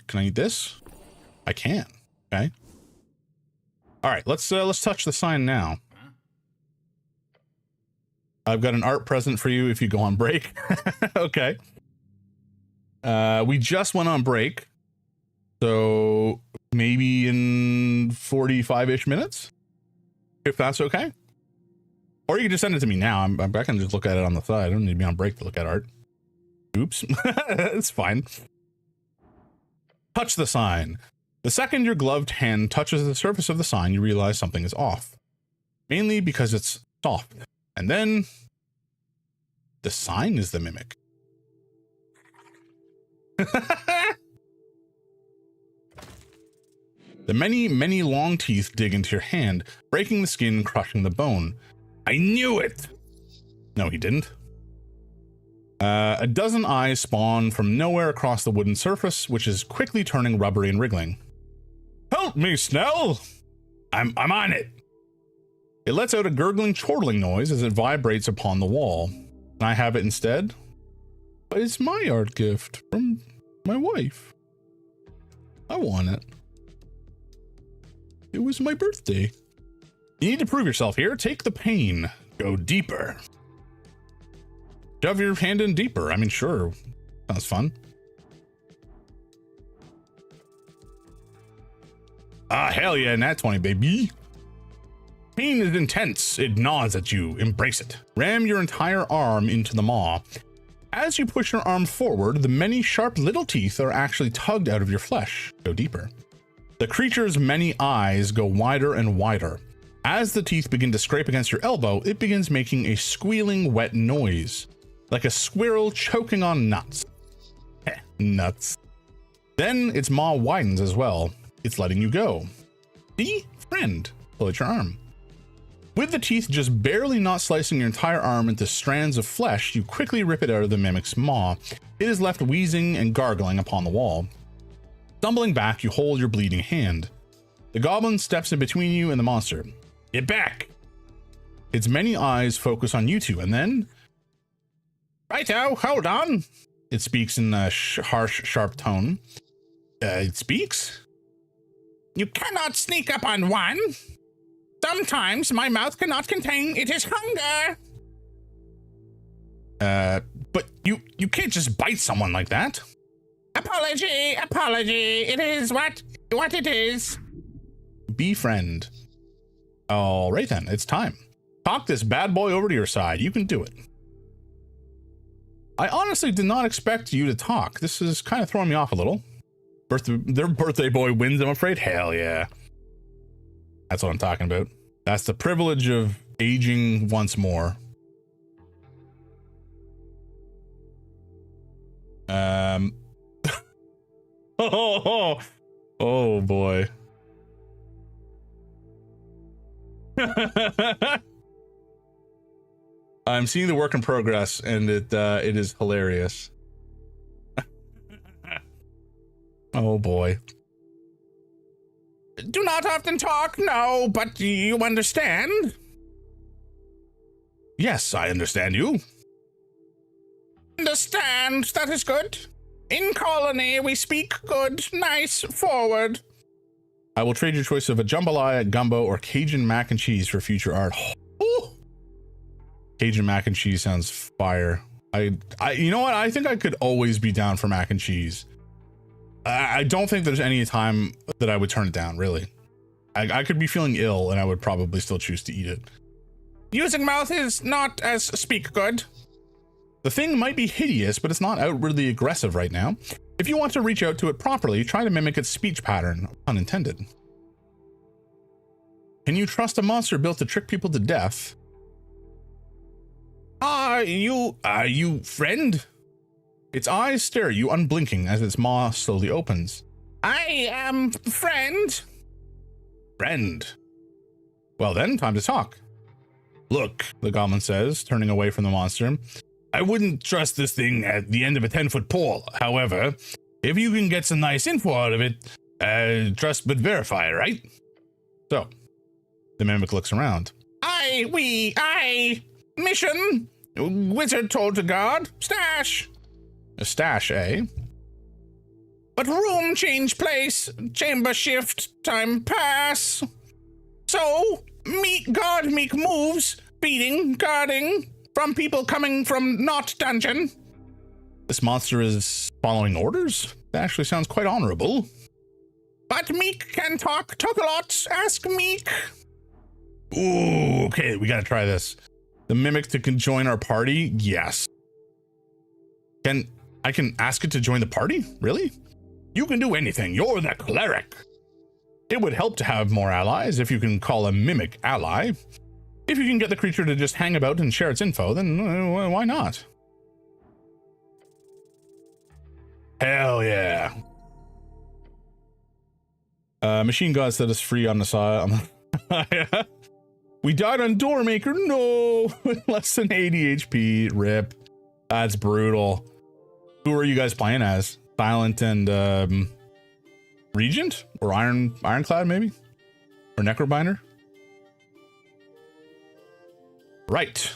Can I eat this? I can. Okay. All right, let's touch the sign now. I've got an art present for you if you go on break. Okay. We just went on break, so maybe in 45-ish minutes, if that's okay. Or you can just send it to me now. I can just look at it on the side. I don't need to be on break to look at art. Oops. It's fine. Touch the sign. The second your gloved hand touches the surface of the sign, you realize something is off. Mainly because it's soft. And then the sign is the mimic. The many long teeth dig into your hand, breaking the skin and crushing the bone. I knew it! No, he didn't. A dozen eyes spawn from nowhere across the wooden surface, which is quickly turning rubbery and wriggling. Help me, Snell! I'm on it! It lets out a gurgling, chortling noise as it vibrates upon the wall. Can I have it instead? But it's my art gift from my wife. I want it. It was my birthday. You need to prove yourself here. Take the pain. Go deeper. Shove your hand in deeper. I mean, sure. Sounds fun. Ah, hell yeah, nat 20, baby. Pain is intense. It gnaws at you. Embrace it. Ram your entire arm into the maw. As you push your arm forward, the many sharp little teeth are actually tugged out of your flesh. Go deeper. The creature's many eyes go wider and wider. As the teeth begin to scrape against your elbow, it begins making a squealing, wet noise, like a squirrel choking on nuts. Nuts. Then its maw widens as well. It's letting you go. See? Friend. Pull at your arm. With the teeth just barely not slicing your entire arm into strands of flesh, you quickly rip it out of the mimic's maw. It is left wheezing and gargling upon the wall. Stumbling back, you hold your bleeding hand. The goblin steps in between you and the monster. Get back! Its many eyes focus on you two, and then... Righto, hold on! It speaks in a harsh, sharp tone. It speaks? You cannot sneak up on one! Sometimes my mouth cannot contain it is hunger! But you can't just bite someone like that. Apology! It is what it is. Befriend. All right then, it's time. Talk this bad boy over to your side. You can do it. I honestly did not expect you to talk. This is kind of throwing me off a little. Their birthday boy wins, I'm afraid. Hell yeah. That's what I'm talking about. That's the privilege of aging once more. Um. Oh boy. I'm seeing the work in progress, and it is hilarious. Oh boy. Do not often talk, no, but you understand? Yes, I understand you. Understand, that is good. In colony, we speak good, nice, forward. I will trade your choice of a jambalaya, gumbo, or Cajun mac and cheese for future art. Oh, Cajun mac and cheese sounds fire. I, you know what? I think I could always be down for mac and cheese. I don't think there's any time that I would turn it down, really. I could be feeling ill and I would probably still choose to eat it. Using mouth is not as speak good. The thing might be hideous, but it's not outwardly aggressive right now. If you want to reach out to it properly, try to mimic its speech pattern, unintended. Can you trust a monster built to trick people to death? Are you friend? Its eyes stare at you unblinking as its maw slowly opens. I am friend. Friend. Well then, time to talk. Look, the goblin says, turning away from the monster. I wouldn't trust this thing at the end of a 10-foot pole. However, if you can get some nice info out of it, trust but verify, right? So, the mimic looks around. Mission. Wizard told to guard. Stash. A stash, eh? But room change place. Chamber shift. Time pass. So, guard meek moves. Feeding, guarding. From people coming from not dungeon. This monster is following orders? That actually sounds quite honorable. But Meek can talk a lot. Ask Meek. Ooh, okay, we gotta try this. The mimic can join our party? Yes. I can ask it to join the party? Really? You can do anything. You're the cleric. It would help to have more allies if you can call a mimic ally. If you can get the creature to just hang about and share its info, then why not? Hell yeah. Machine God set us free on the side. We died on Doormaker. No, less than 80 HP. Rip. That's brutal. Who are you guys playing as? Silent and Regent or Ironclad maybe, or Necrobinder. Right.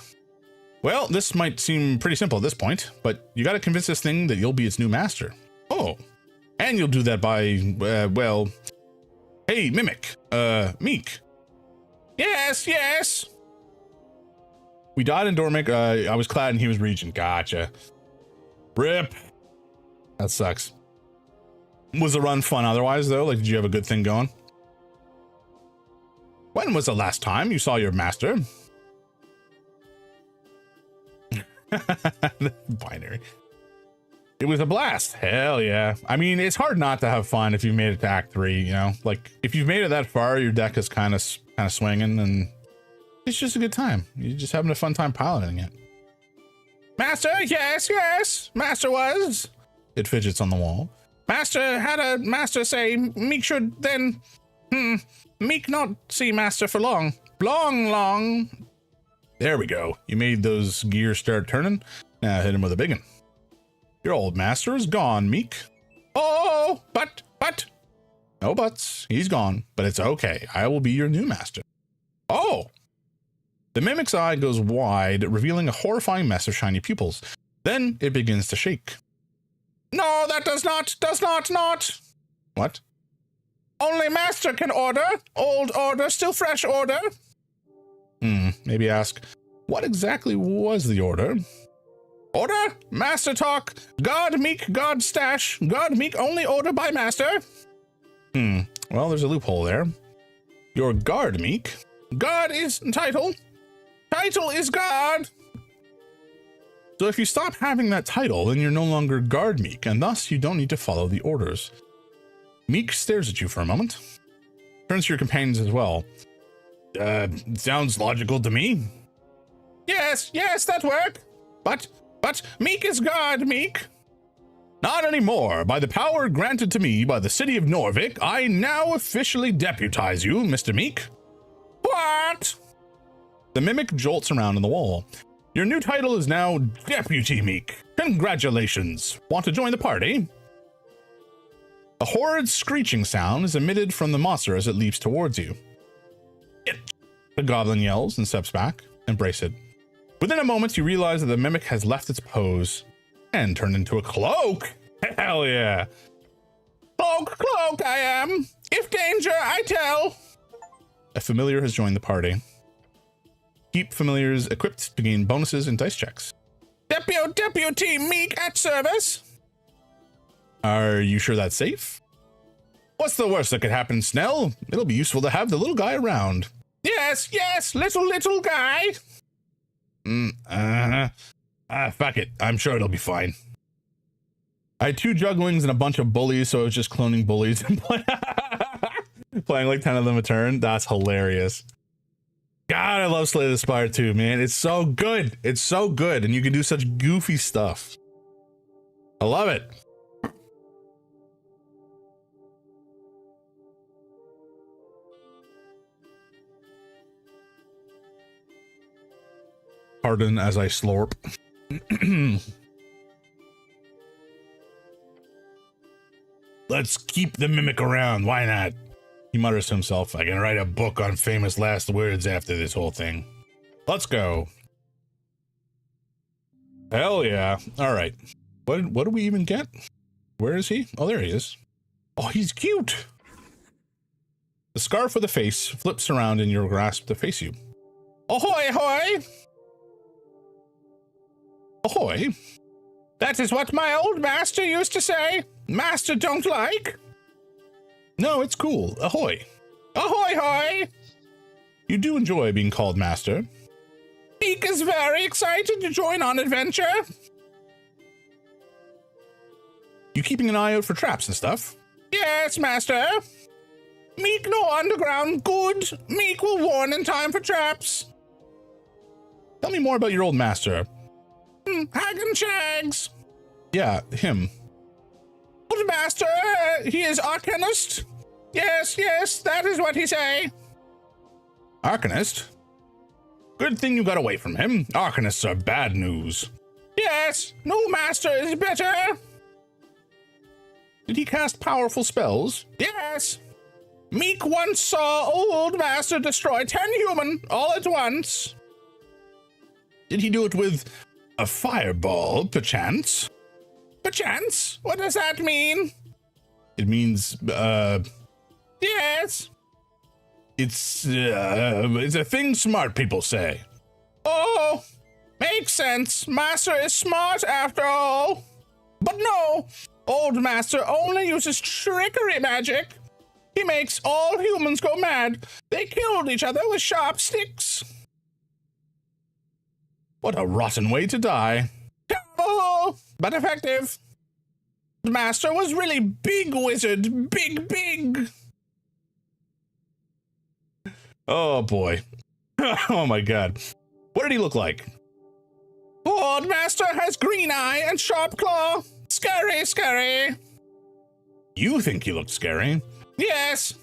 Well, this might seem pretty simple at this point, but you got to convince this thing that you'll be its new master. Oh, and you'll do that by well, hey mimic, Meek. Yes. We died in Dormic. I was Clad and he was Regent. Gotcha. Rip. That sucks. Was the run fun otherwise though? Like, did you have a good thing going? When was the last time you saw your master? Binary. It was a blast. Hell yeah. I mean, it's hard not to have fun if you've made it to Act 3, you know? Like, if you've made it that far, your deck is kind of swinging, and it's just a good time. You're just having a fun time piloting it. Master, yes. Master was. It fidgets on the wall. Master had a master say Meek should then, Meek not see master for long. Long. There we go. You made those gears start turning. Now hit him with a big one. Your old master is gone, Meek. Oh, but. No buts. He's gone, but it's okay. I will be your new master. Oh! The mimic's eye goes wide, revealing a horrifying mess of shiny pupils. Then it begins to shake. No, that does not. What? Only master can order. Old order, still fresh order. Maybe ask, what exactly was the order? Order? Master talk. God Meek, God stash. God Meek only order by master. Well, there's a loophole there. Your guard, Meek. God is title. Title is God. So if you stop having that title, then you're no longer guard Meek, and thus you don't need to follow the orders. Meek stares at you for a moment. Turns to your companions as well. Sounds logical to me. Yes, that work. But Meek is God, Meek. Not anymore. By the power granted to me by the city of Norvik, I now officially deputize you, Mr. Meek. What? The mimic jolts around on the wall. Your new title is now Deputy Meek. Congratulations. Want to join the party? A horrid screeching sound is emitted from the monster as it leaps towards you. The goblin yells and steps back. Embrace it. Within a moment, you realize that the mimic has left its pose and turned into a cloak. Hell yeah. Cloak, I am. If danger, I tell. A familiar has joined the party. Keep familiars equipped to gain bonuses and dice checks. Deputy Meek at service. Are you sure that's safe? What's the worst that could happen, Snell? It'll be useful to have the little guy around. Yes, little guy. Fuck it. I'm sure it'll be fine. I had 2 jugglings and a bunch of bullies, so I was just cloning bullies and playing like 10 of them a turn. That's hilarious. God, I love Slay the Spire too, man. It's so good. It's so good, and you can do such goofy stuff. I love it. Pardon as I slurp. Let's keep the mimic around. Why not? He mutters to himself. I can write a book on famous last words after this whole thing. Let's go. Hell yeah. All right. What do we even get? Where is he? Oh, there he is. Oh, he's cute. The scarf with the face flips around in your grasp to face you. Ahoy, ahoy! Ahoy! That is what my old master used to say. Master don't like. No, it's cool. Ahoy! Ahoy, hoy! You do enjoy being called master. Meek is very excited to join on adventure. You keeping an eye out for traps and stuff? Yes, master. Meek no underground. Good. Meek will warn in time for traps. Tell me more about your old master. Hagen Shags. Yeah, him. Old master, he is arcanist. Yes, that is what he say. Arcanist? Good thing you got away from him. Arcanists are bad news. Yes, no master is better. Did he cast powerful spells? Yes. Meek once saw old master destroy 10 human all at once. Did he do it with a fireball, perchance? Perchance? What does that mean? It means, Yes. It's a thing smart people say. Oh, makes sense. Master is smart after all. But no, old master only uses trickery magic. He makes all humans go mad. They killed each other with sharp sticks. What a rotten way to die. Terrible, but effective. The master was really big wizard. Big. Oh boy. Oh my god. What did he look like? Old master has green eye and sharp claw. Scary. You think he looked scary? Yes.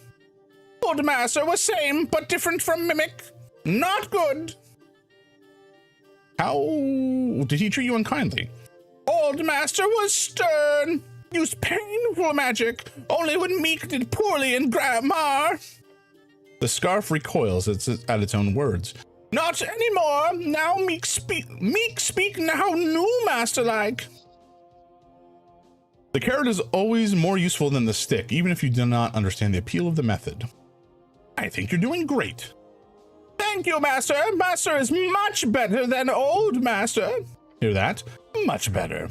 Old master was same but different from mimic. Not good. How did he treat you unkindly? Old master was stern. Used painful magic. Only when Meek did poorly in grammar. The scarf recoils at its own words. Not anymore. Now Meek speak now new master like. The carrot is always more useful than the stick, even if you do not understand the appeal of the method. I think you're doing great. Thank you, master. Master is much better than old master. Hear that? Much better.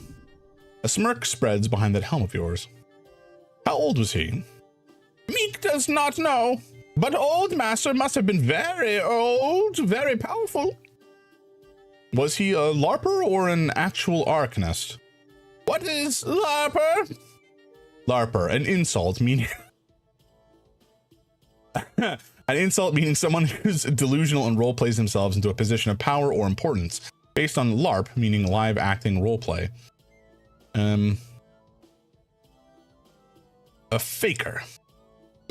A smirk spreads behind that helm of yours. How old was he? Meek does not know, but old master must have been very old, very powerful. Was he a LARPer or an actual arcanist? What is LARPer? LARPer, an insult meaning... An insult meaning someone who's delusional and role plays themselves into a position of power or importance, based on LARP, meaning live acting role play. A faker.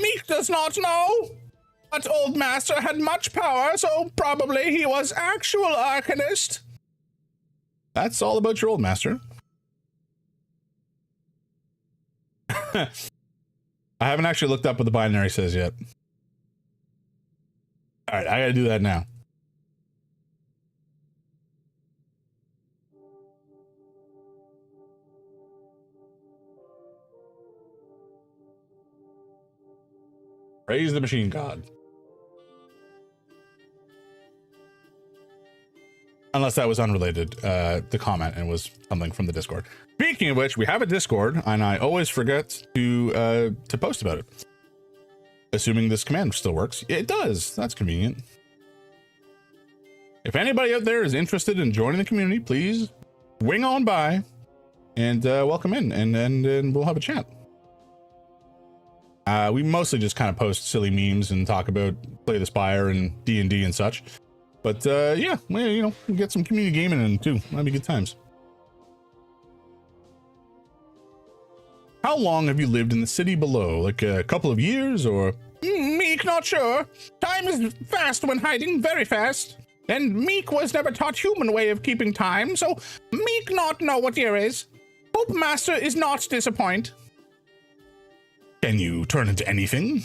Meek does not know. But Old Master had much power, so probably he was actual Arcanist. That's all about your Old Master. I haven't actually looked up what the binary says yet. All right, I gotta do that now. Praise the machine god. Unless that was unrelated, the comment, and was something from the Discord. Speaking of which, we have a Discord, and I always forget to post about it. Assuming this command still works. It does. That's convenient. If anybody out there is interested in joining the community, please wing on by and welcome in, and we'll have a chat. We mostly just kind of post silly memes and talk about Play the Spire and D&D and such. But yeah, well, you know, we'll get some community gaming in too. That'd be good times. How long have you lived in the city below? Like a couple of years, or? Meek not sure. Time is fast when hiding, very fast. And Meek was never taught human way of keeping time, so Meek not know what year is. Hope Master is not disappoint. Can you turn into anything?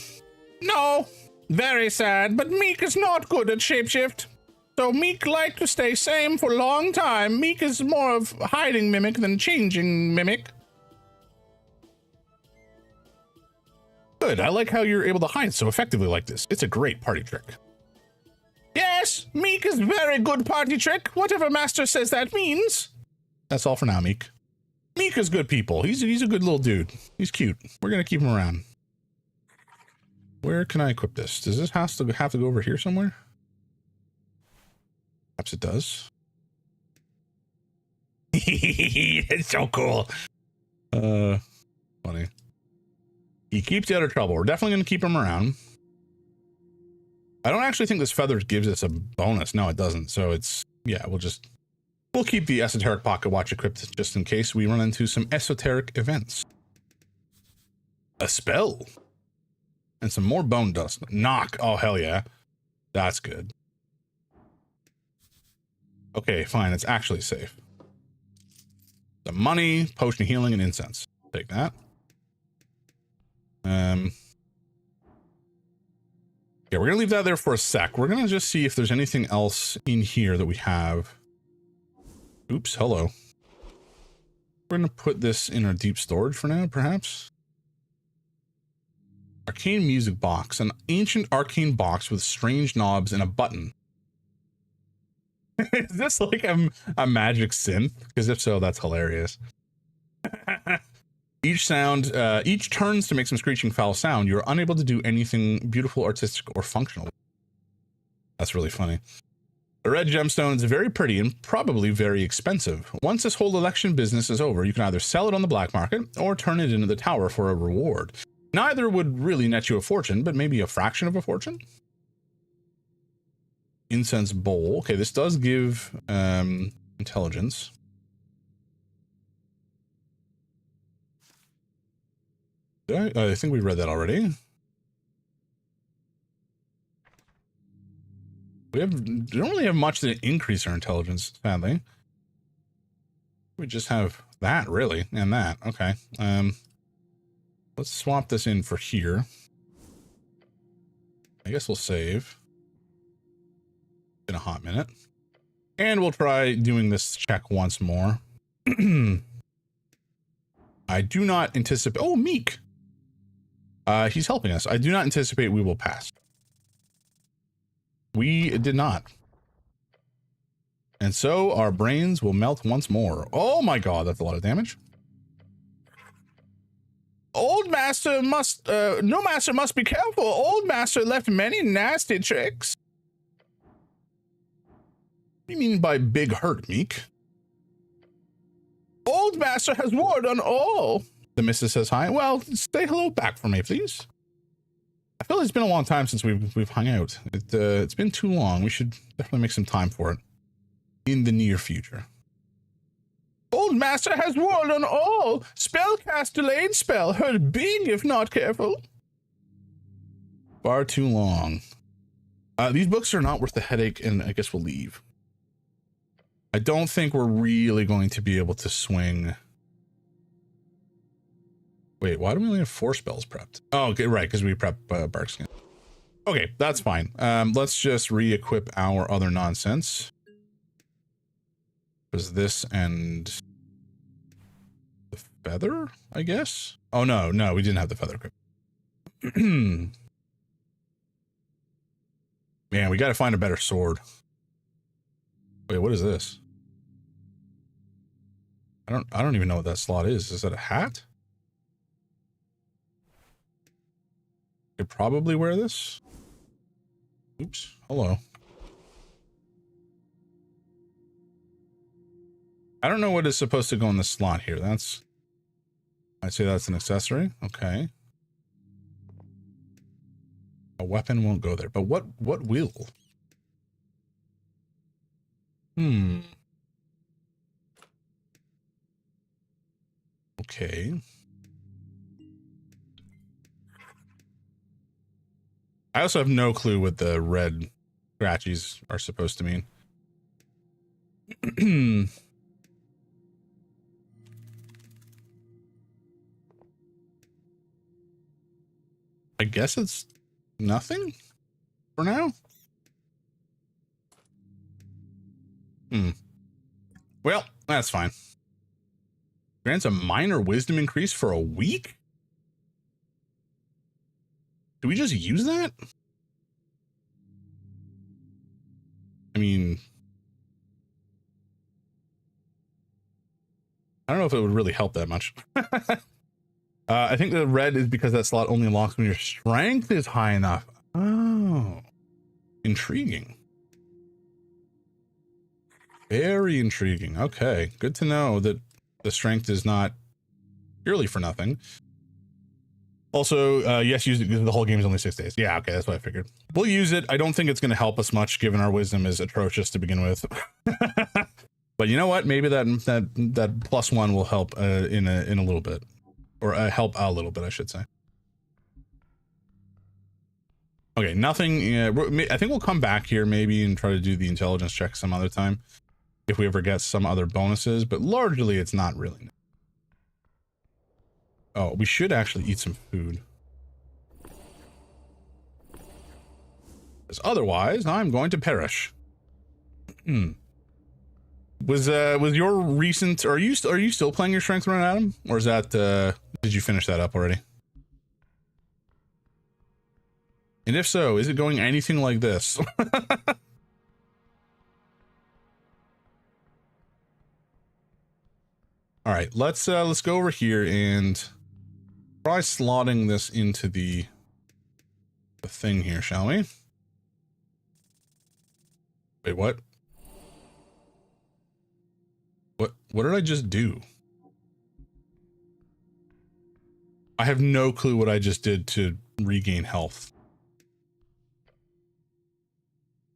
No. Very sad, but Meek is not good at shapeshift. So Meek like to stay same for a long time. Meek is more of hiding mimic than changing mimic. Good, I like how you're able to hide so effectively like this. It's a great party trick. Yes, Meek is very good party trick, whatever Master says that means. That's all for now, Meek. Meek is good people. He's a good little dude. He's cute. We're gonna keep him around. Where can I equip this? Does this have to go over here somewhere? Perhaps it does. It's so cool. Funny. He keeps you out of trouble. We're definitely going to keep him around. I don't actually think this feather gives us a bonus. No, it doesn't. So it's, yeah, we'll keep the esoteric pocket watch equipped just in case we run into some esoteric events. A spell. And some more bone dust. Knock. Oh, hell yeah. That's good. Okay, fine. It's actually safe. The money, potion of healing, and incense. Take that. Yeah, we're gonna leave that there for a sec. We're gonna just see if there's anything else in here that we have. Oops, hello. We're gonna put this in our deep storage for now, perhaps. Arcane music box, an ancient arcane box with strange knobs and a button. Is this like a magic synth? Because if so, that's hilarious. Each turns to make some screeching foul sound. You're unable to do anything beautiful, artistic, or functional. That's really funny. The red gemstone is very pretty and probably very expensive. Once this whole election business is over, you can either sell it on the black market or turn it into the tower for a reward. Neither would really net you a fortune, but maybe a fraction of a fortune. Incense bowl. Okay, this does give intelligence. I think we read that already. We don't really have much to increase our intelligence, sadly. We just have that, really, and that. Okay. Let's swap this in for here. I guess we'll save. In a hot minute. And we'll try doing this check once more. I do not anticipate... Oh, Meek! He's helping us. I do not anticipate we will pass. We did not. And so our brains will melt once more. Oh my god, that's a lot of damage. Old Master must... no Master must be careful. Old Master left many nasty tricks. What do you mean by big hurt, Meek? Old Master has ward on all. The missus says hi. Well, say hello back for me, please. I feel it's been a long time since we've hung out. It's been too long. We should definitely make some time for it in the near future. Old master has warned on all. Spellcast delayed spell. Hurt big if not careful. Far too long. These books are not worth the headache, and I guess we'll leave. I don't think we're really going to be able to swing. Wait, why do we only have 4 spells prepped? Oh, okay, right, because we prep Barkskin. Okay, that's fine. Let's just re-equip our other nonsense. Was this and the feather, I guess? Oh, no, we didn't have the feather equipped. Man, we got to find a better sword. Wait, what is this? I don't even know what that slot is. Is that a hat? Could probably wear this. Oops. Hello. I don't know what is supposed to go in the slot here. I'd say that's an accessory. Okay. A weapon won't go there, but what will? Okay. I also have no clue what the red scratchies are supposed to mean. I guess it's nothing for now. Well, that's fine. Grants a minor wisdom increase for a week? Do we just use that? I mean, I don't know if it would really help that much. I think the red is because that slot only unlocks when your strength is high enough. Oh, intriguing. Very intriguing. Okay, good to know that the strength is not purely for nothing. Also, yes, use it because the whole game is only 6 days. Yeah, okay, that's what I figured. We'll use it. I don't think it's going to help us much given our wisdom is atrocious to begin with. But you know what? Maybe that +1 will help in a little bit. Or help a little bit, I should say. Okay, nothing. I think we'll come back here maybe and try to do the intelligence check some other time. If we ever get some other bonuses, but largely it's not really. Oh, we should actually eat some food. Because otherwise, I'm going to perish. Was your recent? Are you still playing your strength run, Adam? Or is that? Did you finish that up already? And if so, is it going anything like this? All right, let's go over here and try slotting this into the thing here, shall we? Wait, what? What did I just do? I have no clue what I just did to regain health.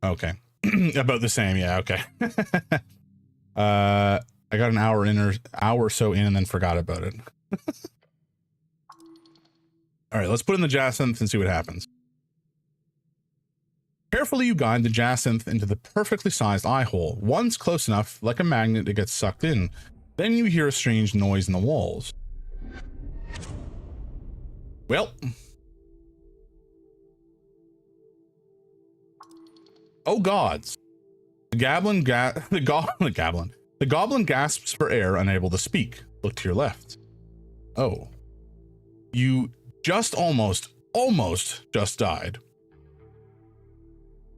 Okay. About the same, yeah, okay. I got an hour or so in and then forgot about it. All right, let's put in the jacinth and see what happens. Carefully, you guide the jacinth into the perfectly sized eye hole. Once close enough, like a magnet, it gets sucked in. Then you hear a strange noise in the walls. Well. Oh gods. The goblin gasps for air, unable to speak. Look to your left. Oh. You just almost just died.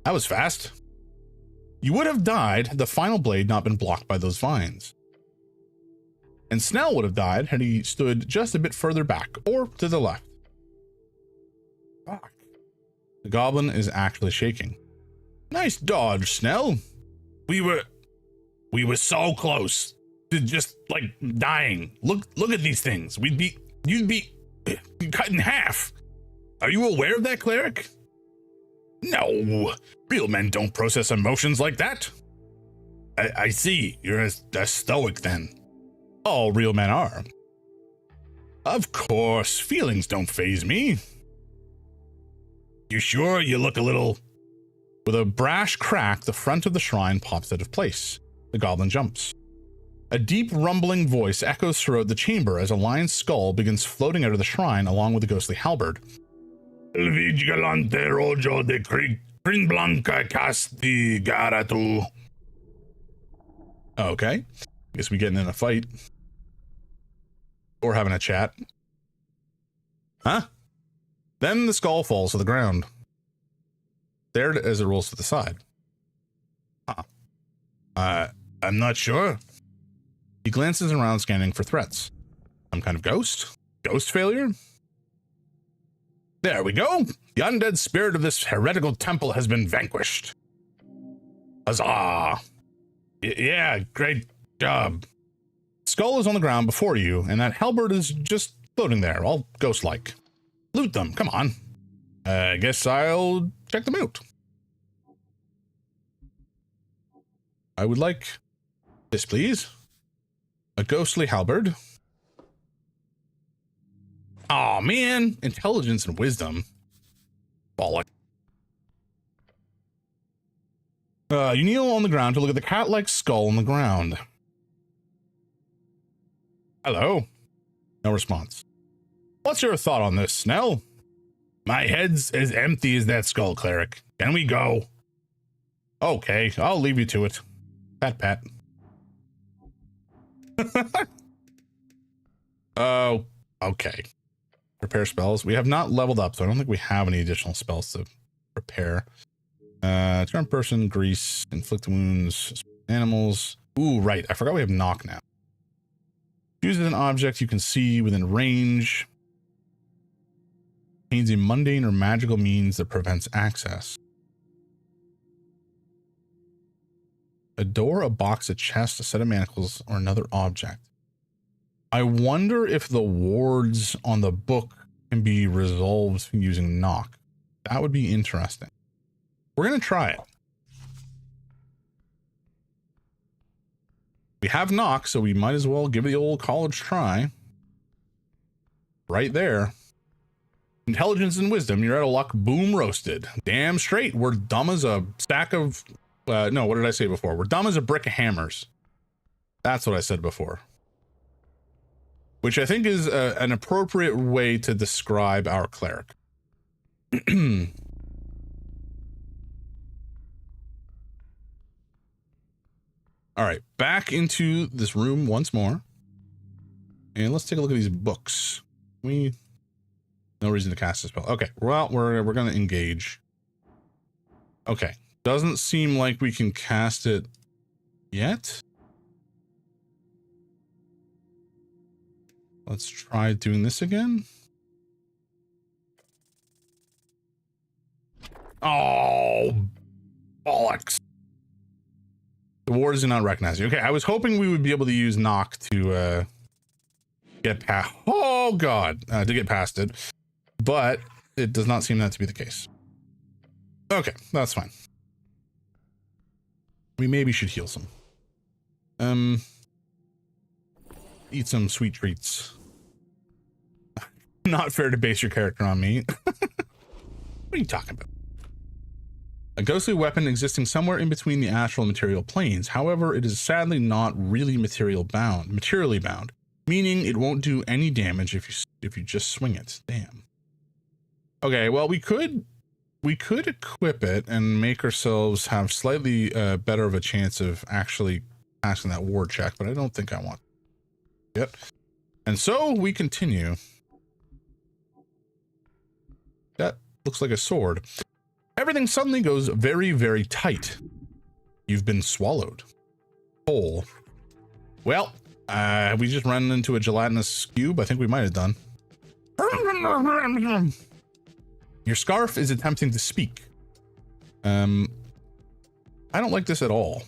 That was fast. You would have died had the final blade not been blocked by those vines. And Snell would have died had he stood just a bit further back or to the left. Fuck. The goblin is actually shaking. Nice dodge, Snell. We were so close to just like dying. Look at these things. You'd be cut in half. Are you aware of that, Cleric? No, real men don't process emotions like that. I see. You're a stoic then. All real men are. Of course, feelings don't faze me. You sure you look a little... With a brash crack, the front of the shrine pops out of place. The goblin jumps. A deep rumbling voice echoes throughout the chamber as a lion's skull begins floating out of the shrine along with the ghostly halberd. El vigilante rojo de Crin Blanca castigaratu. Okay. Guess we getting in a fight. Or having a chat. Huh? Then the skull falls to the ground. There as it rolls to the side. I'm not sure. He glances around, scanning for threats. Some kind of ghost? Ghost failure? There we go. The undead spirit of this heretical temple has been vanquished. Huzzah. Yeah, great job. Skull is on the ground before you, and that halberd is just floating there, all ghost-like. Loot them, come on. I guess I'll check them out. I would like this, please. A ghostly halberd. Aw, man. Intelligence and wisdom. Bollock. You kneel on the ground to look at the cat-like skull on the ground. Hello. No response. What's your thought on this, Snell? My head's as empty as that skull, Cleric. Can we go? Okay, I'll leave you to it. Pat, pat. Oh, okay. Prepare spells. We have not leveled up, so I don't think we have any additional spells to prepare. Turn person, grease, inflict wounds, animals. Ooh, right. I forgot we have knock now. Use an object you can see within range. Contains a mundane or magical means that prevents access. A door, a box, a chest, a set of manacles, or another object. I wonder if the wards on the book can be resolved using knock. That would be interesting. We're going to try it. We have knock, so we might as well give the old college try. Right there. Intelligence and wisdom, you're out of luck. Boom, roasted. Damn straight. We're dumb as a stack of... no, what did I say before? We're dumb as a brick of hammers. That's what I said before. Which I think is an appropriate way to describe our cleric. All right, back into this room once more. And let's take a look at these books. No reason to cast a spell. Okay, well, we're going to engage. Okay, doesn't seem like we can cast it yet. Let's try doing this again. Oh, bollocks. The wards do not recognize you. Okay, I was hoping we would be able to use knock to get past. Oh god, to get past it, but it does not seem that to be the case. Okay, that's fine. We maybe should heal some. Eat some sweet treats. Not fair to base your character on me. What are you talking about? A ghostly weapon existing somewhere in between the astral and material planes. However, it is sadly not really materially bound, meaning it won't do any damage if you just swing it. Damn. Okay, well, we could equip it and make ourselves have slightly better of a chance of actually passing that ward check, but I don't think I want. Yep. And so we continue. That looks like a sword. Everything suddenly goes very, very tight. You've been swallowed whole. Well, we just ran into a gelatinous cube. I think we might have done. Your scarf is attempting to speak. I don't like this at all.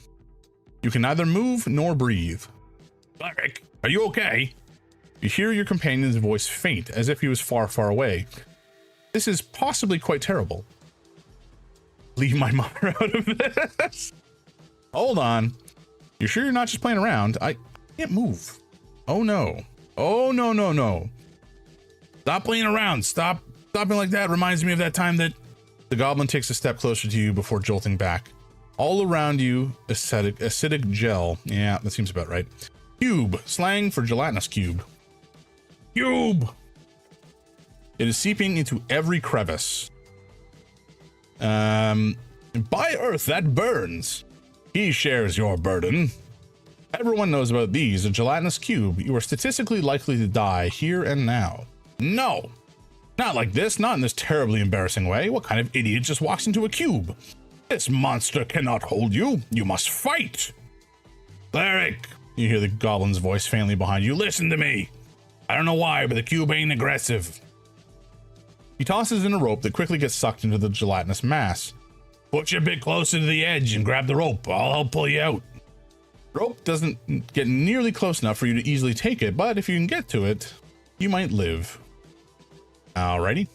You can neither move nor breathe. Cleric, are you okay? You hear your companion's voice faint, as if he was far, far away. This is possibly quite terrible. Leave my mother out of this. Hold on. You're sure you're not just playing around? I can't move. Oh no. Oh no, no, no. Stop playing around. Stopping like that reminds me of that time that the goblin takes a step closer to you before jolting back. All around you, acidic gel. Yeah, that seems about right. Cube, slang for gelatinous cube. Cube! It is seeping into every crevice. By Earth, that burns. He shares your burden. Everyone knows about these. A gelatinous cube. You are statistically likely to die here and now. No! Not like this, not in this terribly embarrassing way. What kind of idiot just walks into a cube? This monster cannot hold you. You must fight. Cleric, you hear the goblin's voice faintly behind you. Listen to me. I don't know why, but the cube ain't aggressive. He tosses in a rope that quickly gets sucked into the gelatinous mass. Put you a bit closer to the edge and grab the rope. I'll help pull you out. Rope doesn't get nearly close enough for you to easily take it, but if you can get to it, you might live. Alrighty.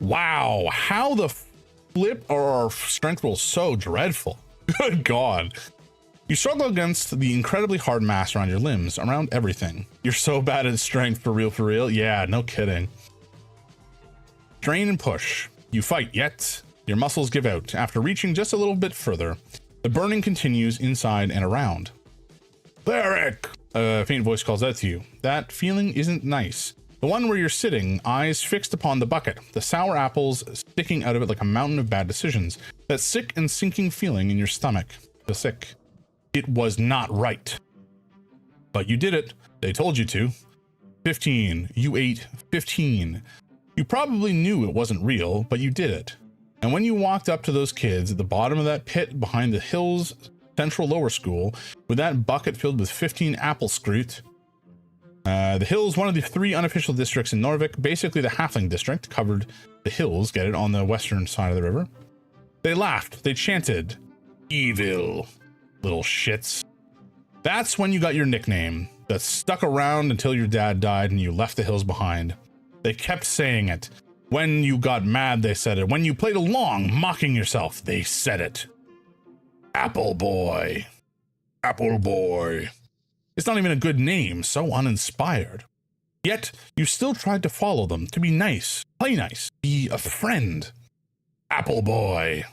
Wow, how the flip or strength roll so dreadful. Good God. You struggle against the incredibly hard mass around your limbs, around everything. You're so bad at strength, for real, for real. Yeah, no kidding. Strain and push. You fight, yet your muscles give out. After reaching just a little bit further, the burning continues inside and around. Cleric! A faint voice calls out to you. That feeling isn't nice. The one where you're sitting, eyes fixed upon the bucket, the sour apples sticking out of it like a mountain of bad decisions. That sick and sinking feeling in your stomach. Feel sick. It was not right. But you did it. They told you to. 15. You ate 15. You probably knew it wasn't real, but you did it. And when you walked up to those kids at the bottom of that pit behind the Hills Central Lower School, with that bucket filled with 15 apple scroot, the Hills, one of the 3 unofficial districts in Norvik, basically the Halfling district, covered the hills, get it, on the western side of the river. They laughed, they chanted, evil little shits. That's when you got your nickname, that stuck around until your dad died and you left the hills behind. They kept saying it. When you got mad, they said it. When you played along, mocking yourself, they said it. Apple Boy. Apple Boy. It's not even a good name, so uninspired. Yet, you still tried to follow them, to be nice, play nice, be a friend. Apple Boy.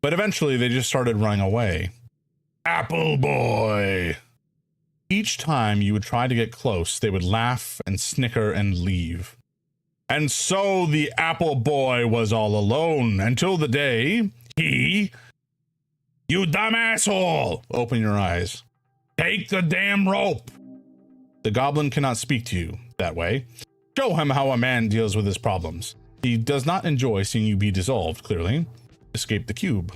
But eventually, they just started running away. Apple Boy. Each time you would try to get close, they would laugh and snicker and leave. And so the Apple Boy was all alone until the day he... You dumb asshole! Open your eyes. Take the damn rope! The goblin cannot speak to you that way. Show him how a man deals with his problems. He does not enjoy seeing you be dissolved, clearly. Escape the cube.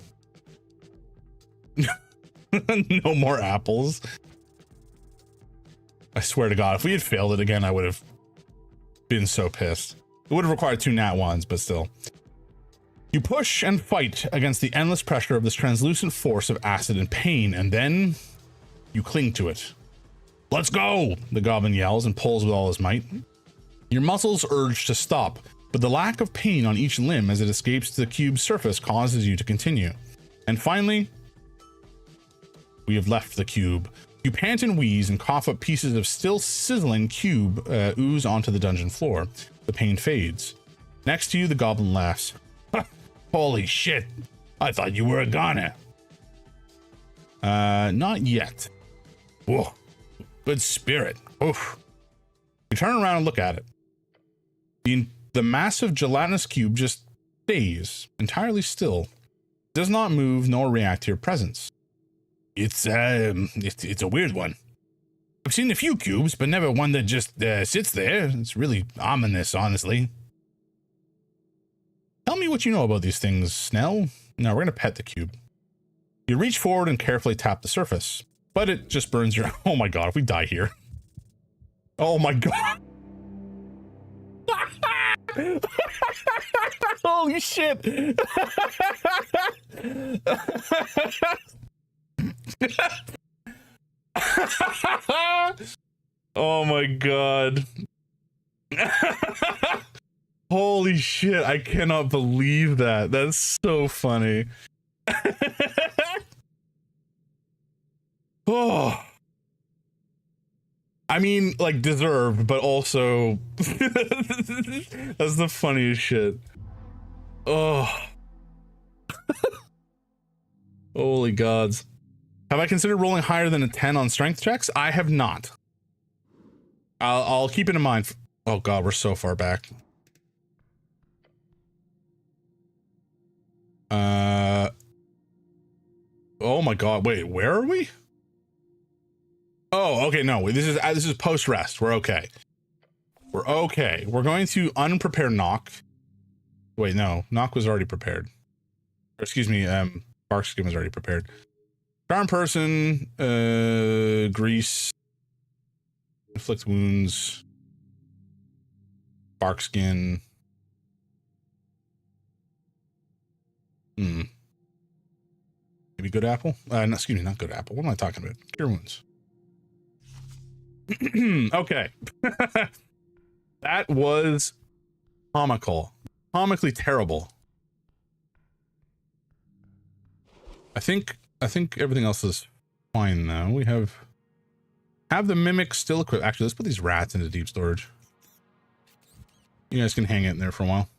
No more apples. I swear to God, if we had failed it again, I would have been so pissed. It would have required 2 nat ones, but still. You push and fight against the endless pressure of this translucent force of acid and pain, and then you cling to it. Let's go, the goblin yells and pulls with all his might. Your muscles urge to stop, but the lack of pain on each limb as it escapes to the cube's surface causes you to continue. And finally, we have left the cube. You pant and wheeze and cough up pieces of still sizzling cube ooze onto the dungeon floor. The pain fades. Next to you, the goblin laughs. Holy shit, I thought you were a goner. Not yet. Whoa, good spirit. Oof. You turn around and look at it. The massive gelatinous cube just stays entirely still. Does not move nor react to your presence. It's a weird one. I've seen a few cubes, but never one that just sits there. It's really ominous, honestly. Tell me what you know about these things, Snell. Now we're gonna pet the cube. You reach forward and carefully tap the surface, but it just burns your... Oh my God, if we die here. Oh my God. Holy shit. Oh my God. Holy shit, I cannot believe that. That's so funny. Oh, I mean, like, deserved, but also that's the funniest shit. Oh, holy gods. Have I considered rolling higher than a 10 on strength checks? I have not. I'll keep it in mind. Oh god, we're so far back. Oh my god, wait, where are we? Oh, okay, no, this is post rest. We're okay. We're okay. We're going to unprepare knock. Wait, no, knock was already prepared. Or excuse me, bark skin was already prepared. Charm person, grease, inflict wounds, bark skin. Maybe good apple? No, excuse me, not good apple. What am I talking about? Cure wounds. Okay. That was comical. Comically terrible. I think everything else is fine now. We have the mimic still equipped. Actually, let's put these rats into deep storage. You guys can hang it in there for a while.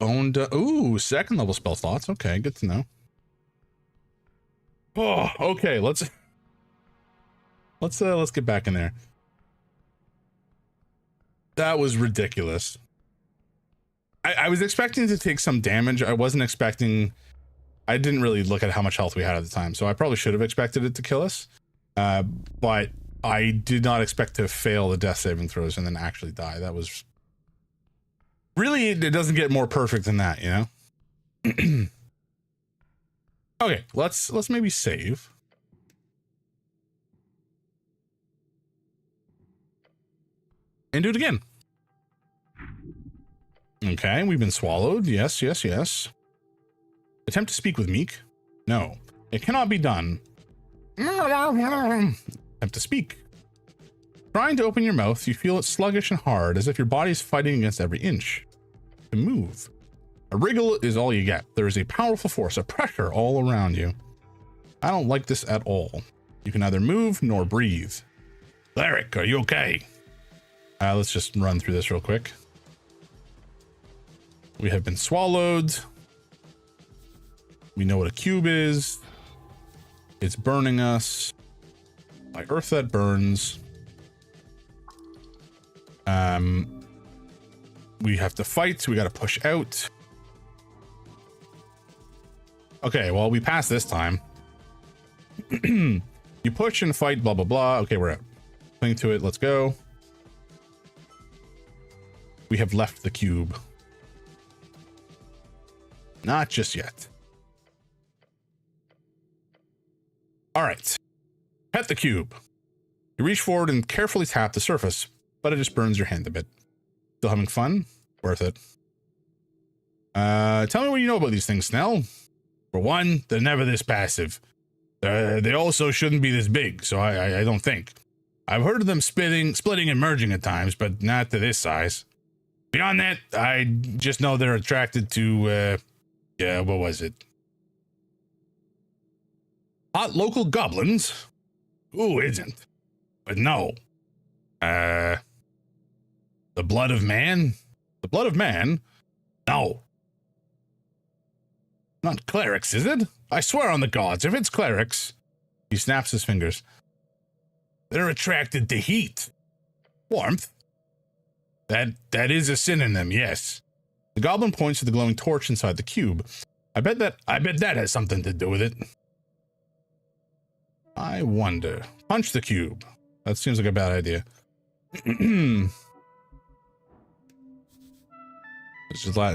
Boned. Ooh, second level spell slots. Okay, good to know. Oh, okay. Let's get back in there. That was ridiculous. I was expecting to take some damage. I wasn't expecting. I didn't really look at how much health we had at the time, so I probably should have expected it to kill us. But I did not expect to fail the death saving throws and then actually die. That was really, it doesn't get more perfect than that, you know? Okay, let's maybe save. And do it again. Okay, we've been swallowed. Yes, yes, yes. Attempt to speak with Meek? No, it cannot be done. Attempt to speak. Trying to open your mouth, you feel it sluggish and hard, as if your body is fighting against every inch. To move. A wriggle is all you get. There is a powerful force, a pressure all around you. I don't like this at all. You can neither move nor breathe. Cleric, are you okay? Let's just run through this real quick. We have been swallowed. We know what a cube is. It's burning us. By earth that burns. We have to fight, so we got to push out. Okay, well, we passed this time. You push and fight, blah, blah, blah. Okay, we're out. Cling to it, let's go. We have left the cube. Not just yet. All right. Pet the cube. You reach forward and carefully tap the surface, but it just burns your hand a bit. Still having fun? Worth it. Tell me what you know about these things, Snell. For one, they're never this passive. They also shouldn't be this big, so I don't think. I've heard of them splitting and merging at times, but not to this size. Beyond that, I just know they're attracted to, yeah, what was it? Hot local goblins? Who isn't? But no. The blood of man? The blood of man? No. Not clerics, is it? I swear on the gods, if it's clerics. He snaps his fingers. They're attracted to heat. Warmth. That is a synonym, yes. The goblin points to the glowing torch inside the cube. I bet that has something to do with it. I wonder. Punch the cube. That seems like a bad idea.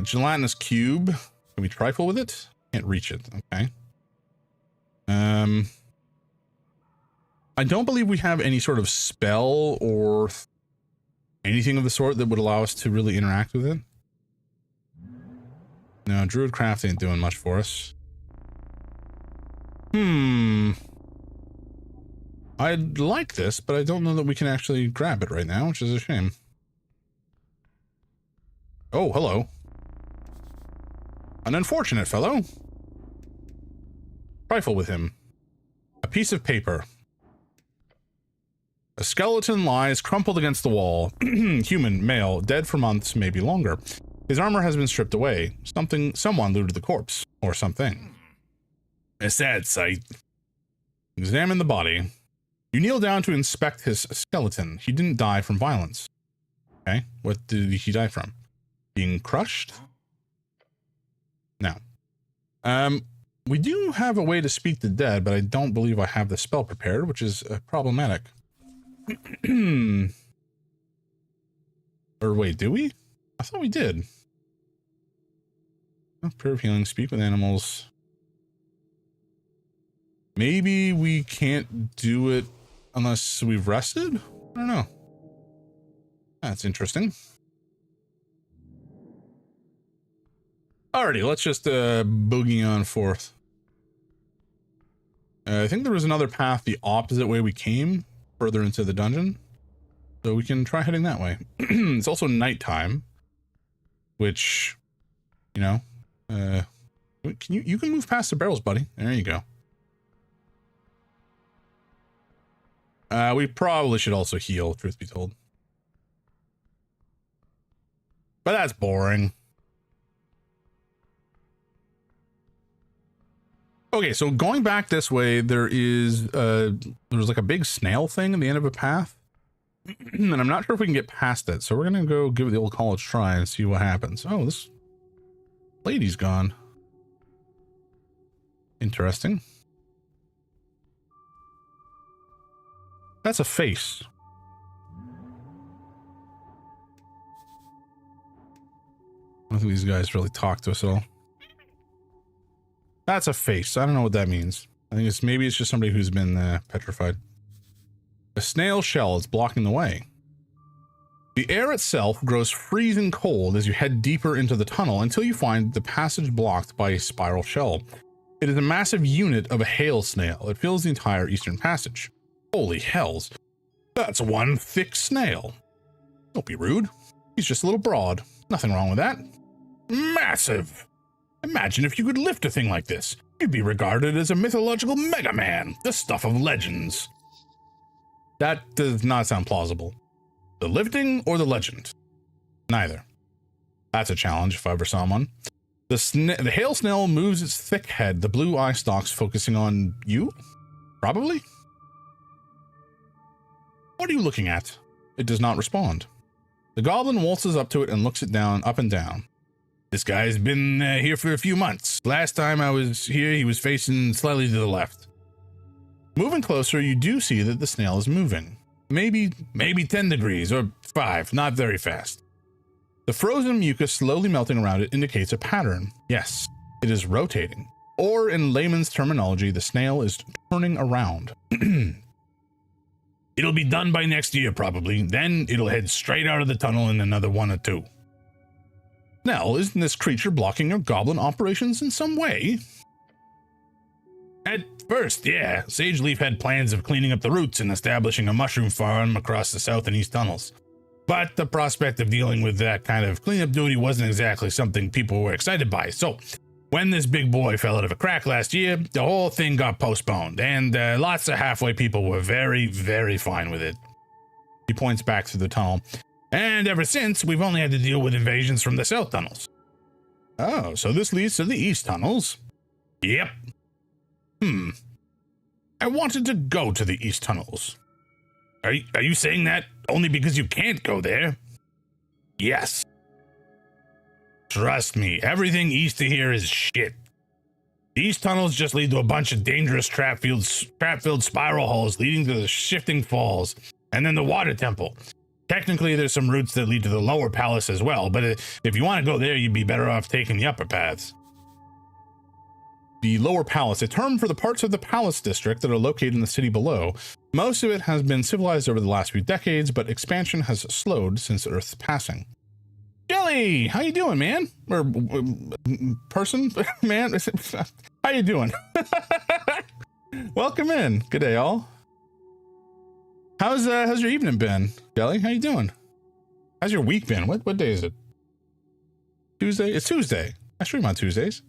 Gelatinous cube. Can we trifle with it? Can't reach it. Okay. I don't believe we have any sort of spell or anything of the sort that would allow us to really interact with it. No, Druidcraft ain't doing much for us. I'd like this, but I don't know that we can actually grab it right now, which is a shame. Oh, hello. An unfortunate fellow. trifle with him. A piece of paper. A skeleton lies crumpled against the wall. Human, male, dead for months, maybe longer. His armor has been stripped away. Someone looted the corpse. Or something. A sad sight. Examine the body. You kneel down to inspect his skeleton. He didn't die from violence. Okay, what did he die from? Being crushed? No. We do have a way to speak the dead, but I don't believe I have the spell prepared, which is problematic. Or wait, do we? I thought we did. Oh, prayer of healing, speak with animals. Maybe we can't do it unless we've rested? I don't know. That's interesting. Alrighty, let's just boogie on forth. I think there was another path the opposite way we came, further into the dungeon. So we can try heading that way. It's also nighttime, which, you know, you can move past the barrels, buddy. There you go. We probably should also heal, truth be told. But that's boring. Okay, so going back this way, there's like a big snail thing at the end of a path. And I'm not sure if we can get past it. So we're going to go give it the old college try and see what happens. Oh, this lady's gone. Interesting. That's a face. I don't think these guys really talk to us at all. That's a face. I don't know what that means. I think maybe it's just somebody who's been petrified. A snail shell is blocking the way. The air itself grows freezing cold as you head deeper into the tunnel until you find the passage blocked by a spiral shell. It is a massive unit of a hail snail. It fills the entire eastern passage. Holy hells. That's one thick snail. Don't be rude. He's just a little broad. Nothing wrong with that. Massive. Imagine if you could lift a thing like this. You'd be regarded as a mythological Mega Man, the stuff of legends. That does not sound plausible. The lifting or the legend? Neither. That's a challenge if I ever saw one. The hail snail moves its thick head, the blue eye stalks focusing on you? Probably? What are you looking at? It does not respond. The goblin waltzes up to it and looks it up and down. This guy's been here for a few months. Last time I was here, he was facing slightly to the left. Moving closer, you do see that the snail is moving. Maybe 10 degrees or 5, not very fast. The frozen mucus slowly melting around it indicates a pattern. Yes, it is rotating. Or in layman's terminology, the snail is turning around. It'll be done by next year, probably. Then it'll head straight out of the tunnel in another 1 or 2. Now, isn't this creature blocking your goblin operations in some way? At first, yeah. Sage Leaf had plans of cleaning up the roots and establishing a mushroom farm across the south and east tunnels. But the prospect of dealing with that kind of cleanup duty wasn't exactly something people were excited by. So, when this big boy fell out of a crack last year, the whole thing got postponed, and lots of halfway people were very, very fine with it. He points back through the tunnel. And ever since, we've only had to deal with invasions from the south tunnels. Oh, so this leads to the east tunnels? Yep. I wanted to go to the east tunnels. Are you saying that only because you can't go there? Yes. Trust me, everything east of here is shit. These tunnels just lead to a bunch of dangerous trap-filled spiral holes leading to the shifting falls, and then the water temple. Technically, there's some routes that lead to the lower palace as well, but if you want to go there, you'd be better off taking the upper paths. The lower palace, a term for the parts of the palace district that are located in the city below. Most of it has been civilized over the last few decades, but expansion has slowed since Earth's passing. Jelly, how you doing, man? Or person, man? How you doing? Welcome in. Good day, all. How's your evening been, Jelly? How you doing? How's your week been? What day is it? Tuesday? It's Tuesday. I stream on Tuesdays.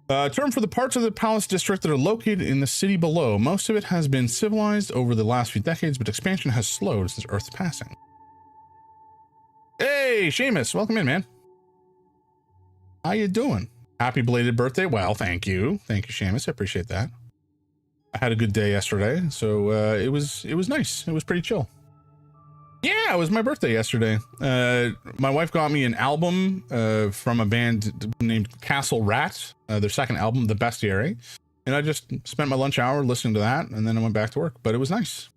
Term for the parts of the palace district that are located in the city below. Most of it has been civilized over the last few decades, but expansion has slowed since Earth's passing. Hey, Seamus, welcome in, man. How you doing? Happy belated birthday. Well, thank you. Thank you, Seamus. I appreciate that. I had a good day yesterday, so it was nice. It was pretty chill. Yeah, it was my birthday yesterday. My wife got me an album from a band named Castle Rat, their second album, The Bestiary. And I just spent my lunch hour listening to that, and then I went back to work. But it was nice.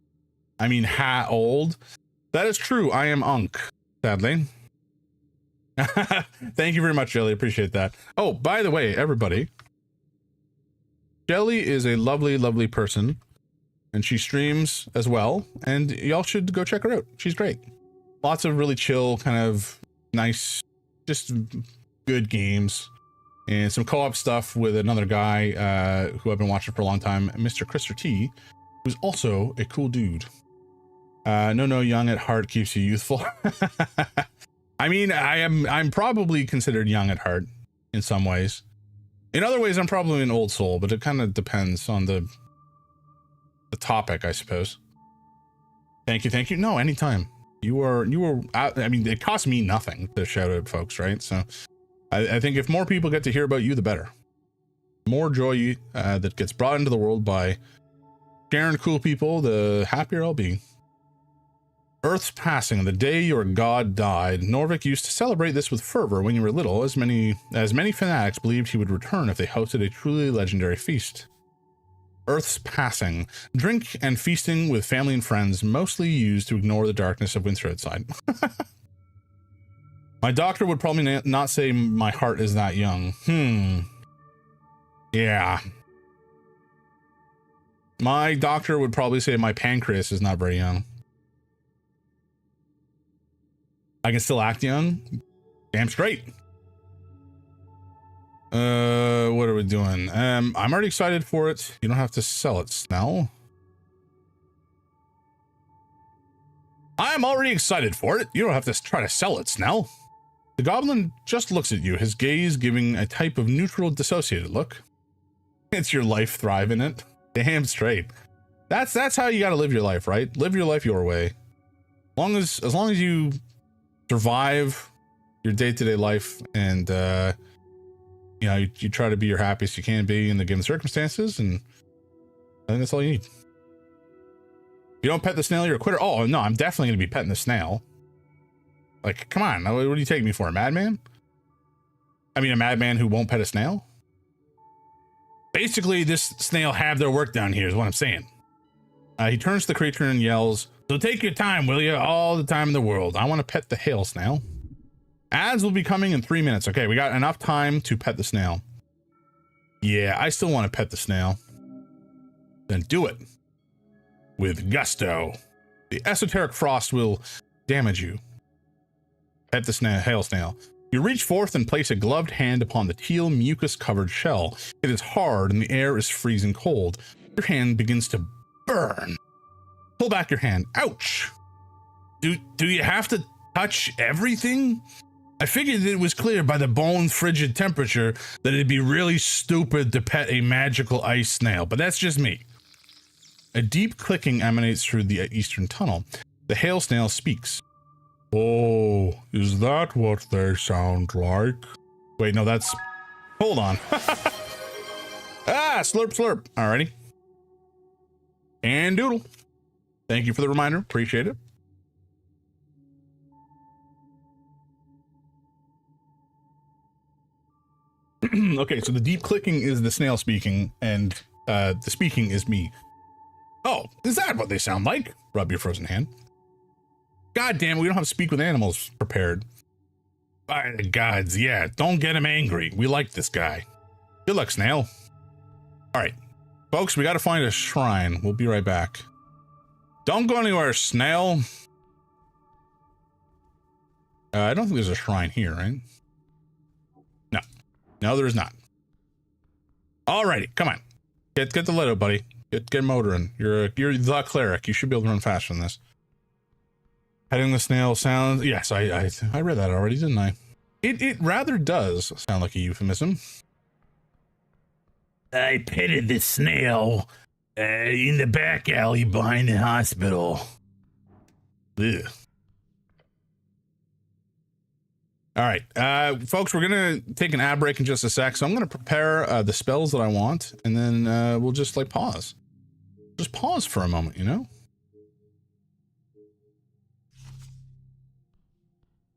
I mean, old. That is true. I am Unk, sadly. Thank you very much, Jelly. Appreciate that. Oh, by the way, everybody, Jelly is a lovely, lovely person. And she streams as well, and y'all should go check her out. She's great. Lots of really chill, kind of nice, just good games, and some co-op stuff with another guy who I've been watching for a long time, Mr. Christopher T, who's also a cool dude. No, young at heart keeps you youthful. I mean, I'm probably considered young at heart in some ways. In other ways, I'm probably an old soul, but it kind of depends on the topic, I suppose. Thank you. No, anytime. You were I mean, it costs me nothing to shout out folks, right? So I think if more people get to hear about you, the better. More joy that gets brought into the world by sharing cool people, the happier I'll be. Earth's passing, the day your god died. Norvik used to celebrate this with fervor when you were little, as many fanatics believed he would return if they hosted a truly legendary feast. Earth's passing. Drink and feasting with family and friends, mostly used to ignore the darkness of winter outside. My doctor would probably not say my heart is that young. Yeah. My doctor would probably say my pancreas is not very young. I can still act young? Damn straight. What are we doing? I'm already excited for it. You don't have to sell it, Snell. I'm already excited for it. You don't have to try to sell it, Snell. The goblin just looks at you, his gaze giving a type of neutral, dissociated look. It's your life, thrive in it. Damn straight. That's how you gotta live your life, right? Live your life your way. As long as you survive your day-to-day life and you know, you try to be your happiest you can be in the given circumstances, and I think that's all you need. If you don't pet the snail, you're a quitter. Oh, no, I'm definitely going to be petting the snail. Like, come on. What do you take me for, a madman? I mean, a madman who won't pet a snail? Basically, this snail have their work down here is what I'm saying. He turns to the creature and yells, "So take your time, will you? All the time in the world. I want to pet the hail snail." Ads will be coming in 3 minutes. Okay, we got enough time to pet the snail. Yeah, I still want to pet the snail. Then do it. With gusto. The esoteric frost will damage you. Pet the snail, hail snail. You reach forth and place a gloved hand upon the teal mucus-covered shell. It is hard and the air is freezing cold. Your hand begins to burn. Pull back your hand. Ouch! Do you have to touch everything? I figured it was clear by the bone frigid temperature that it'd be really stupid to pet a magical ice snail, but that's just me. A deep clicking emanates through the eastern tunnel. The hail snail speaks. Oh, is that what they sound like? Wait, no, that's... Hold on. Slurp, slurp. Alrighty. And doodle. Thank you for the reminder. Appreciate it. Okay, so the deep clicking is the snail speaking, and the speaking is me. Oh, is that what they sound like? Rub your frozen hand. God damn it, we don't have to speak with animals prepared. By the gods, yeah, don't get him angry. We like this guy. Good luck, snail. All right, folks, we got to find a shrine. We'll be right back. Don't go anywhere, snail. I don't think there's a shrine here, right? No, there is not. Alrighty, come on. Get the lead out, buddy. Get motoring. You're the cleric. You should be able to run faster than this. Petting the snail sounds... Yes, I read that already, didn't I? It rather does sound like a euphemism. I petted the snail in the back alley behind the hospital. Ugh. All right, folks, we're gonna take an ad break in just a sec, so I'm gonna prepare the spells that I want, and then we'll just like pause. Just pause for a moment, you know?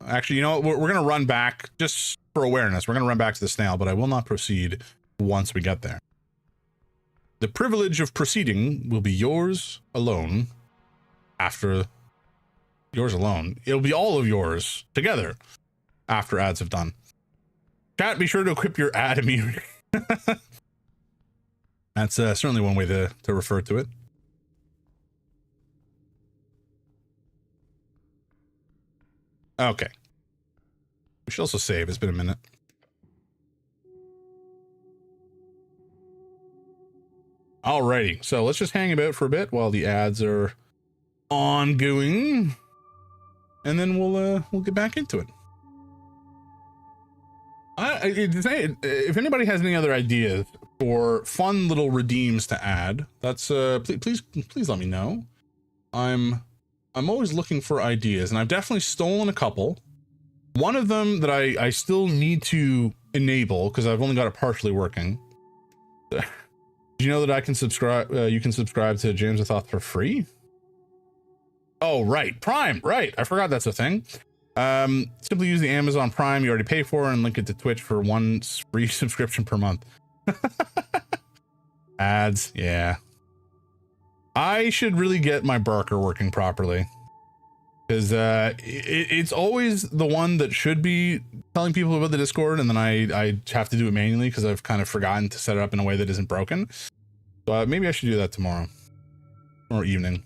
Actually, you know what? We're gonna run back just for awareness. We're gonna run back to the snail, but I will not proceed once we get there. The privilege of proceeding will be yours alone after yours alone. It'll be all of yours together after ads have done. Chat, be sure to equip your ad immunity. That's certainly one way to refer to it. Okay. We should also save. It's been a minute. Alrighty, so let's just hang about for a bit while the ads are ongoing, and then we'll get back into it. If anybody has any other ideas for fun little redeems to add, that's please let me know. I'm always looking for ideas, and I've definitely stolen a couple. One of them that I still need to enable because I've only got it partially working. Do you know that I can subscribe? You can subscribe to James of Thoth for free. Oh, right, Prime, right? I forgot that's a thing. Simply use the Amazon Prime you already pay for and link it to Twitch for one free subscription per month. Ads, yeah. I should really get my Barker working properly, because it's always the one that should be telling people about the Discord, and then I have to do it manually because I've kind of forgotten to set it up in a way that isn't broken. So maybe I should do that tomorrow or evening.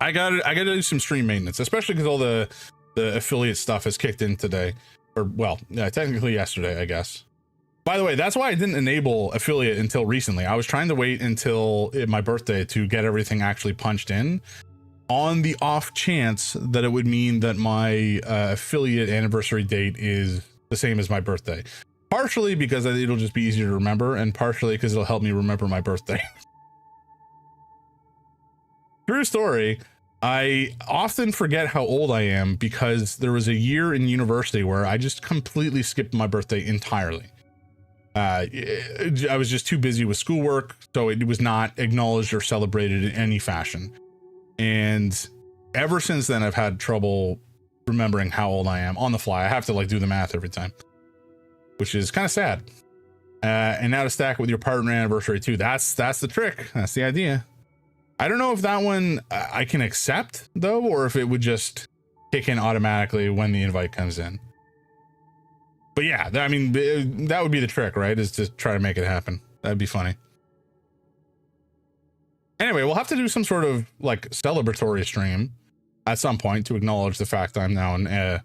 I gotta do some stream maintenance, especially because all the affiliate stuff has kicked in today, or well, yeah, technically yesterday, I guess. By the way, that's why I didn't enable affiliate until recently. I was trying to wait until my birthday to get everything actually punched in, on the off chance that it would mean that my affiliate anniversary date is the same as my birthday. Partially because it'll just be easier to remember, and partially because it'll help me remember my birthday. True story. I often forget how old I am because there was a year in university where I just completely skipped my birthday entirely. I was just too busy with schoolwork, so it was not acknowledged or celebrated in any fashion. And ever since then, I've had trouble remembering how old I am on the fly. I have to like do the math every time, which is kind of sad. And now to stack it with your partner anniversary too. That's the trick. That's the idea. I don't know if that one I can accept though, or if it would just kick in automatically when the invite comes in. But yeah, I mean, that would be the trick, right? Is to try to make it happen. That'd be funny. Anyway, we'll have to do some sort of like celebratory stream at some point to acknowledge the fact I'm now an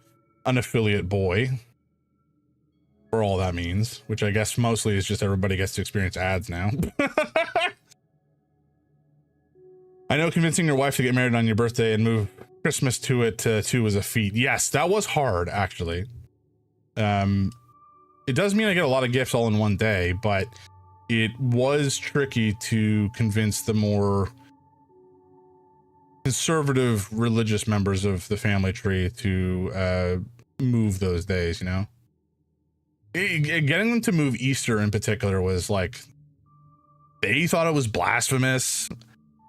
affiliate boy, for all that means, which I guess mostly is just everybody gets to experience ads now. I know convincing your wife to get married on your birthday and move Christmas to it too was a feat. Yes, that was hard, actually. It does mean I get a lot of gifts all in one day, but it was tricky to convince the more conservative religious members of the family tree to move those days, you know? Getting them to move Easter in particular was like, they thought it was blasphemous.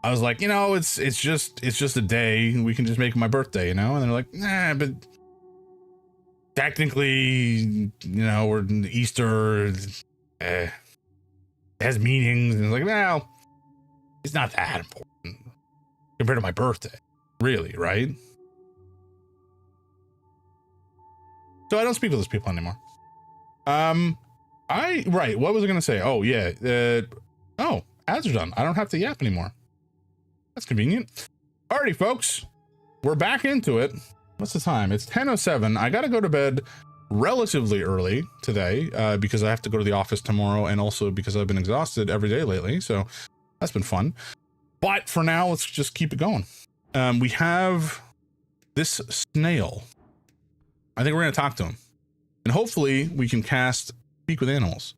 I was like, you know, it's just a day. We can just make it my birthday, you know? And they're like, nah, but technically, you know, we're in Easter, has meanings. And it's like, well, it's not that important compared to my birthday, really, right? So I don't speak to those people anymore. Right, what was I gonna say? Oh yeah, oh, ads are done. I don't have to yap anymore. That's convenient. Alrighty, folks, we're back into it. What's the time? It's 10:07. I gotta go to bed relatively early today because I have to go to the office tomorrow, and also because I've been exhausted every day lately, so that's been fun. But for now, let's just keep it going. We have this snail. I think we're gonna talk to him, and hopefully we can cast Speak with Animals.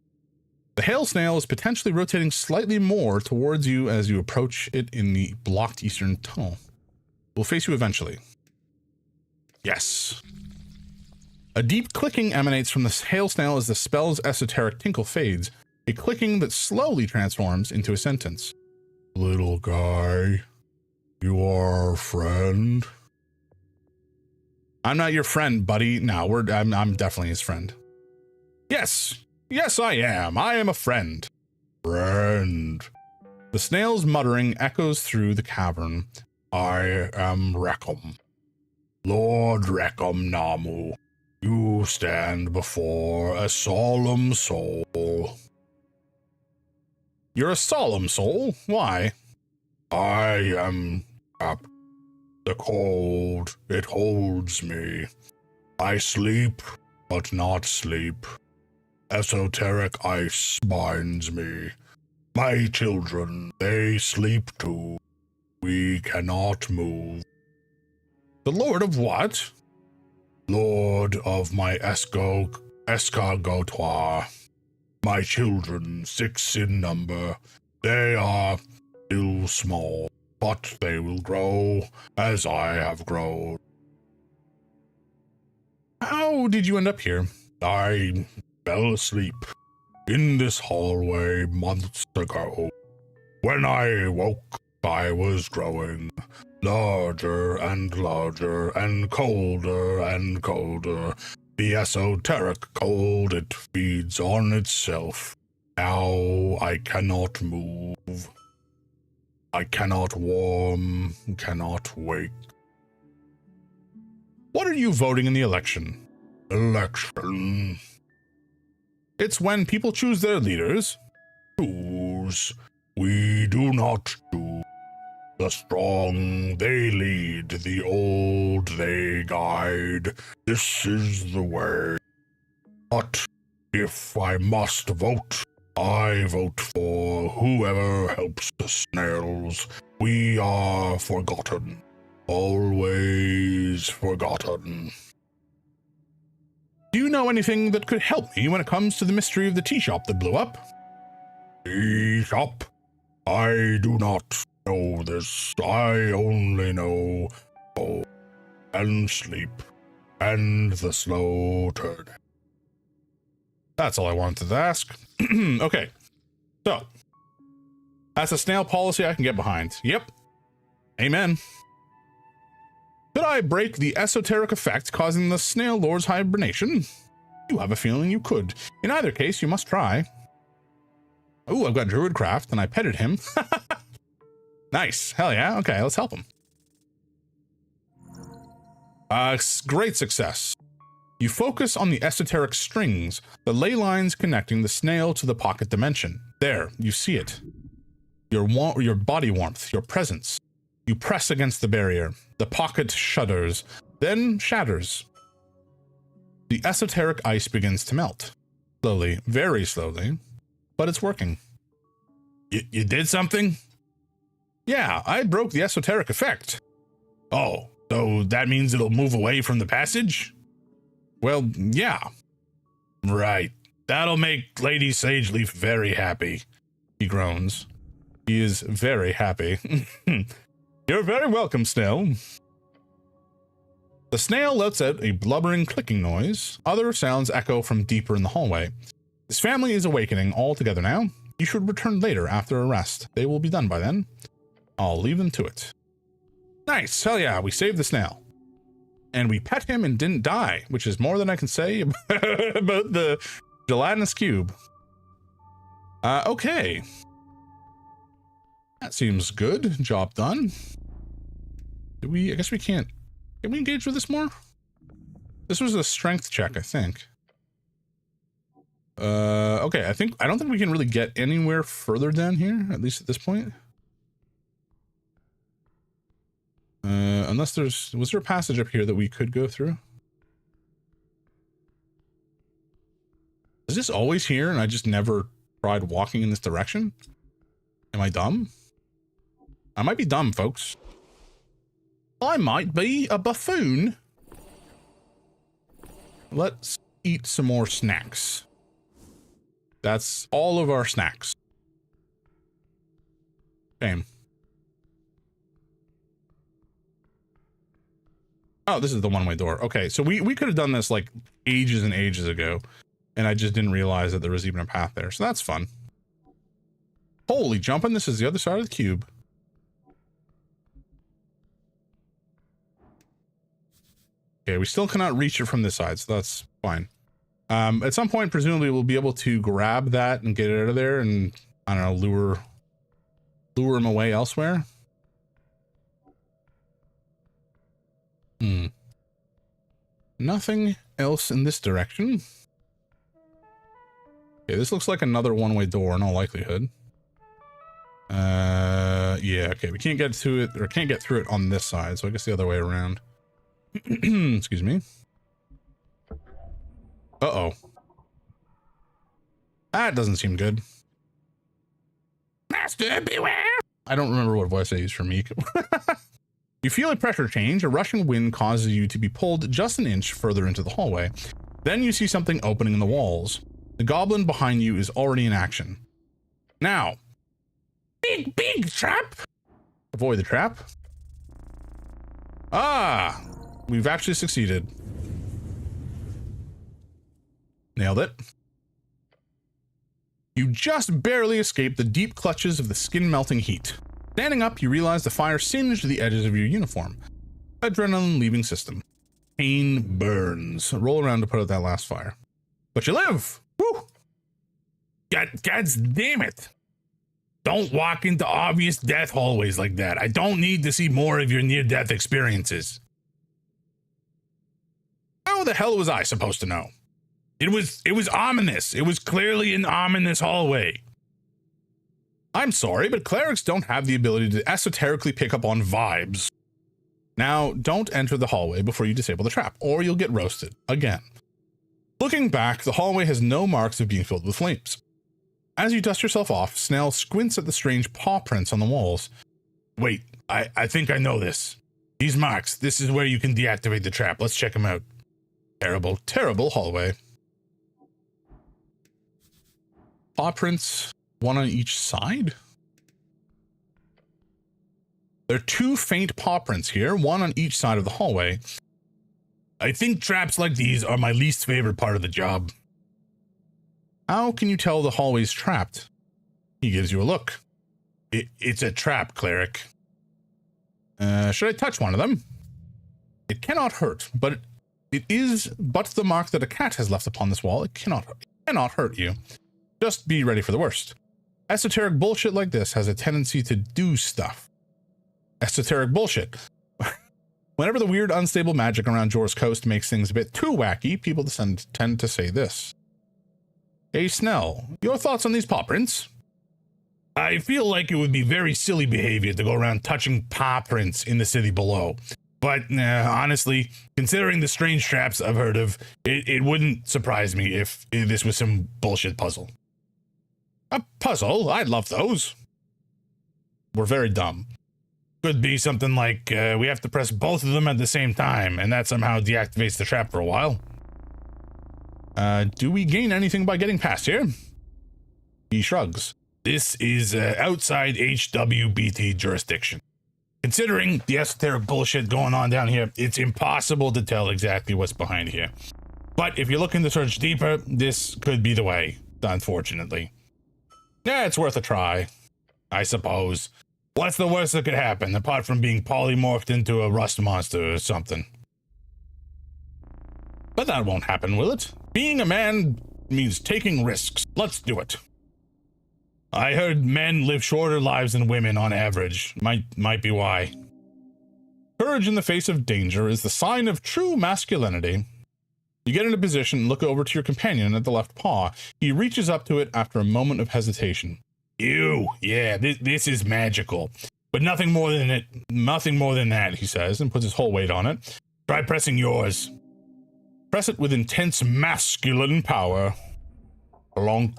The hail snail is potentially rotating slightly more towards you as you approach it in the blocked eastern tunnel. Will face you eventually. Yes. A deep clicking emanates from the hail snail as the spell's esoteric tinkle fades, a clicking that slowly transforms into a sentence. Little guy, you are our friend. I'm not your friend, buddy. No, I'm definitely his friend. Yes, I am. I am a friend. Friend. The snail's muttering echoes through the cavern. I am Reckham. Lord Reckham Namu. You stand before a solemn soul. You're a solemn soul? Why? I am trapped. The cold, it holds me. I sleep, but not sleep. Esoteric ice binds me. My children, they sleep too. We cannot move. The Lord of what? Lord of my escargotoire. My children, 6 in number. They are still small, but they will grow as I have grown. How did you end up here? I fell asleep in this hallway months ago. When I woke, I was growing larger and larger and colder and colder. The esoteric cold, it feeds on itself. Now I cannot move. I cannot warm, cannot wake. What are you voting in the election? Election. It's when people choose their leaders. Choose. We do not choose. The strong, they lead. The old, they guide. This is the way. But if I must vote, I vote for whoever helps the snails. We are forgotten. Always forgotten. Do you know anything that could help me when it comes to the mystery of the tea shop that blew up? Tea shop? I do not know this. I only know and sleep and the slow turn. That's all I wanted to ask. Okay, so that's a snail policy I can get behind. Yep. Amen. Could I break the esoteric effect causing the snail lord's hibernation? You have a feeling you could. In either case, you must try. Ooh, I've got Druidcraft, and I petted him. Nice. Hell yeah. Okay, let's help him. Great success. You focus on the esoteric strings, the ley lines connecting the snail to the pocket dimension. There, you see it. Your body warmth, your presence. You press against the barrier. The pocket shudders, then shatters. The esoteric ice begins to melt. Slowly, very slowly, but it's working. You did something? Yeah, I broke the esoteric effect. Oh, so that means it'll move away from the passage? Well, yeah. Right. That'll make Lady Sageleaf very happy. He groans. He is very happy. You're very welcome, snail. The snail lets out a blubbering clicking noise. Other sounds echo from deeper in the hallway. His family is awakening all together now. You should return later after a rest. They will be done by then. I'll leave them to it. Nice. Hell yeah, we saved the snail. And we pet him and didn't die, which is more than I can say about the gelatinous cube. Okay. That seems good. Job done. I guess we can't. Can we engage with this more? This was a strength check, I think. Okay, I don't think we can really get anywhere further down here, at least at this point. Unless was there a passage up here that we could go through? Is this always here and I just never tried walking in this direction? Am I dumb? I might be dumb, folks. I might be a buffoon. Let's eat some more snacks. That's all of our snacks. Shame. Oh, this is the one-way door. Okay, so we could have done this like ages and ages ago, and I just didn't realize that there was even a path there. So that's fun. Holy jumping, this is the other side of the cube. Okay, we still cannot reach it from this side, so that's fine. At some point, presumably, we'll be able to grab that and get it out of there and, I don't know, lure him away elsewhere. Nothing else in this direction. Okay, this looks like another one-way door in all likelihood. Yeah, okay, we can't get to it, or can't get through it on this side, so I guess the other way around. Excuse me. Uh-oh. That doesn't seem good. Master, beware! I don't remember what voice I used for Meek. You feel a pressure change. A rushing wind causes you to be pulled just an inch further into the hallway. Then you see something opening in the walls. The goblin behind you is already in action. Now, big trap. Avoid the trap. Ah, we've actually succeeded. Nailed it. You just barely escaped the deep clutches of the skin-melting heat. Standing up, you realize the fire singed the edges of your uniform. Adrenaline leaving system. Pain burns. Roll around to put out that last fire. But you live! Woo! God damn it. Don't walk into obvious death hallways like that. I don't need to see more of your near-death experiences. How the hell was I supposed to know? It was ominous. It was clearly an ominous hallway. I'm sorry, but clerics don't have the ability to esoterically pick up on vibes. Now, don't enter the hallway before you disable the trap, or you'll get roasted again. Looking back, the hallway has no marks of being filled with flames. As you dust yourself off, Snell squints at the strange paw prints on the walls. Wait, I think I know this. These marks, this is where you can deactivate the trap. Let's check them out. Terrible, terrible hallway. Paw prints, one on each side? There are two faint paw prints here, one on each side of the hallway. I think traps like these are my least favorite part of the job. How can you tell the hallway's trapped? He gives you a look. It's a trap, Cleric. Should I touch one of them? It cannot hurt, but it is but the mark that a cat has left upon this wall. It cannot hurt you. Just be ready for the worst. Esoteric bullshit like this has a tendency to do stuff. Esoteric bullshit. Whenever the weird, unstable magic around Jor's coast makes things a bit too wacky, people tend to say this. Hey, Snell, your thoughts on these paw prints? I feel like it would be very silly behavior to go around touching paw prints in the city below. But honestly, considering the strange traps I've heard of, it wouldn't surprise me if this was some bullshit puzzle. A puzzle? I'd love those. We're very dumb. Could be something like we have to press both of them at the same time, and that somehow deactivates the trap for a while. Do we gain anything by getting past here? He shrugs. This is outside HWBT jurisdiction. Considering the esoteric bullshit going on down here, it's impossible to tell exactly what's behind here. But if you're looking to search deeper, this could be the way, unfortunately. Yeah, it's worth a try, I suppose. What's the worst that could happen, apart from being polymorphed into a rust monster or something? But that won't happen, will it? Being a man means taking risks. Let's do it. I heard men live shorter lives than women on average. Might be why. Courage in the face of danger is the sign of true masculinity. You get in a position and look over to your companion at the left paw. He reaches up to it after a moment of hesitation. Ew, yeah, this is magical. But nothing more than that, he says, and puts his whole weight on it. Try pressing yours. Press it with intense masculine power. Plonk.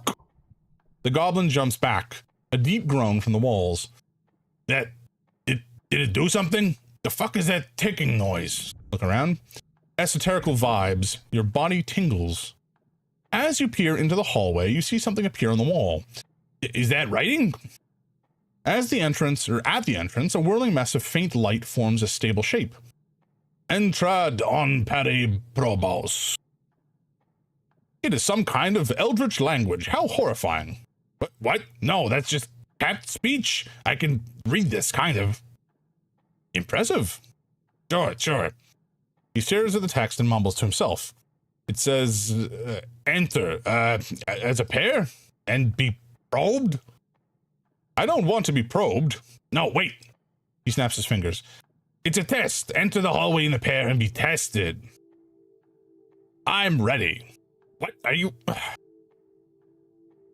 The goblin jumps back, a deep groan from the walls. Did it do something? The fuck is that ticking noise? Look around. Esoterical vibes. Your body tingles. As you peer into the hallway, you see something appear on the wall. Is that writing? At the entrance, a whirling mess of faint light forms a stable shape. Entrad on peri probos. It is some kind of eldritch language. How horrifying. What? No, that's just cat speech. I can read this, kind of. Impressive. Sure. He stares at the text and mumbles to himself. It says, enter, as a pair, and be probed? I don't want to be probed. No, wait. He snaps his fingers. It's a test. Enter the hallway in a pair and be tested. I'm ready. What are you?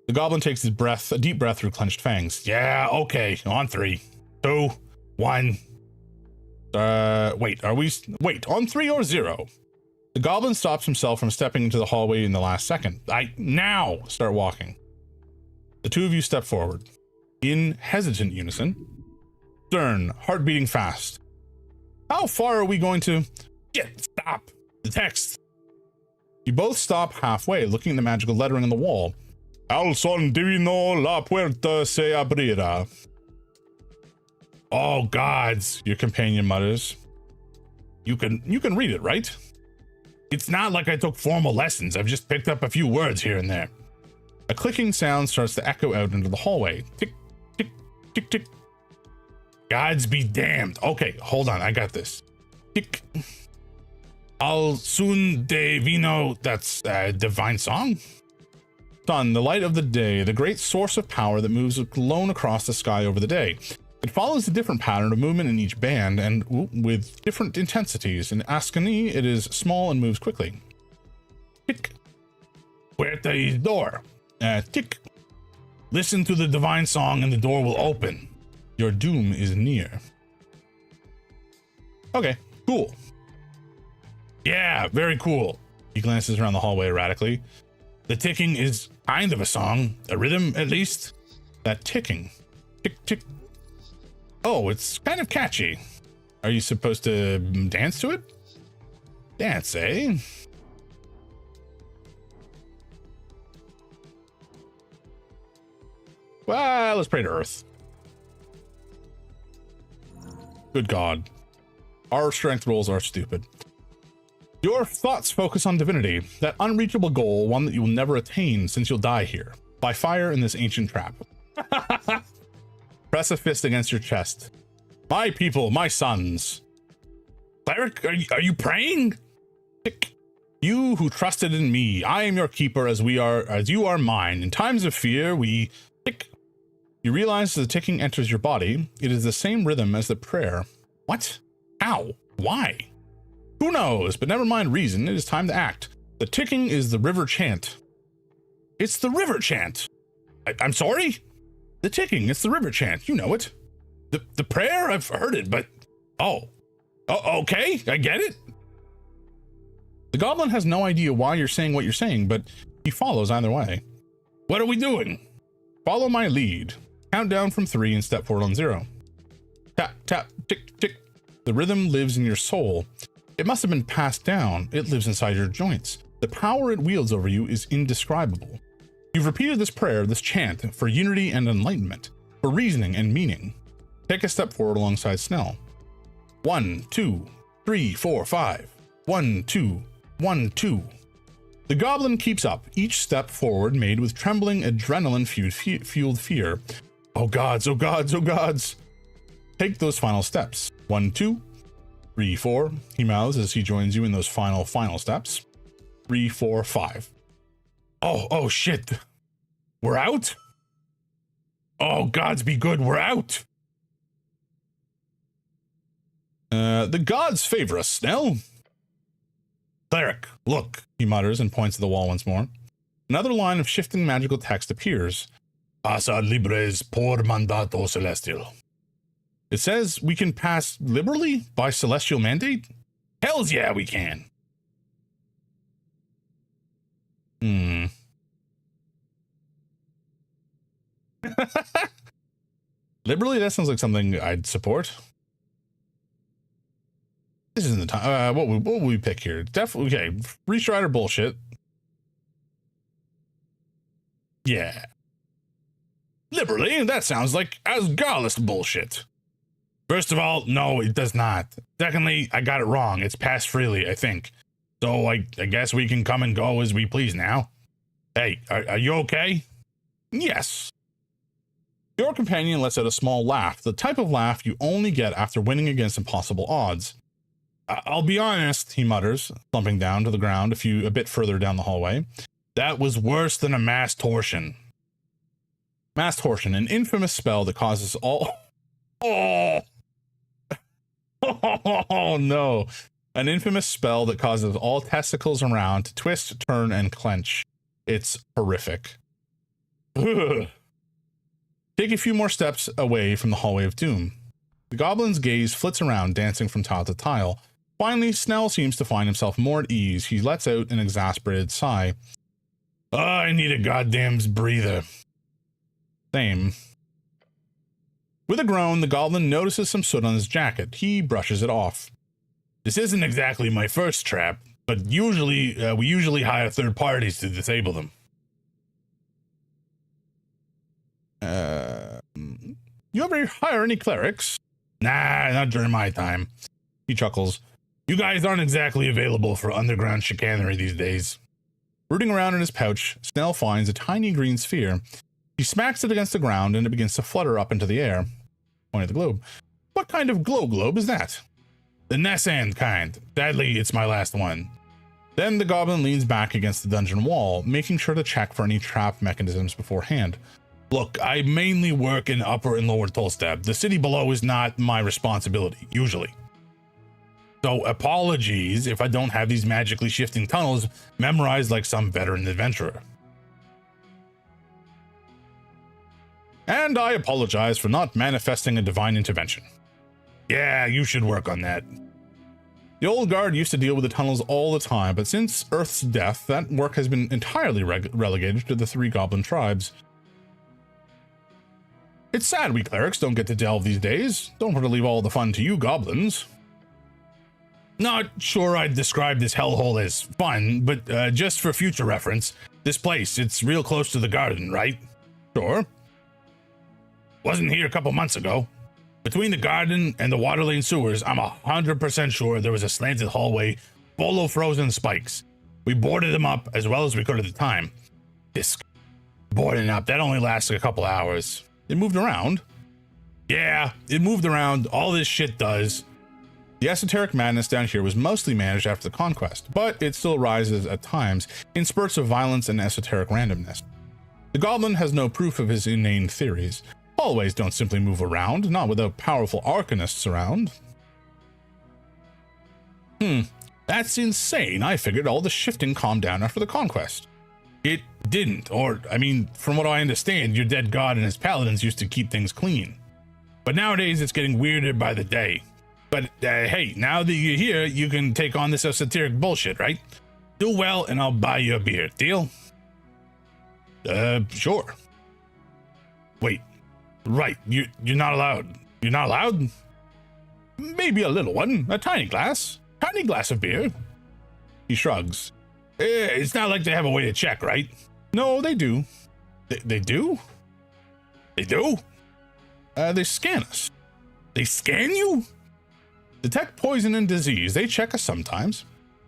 The goblin takes a deep breath through clenched fangs. Yeah, okay. On 3, 2, 1. Wait, on 3 or 0? The goblin stops himself from stepping into the hallway in the last second. Now start walking. The two of you step forward. In hesitant unison. Stern, heart beating fast. How far are we going to... Stop. The text. You both stop halfway, looking at the magical lettering on the wall. Al son divino la puerta se abrirá. Oh, gods, your companion mutters. You can read it, right? It's not like I took formal lessons. I've just picked up a few words here and there. A clicking sound starts to echo out into the hallway. Tick, tick, tick, tick. Gods be damned. Okay, hold on. I got this. Tick. Al sun de vino. That's a divine song. Sun, the light of the day, the great source of power that moves alone across the sky over the day. It follows a different pattern of movement in each band and with different intensities. In Ascani, it is small and moves quickly. Tick. Puerta is door. Tick. Listen to the divine song and the door will open. Your doom is near. Okay, cool. Yeah, very cool. He glances around the hallway erratically. The ticking is kind of a song, a rhythm at least. That ticking. Tick, tick. Oh, it's kind of catchy. Are you supposed to dance to it? Dance, eh? Well, let's pray to Earth. Good God. Our strength rolls are stupid. Your thoughts focus on divinity, that unreachable goal, one that you will never attain since you'll die here, by fire in this ancient trap. Press a fist against your chest. My people, my sons. Cleric, are you praying? You who trusted in me, I am your keeper as you are mine. In times of fear, we tick. You realize as the ticking enters your body, it is the same rhythm as the prayer. What? How? Why? Who knows? But never mind reason, it is time to act. The ticking is the river chant. It's the river chant. I'm sorry? The ticking, it's the river chant. You know it. The prayer? I've heard it, but... Oh, okay, I get it. The goblin has no idea why you're saying what you're saying, but he follows either way. What are we doing? Follow my lead. Count down from 3 and step forward on 0. Tap, tap, tick, tick. The rhythm lives in your soul. It must have been passed down. It lives inside your joints. The power it wields over you is indescribable. You've repeated this prayer, this chant, for unity and enlightenment, for reasoning and meaning. Take a step forward alongside Snell. 1, 2, 3, 4, 5. 1, 2, 1, 2. The goblin keeps up, each step forward made with trembling, adrenaline-fueled fear. Oh gods, oh gods, oh gods. Take those final steps. 1, 2, 3, 4. He mouths as he joins you in those final steps. 3, 4, 5. Oh shit. We're out? Oh, gods be good, we're out. The gods favor us, Snell. Cleric, look, he mutters and points to the wall once more. Another line of shifting magical text appears. Pasa libres por mandato celestial. It says we can pass liberally by celestial mandate? Hells yeah, we can. Liberally, that sounds like something I'd support. This isn't the time. What would we pick here? Definitely, okay. Free Strider bullshit. Yeah. Liberally, that sounds like Asgarlist bullshit. First of all, no, it does not. Secondly, I got it wrong. It's passed freely, I think. So I guess we can come and go as we please now. Hey, are you okay? Yes. Your companion lets out a small laugh, the type of laugh you only get after winning against impossible odds. I'll be honest, he mutters, thumping down to the ground a bit further down the hallway. That was worse than a mass torsion. Mass torsion, an infamous spell that causes all... Oh! Oh no. An infamous spell that causes all testicles around to twist, turn, and clench. It's horrific. Ugh. Take a few more steps away from the hallway of doom. The goblin's gaze flits around, dancing from tile to tile. Finally, Snell seems to find himself more at ease. He lets out an exasperated sigh. Oh, I need a goddamn breather. Same. With a groan, the goblin notices some soot on his jacket. He brushes it off. This isn't exactly my first trap, but we usually hire third parties to disable them. You ever hire any clerics? Nah, not during my time. He chuckles. You guys aren't exactly available for underground chicanery these days. Rooting around in his pouch, Snell finds a tiny green sphere. He smacks it against the ground and it begins to flutter up into the air. Point at the globe. What kind of globe is that? The Nessand kind. Sadly, it's my last one. Then the goblin leans back against the dungeon wall, making sure to check for any trap mechanisms beforehand. Look, I mainly work in Upper and Lower Tolstab. The city below is not my responsibility, usually. So apologies if I don't have these magically shifting tunnels memorized like some veteran adventurer. And I apologize for not manifesting a divine intervention. Yeah, you should work on that. The old guard used to deal with the tunnels all the time, but since Earth's death, that work has been entirely relegated to the 3 goblin tribes. It's sad we clerics don't get to delve these days. Don't want to leave all the fun to you goblins. Not sure I'd describe this hellhole as fun, but just for future reference, this place, it's real close to the garden, right? Sure. Wasn't here a couple months ago. Between the garden and the water lane sewers, I'm 100% sure there was a slanted hallway full of frozen spikes. We boarded them up as well as we could at the time. This boarding up, that only lasted a couple hours. It moved around. Yeah, it moved around. All this shit does. The esoteric madness down here was mostly managed after the conquest, but it still rises at times in spurts of violence and esoteric randomness. The goblin has no proof of his inane theories. Hallways don't simply move around, not without powerful arcanists around. That's insane. I figured all the shifting calmed down after the conquest. It didn't, or, I mean, from what I understand, your dead god and his paladins used to keep things clean. But nowadays, it's getting weirder by the day. But, hey, now that you're here, you can take on this esoteric bullshit, right? Do well, and I'll buy you a beer. Deal? Sure. Wait, right, you're not allowed. You're not allowed? Maybe a little one, a tiny glass of beer. He shrugs. It's not like they have a way to check, right? No, they do. They do? They do? They scan us. They scan you? Detect poison and disease. They check us sometimes.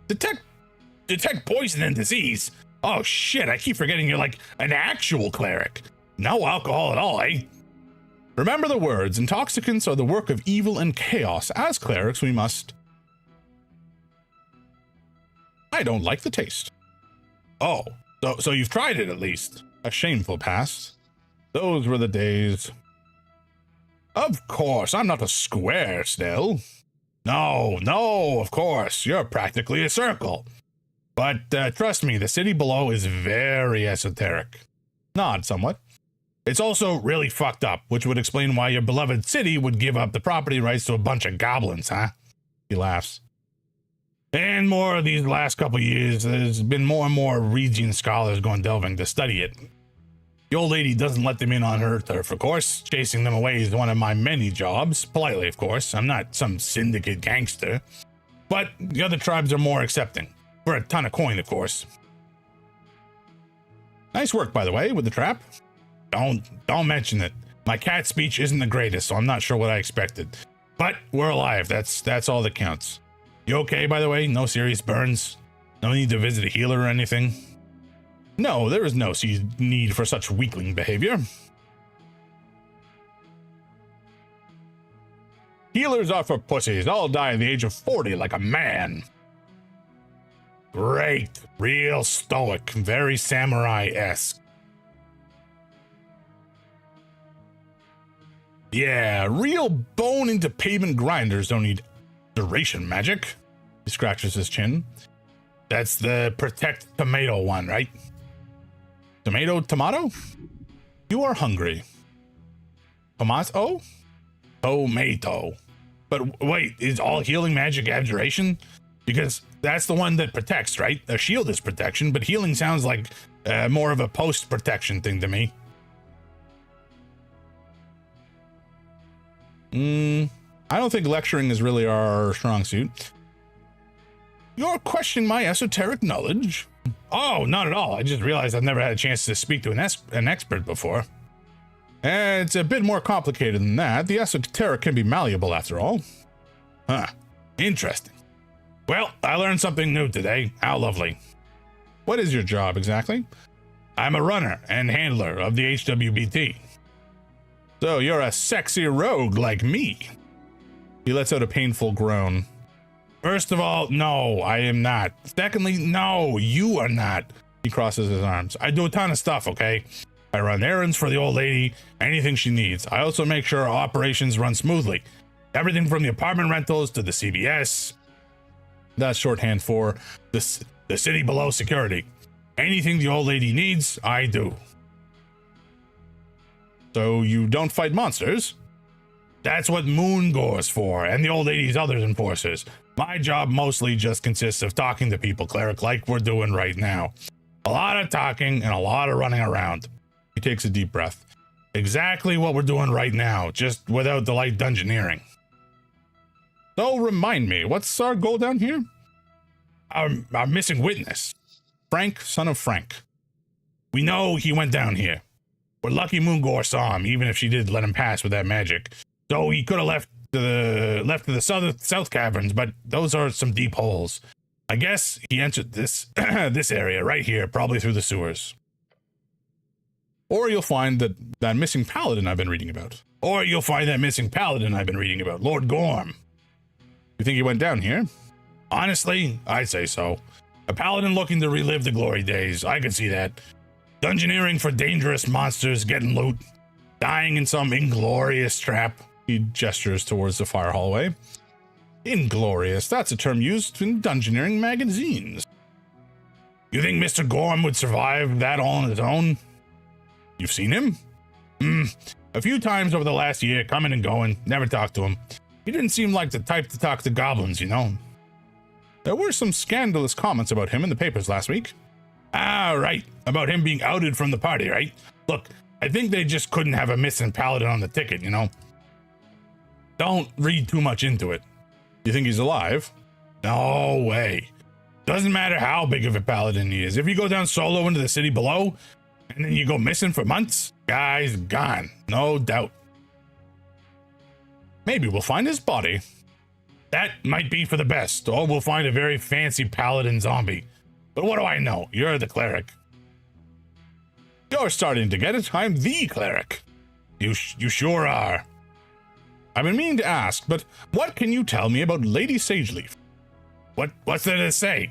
Detect poison and disease? Oh shit, I keep forgetting you're like an actual cleric. No alcohol at all, eh? Remember the words, intoxicants are the work of evil and chaos. As clerics, we must... I don't like the taste. Oh, so you've tried it at least. A shameful past. Those were the days. Of course, I'm not a square still. No, of course, you're practically a circle. But trust me, the city below is very esoteric. Nod somewhat. It's also really fucked up, which would explain why your beloved city would give up the property rights to a bunch of goblins, huh? He laughs. And more of these last couple years, there's been more and more Region scholars going delving to study it. The old lady doesn't let them in on her turf, of course. Chasing them away is one of my many jobs. Politely, of course. I'm not some syndicate gangster. But the other tribes are more accepting. For a ton of coin, of course. Nice work, by the way, with the trap. Don't mention it. My cat speech isn't the greatest, so I'm not sure what I expected. But we're alive. That's all that counts. You okay, by the way? No serious burns? No need to visit a healer or anything? No, there is no need for such weakling behavior. Healers are for pussies. I'll die at the age of 40 like a man. Great. Real stoic. Very samurai-esque. Yeah, real bone into pavement grinders don't need duration magic. He scratches his chin. That's the protect tomato one, right? Tomato? You are hungry. Tomato? Tomato. But wait, is all healing magic abjuration? Because that's the one that protects, right? A shield is protection, but healing sounds like more of a post-protection thing to me. I don't think lecturing is really our strong suit. You're questioning my esoteric knowledge? Oh, not at all. I just realized I've never had a chance to speak to an expert before. It's a bit more complicated than that. The esoteric can be malleable after all. Huh. Interesting. Well, I learned something new today. How lovely. What is your job exactly? I'm a runner and handler of the HWBT. So you're a sexy rogue like me. He lets out a painful groan. First of all, no, I am not. Secondly, no, you are not. He crosses his arms. I do a ton of stuff, okay? I run errands for the old lady, anything she needs. I also make sure our operations run smoothly. Everything from the apartment rentals to the CVS. That's shorthand for the city below security. Anything the old lady needs, I do. So you don't fight monsters? That's what Moon Gore's for, and the old lady's other enforcers. My job mostly just consists of talking to people, Cleric, like we're doing right now. A lot of talking and a lot of running around. He takes a deep breath. Exactly what we're doing right now, just without the light dungeoneering. So remind me, what's our goal down here? Our missing witness. Frank, son of Frank. We know he went down here. We're lucky Moon Gore saw him, even if she did let him pass with that magic. So he could have left to the south caverns, but those are some deep holes. I guess he entered this this area right here, probably through the sewers. Or you'll find that missing paladin I've been reading about. Lord Gorm. You think he went down here? Honestly, I'd say so. A paladin looking to relive the glory days. I could see that. Dungeoneering for dangerous monsters, getting loot, dying in some inglorious trap. He gestures towards the fire hallway. Inglorious, that's a term used in dungeoneering magazines. You think Mr. Gorm would survive that all on his own? You've seen him? A few times over the last year, coming and going, never talked to him. He didn't seem like the type to talk to goblins, you know. There were some scandalous comments about him in the papers last week. Ah, right. About him being outed from the party, right? Look, I think they just couldn't have a missing paladin on the ticket, you know? Don't read too much into it. You think he's alive? No way. Doesn't matter how big of a paladin he is. If you go down solo into the city below, and then you go missing for months, guy's gone. No doubt. Maybe we'll find his body. That might be for the best, or we'll find a very fancy paladin zombie. But what do I know? You're the cleric. You're starting to get it. I'm the cleric. You sure are. I've been meaning to ask, but what can you tell me about Lady Sageleaf? What's there to say?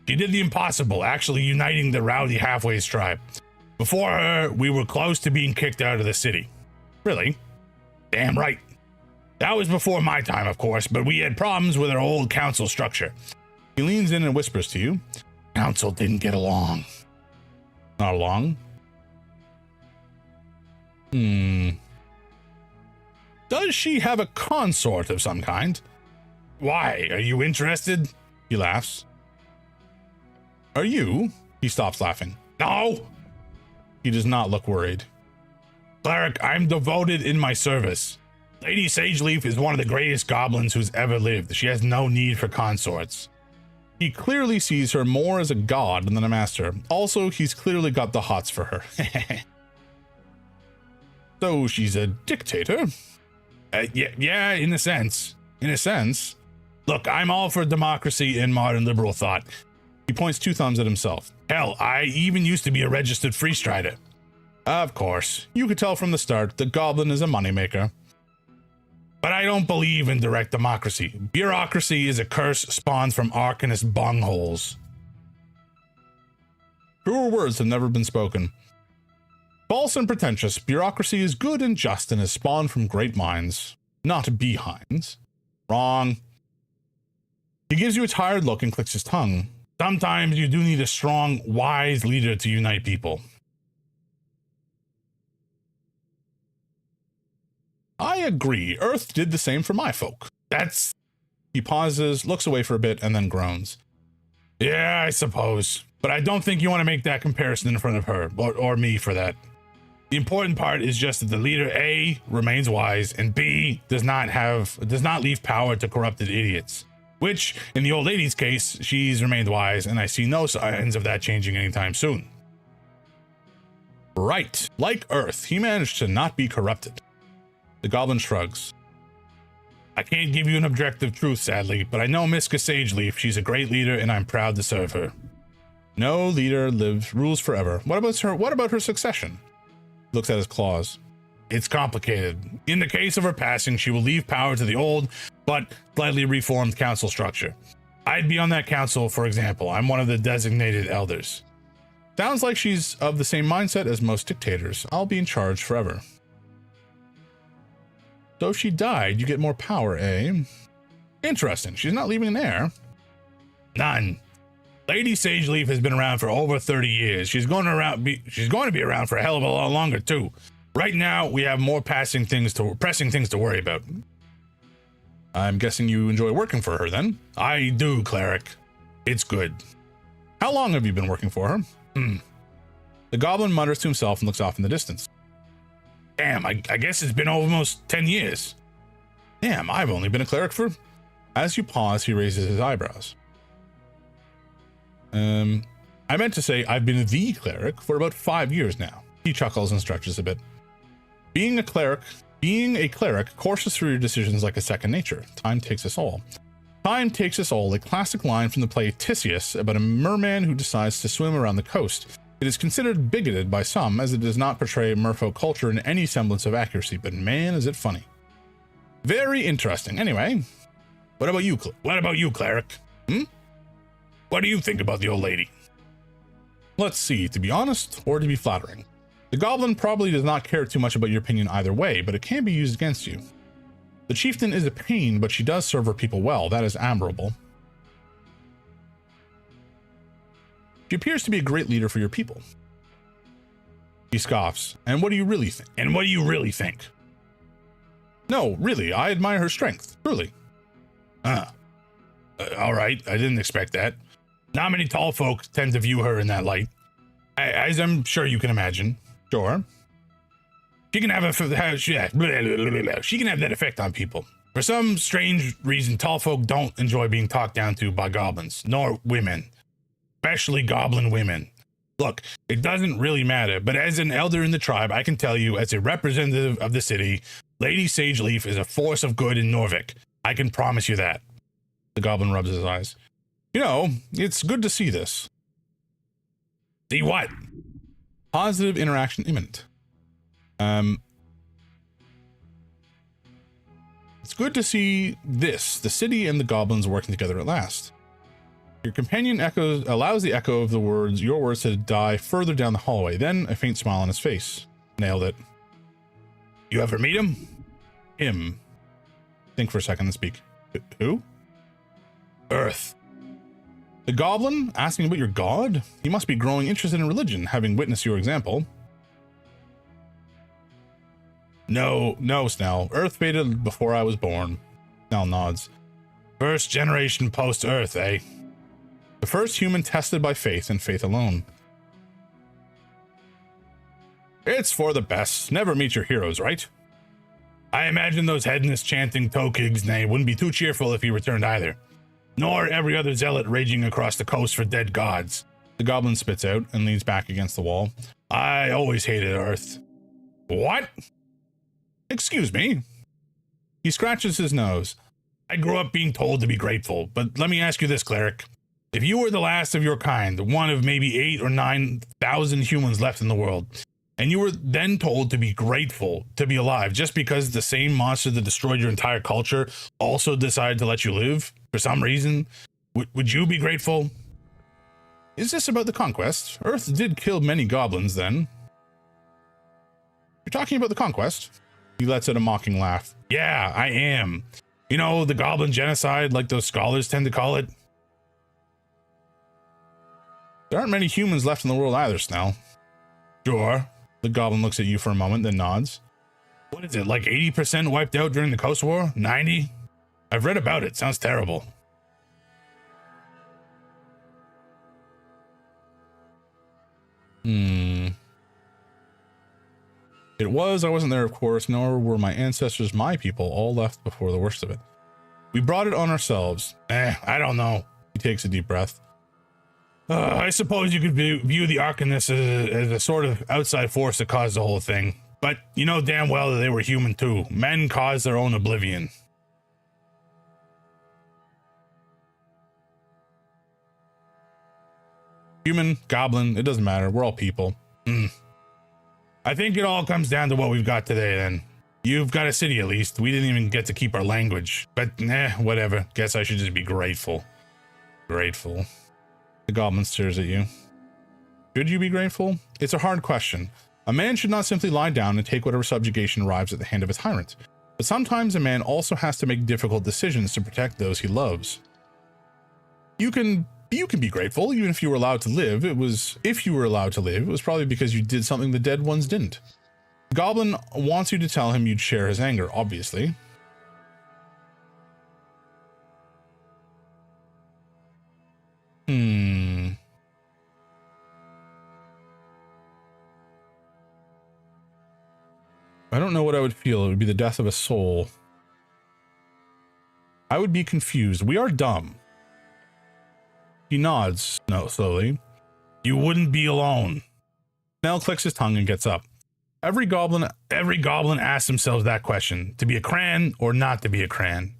She did the impossible, actually uniting the rowdy halfways tribe. Before her, we were close to being kicked out of the city. Really? Damn right. That was before my time, of course, but we had problems with our old council structure. He leans in and whispers to you. Council didn't get along. Not along? Does she have a consort of some kind? Why? Are you interested? He laughs. Are you? He stops laughing. No. He does not look worried. Cleric, I'm devoted in my service. Lady Sageleaf is one of the greatest goblins who's ever lived. She has no need for consorts. He clearly sees her more as a god than a master. Also, he's clearly got the hots for her. So she's a dictator? Yeah, in a sense. In a sense. Look, I'm all for democracy and modern liberal thought. He points two thumbs at himself. Hell, I even used to be a registered free strider. Of course. You could tell from the start the goblin is a moneymaker. But I don't believe in direct democracy. Bureaucracy is a curse spawned from arcanist bungholes. Truer words have never been spoken. False and pretentious, bureaucracy is good and just and is spawned from great minds, not behinds. Wrong. He gives you a tired look and clicks his tongue. Sometimes you do need a strong, wise leader to unite people. I agree. Earth did the same for my folk. That's... He pauses, looks away for a bit, and then groans. Yeah, I suppose. But I don't think you want to make that comparison in front of her, or me for that. The important part is just that the leader A remains wise, and B does not leave power to corrupted idiots. Which, in the old lady's case, she's remained wise, and I see no signs of that changing anytime soon. Right. Like Earth, he managed to not be corrupted. The goblin shrugs. I can't give you an objective truth, sadly, but I know Miska Sageleaf. She's a great leader, and I'm proud to serve her. No leader rules forever. What about her succession? Looks at his claws. It's complicated. In the case of her passing, she will leave power to the old, but slightly reformed council structure. I'd be on that council, for example. I'm one of the designated elders. Sounds like she's of the same mindset as most dictators. I'll be in charge forever. So if she died, you get more power, eh? Interesting. She's not leaving an heir. None. Lady Sageleaf has been around for over 30 years. She's going to be around for a hell of a lot longer, too. Right now, we have more pressing things to worry about. I'm guessing you enjoy working for her, then? I do, Cleric. It's good. How long have you been working for her? The goblin mutters to himself and looks off in the distance. Damn, I guess it's been almost 10 years. Damn, I've only been a cleric for... As you pause, he raises his eyebrows. I meant to say I've been the cleric for about 5 years now. He chuckles and stretches a bit. Being a cleric courses through your decisions like a second nature. Time takes us all. Time takes us all, a classic line from the play Tysius about a merman who decides to swim around the coast. It is considered bigoted by some as it does not portray merfolk culture in any semblance of accuracy, but man, is it funny. Very interesting. Anyway, what about you, Cleric? What do you think about the old lady? Let's see, to be honest or to be flattering. The goblin probably does not care too much about your opinion either way, but it can be used against you. The chieftain is a pain, but she does serve her people well. That is admirable. She appears to be a great leader for your people. He scoffs. And what do you really think? No, really, I admire her strength, truly. All right, I didn't expect that. Not many tall folk tend to view her in that light, as I'm sure you can imagine. Sure. She can have that effect on people. For some strange reason, tall folk don't enjoy being talked down to by goblins, nor women, especially goblin women. Look, it doesn't really matter, but as an elder in the tribe, I can tell you, as a representative of the city, Lady Sageleaf is a force of good in Norvik. I can promise you that. The goblin rubs his eyes. You know, it's good to see this. See what? Positive interaction imminent. It's good to see this, the city and the goblins working together at last. Your companion allows the echo of your words to die further down the hallway, then a faint smile on his face. Nailed it. You ever meet him? Him. Think for a second and speak. Who? Earth. The goblin asking about your god? He must be growing interested in religion, having witnessed your example. No, Snell. Earth faded before I was born. Snell nods. First generation post-Earth, eh? The first human tested by faith and faith alone. It's for the best. Never meet your heroes, right? I imagine those hedonists chanting Tokigs' name wouldn't be too cheerful if he returned either. nor every other zealot raging across the coast for dead gods. The goblin spits out and leans back against the wall. I always hated Earth. What? Excuse me. He scratches his nose. I grew up being told to be grateful, but let me ask you this, Cleric. If you were the last of your kind, one of maybe 8,000 or 9,000 humans left in the world, and you were then told to be grateful to be alive just because the same monster that destroyed your entire culture also decided to let you live for some reason, would you be grateful? Is this about the conquest? Earth did kill many goblins then. You're talking about the conquest? He lets out a mocking laugh. Yeah, I am. You know, the goblin genocide, like those scholars tend to call it. There aren't many humans left in the world either, Snell. Sure. The goblin looks at you for a moment, then nods. What is it, like 80% wiped out during the Coast War? 90? I've read about it. Sounds terrible. It was. I wasn't there, of course, nor were my ancestors, my people, all left before the worst of it. We brought it on ourselves. I don't know. He takes a deep breath. I suppose you could view the Arcanists as a sort of outside force that caused the whole thing. But you know damn well that they were human too. Men cause their own oblivion. Human, goblin, it doesn't matter. We're all people. I think it all comes down to what we've got today then. You've got a city at least. We didn't even get to keep our language. But whatever. Guess I should just be grateful. Grateful. The goblin stares at you. Should you be grateful? It's a hard question. A man should not simply lie down and take whatever subjugation arrives at the hand of a tyrant. But sometimes a man also has to make difficult decisions to protect those he loves. You can be grateful, even if you were allowed to live. If you were allowed to live, it was probably because you did something the dead ones didn't. The goblin wants you to tell him you'd share his anger, obviously. I don't know what I would feel. It would be the death of a soul. I would be confused. We are dumb. He nods slowly. You wouldn't be alone. Snell clicks his tongue and gets up. Every goblin asks themselves that question. To be a Cran or not to be a Cran?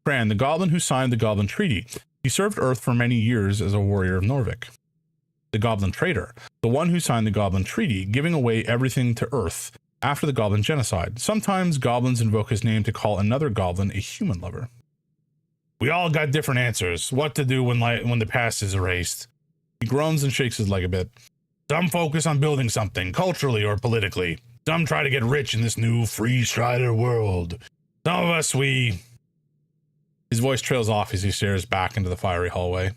Cran, the goblin who signed the Goblin Treaty. He served Earth for many years as a warrior of Norvik. The Goblin Traitor, the one who signed the Goblin Treaty, giving away everything to Earth after the Goblin Genocide. Sometimes goblins invoke his name to call another goblin a human lover. We all got different answers. What to do when the past is erased. He groans and shakes his leg a bit. Some focus on building something, culturally or politically. Some try to get rich in this new free strider world. Some of us, His voice trails off as he stares back into the fiery hallway.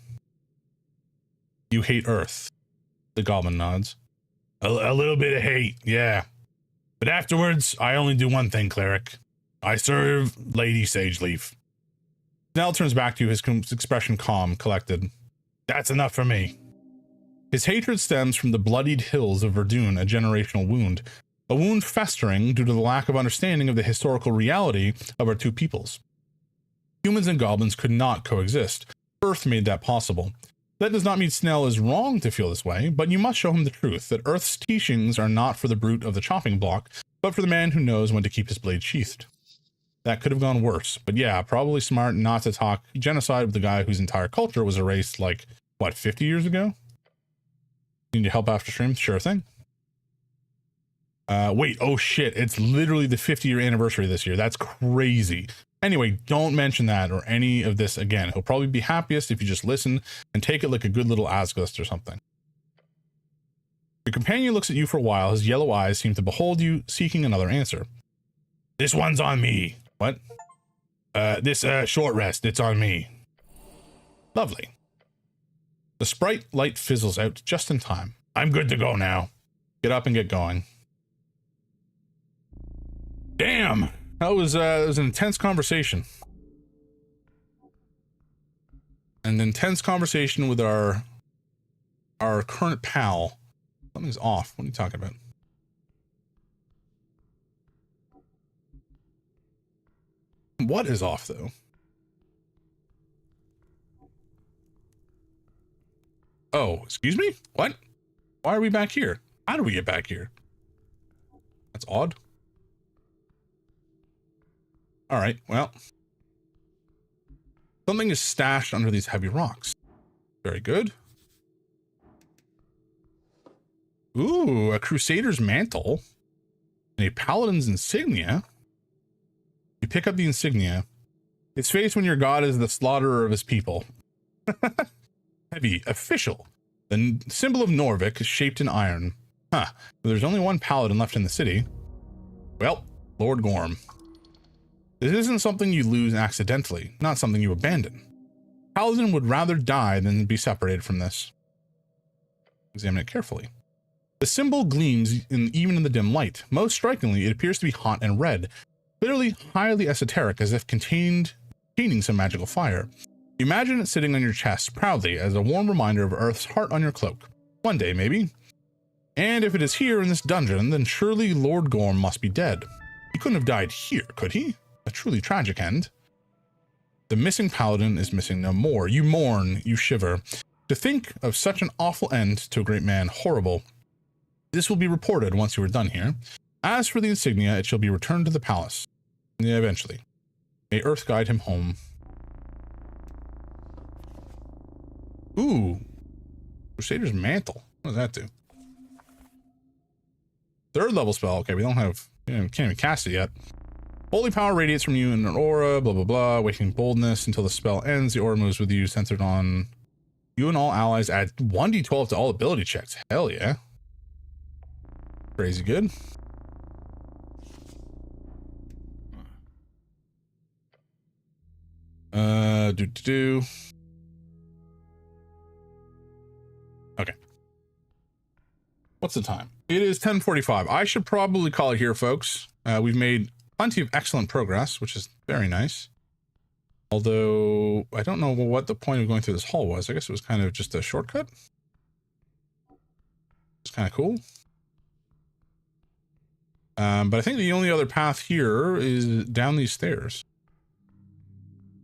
You hate Earth. The goblin nods. A little bit of hate, yeah. But afterwards, I only do one thing, Cleric. I serve Lady Sageleaf. Snell turns back to you, his expression calm, collected. That's enough for me. His hatred stems from the bloodied hills of Verdun, a generational wound. A wound festering due to the lack of understanding of the historical reality of our two peoples. Humans and goblins could not coexist. Earth made that possible. That does not mean Snell is wrong to feel this way, but you must show him the truth, that Earth's teachings are not for the brute of the chopping block, but for the man who knows when to keep his blade sheathed. That could have gone worse, but yeah, probably smart not to talk genocide with the guy whose entire culture was erased like, 50 years ago? Need your help after stream? Sure thing. Wait, oh shit, it's literally the 50-year anniversary this year. That's crazy. Anyway, don't mention that or any of this again. He'll probably be happiest if you just listen and take it like a good little Asgust or something. Your companion looks at you for a while. His yellow eyes seem to behold you, seeking another answer. This one's on me. What? This short rest, it's on me. Lovely. The sprite light fizzles out just in time. I'm good to go now. Get up and get going. Damn! That was an intense conversation. An intense conversation with our current pal. Something's off. What are you talking about? What is off, though? Oh, excuse me? What? Why are we back here? How do we get back here? That's odd. All right, well. Something is stashed under these heavy rocks. Very good. Ooh, a crusader's mantle and a paladin's insignia. You pick up the insignia. Its face when your god is the slaughterer of his people. Heavy, official. The symbol of Norvik is shaped in iron. Huh. There's only one paladin left in the city. Well, Lord Gorm. This isn't something you lose accidentally, not something you abandon. Paladin would rather die than be separated from this. Examine it carefully. The symbol gleams even in the dim light. Most strikingly, it appears to be hot and red, literally highly esoteric, as if containing some magical fire. You imagine it sitting on your chest proudly as a warm reminder of Earth's heart on your cloak. One day, maybe. And if it is here in this dungeon, then surely Lord Gorm must be dead. He couldn't have died here, could he? A truly tragic end. The missing paladin is missing no more. You mourn, you shiver. To think of such an awful end to a great man, horrible. This will be reported once you are done here. As for the insignia, it shall be returned to the palace. Yeah, eventually. May Earth guide him home. Ooh. Crusader's Mantle. What does that do? Third level spell. Okay, we can't even cast it yet. Holy power radiates from you in an aura, blah, blah, blah. Awakening boldness until the spell ends. The aura moves with you, centered on you and all allies. Add 1d12 to all ability checks. Hell yeah. Crazy good. Okay. What's the time? It is 10:45. I should probably call it here, folks. We've made plenty of excellent progress, which is very nice. Although, I don't know what the point of going through this hall was. I guess it was kind of just a shortcut. It's kind of cool. But I think the only other path here is down these stairs.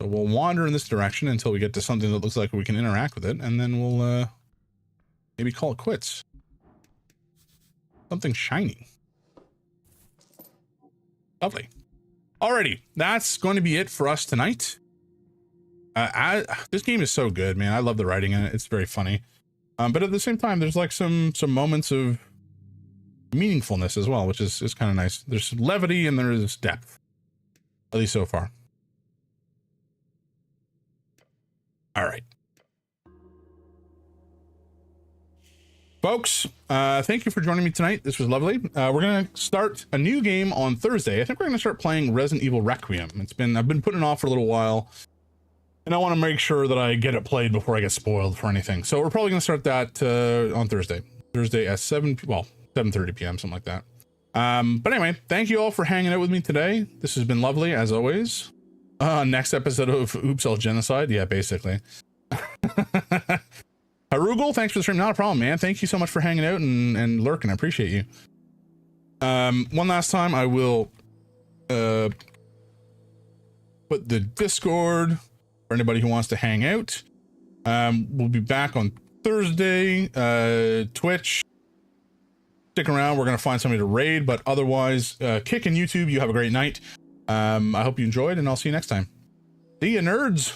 So we'll wander in this direction until we get to something that looks like we can interact with it, and then we'll maybe call it quits. Something shiny. Lovely. Alrighty, that's going to be it for us tonight. This game is so good, man. I love the writing in it. It's very funny. But at the same time, there's like some moments of meaningfulness as well, which is kind of nice. There's levity and there is depth, at least so far. All right, folks, thank you for joining me tonight. This was lovely. We're gonna start a new game on Thursday. I think we're gonna start playing Resident Evil Requiem. I've been putting it off for a little while, and I want to make sure that I get it played before I get spoiled for anything. So we're probably gonna start that on Thursday at 7:30 p.m., something like that. But anyway, thank you all for hanging out with me today. This has been lovely as always. Next episode of Oops All Genocide. Yeah, basically. Harugal, thanks for the stream. Not a problem, man. Thank you so much for hanging out and lurking. I appreciate you. One last time, I will put the Discord for anybody who wants to hang out. We'll be back on Thursday. Twitch. Stick around. We're gonna find somebody to raid, but otherwise, Kick and YouTube. You have a great night. I hope you enjoyed, and I'll see you next time. See ya, nerds.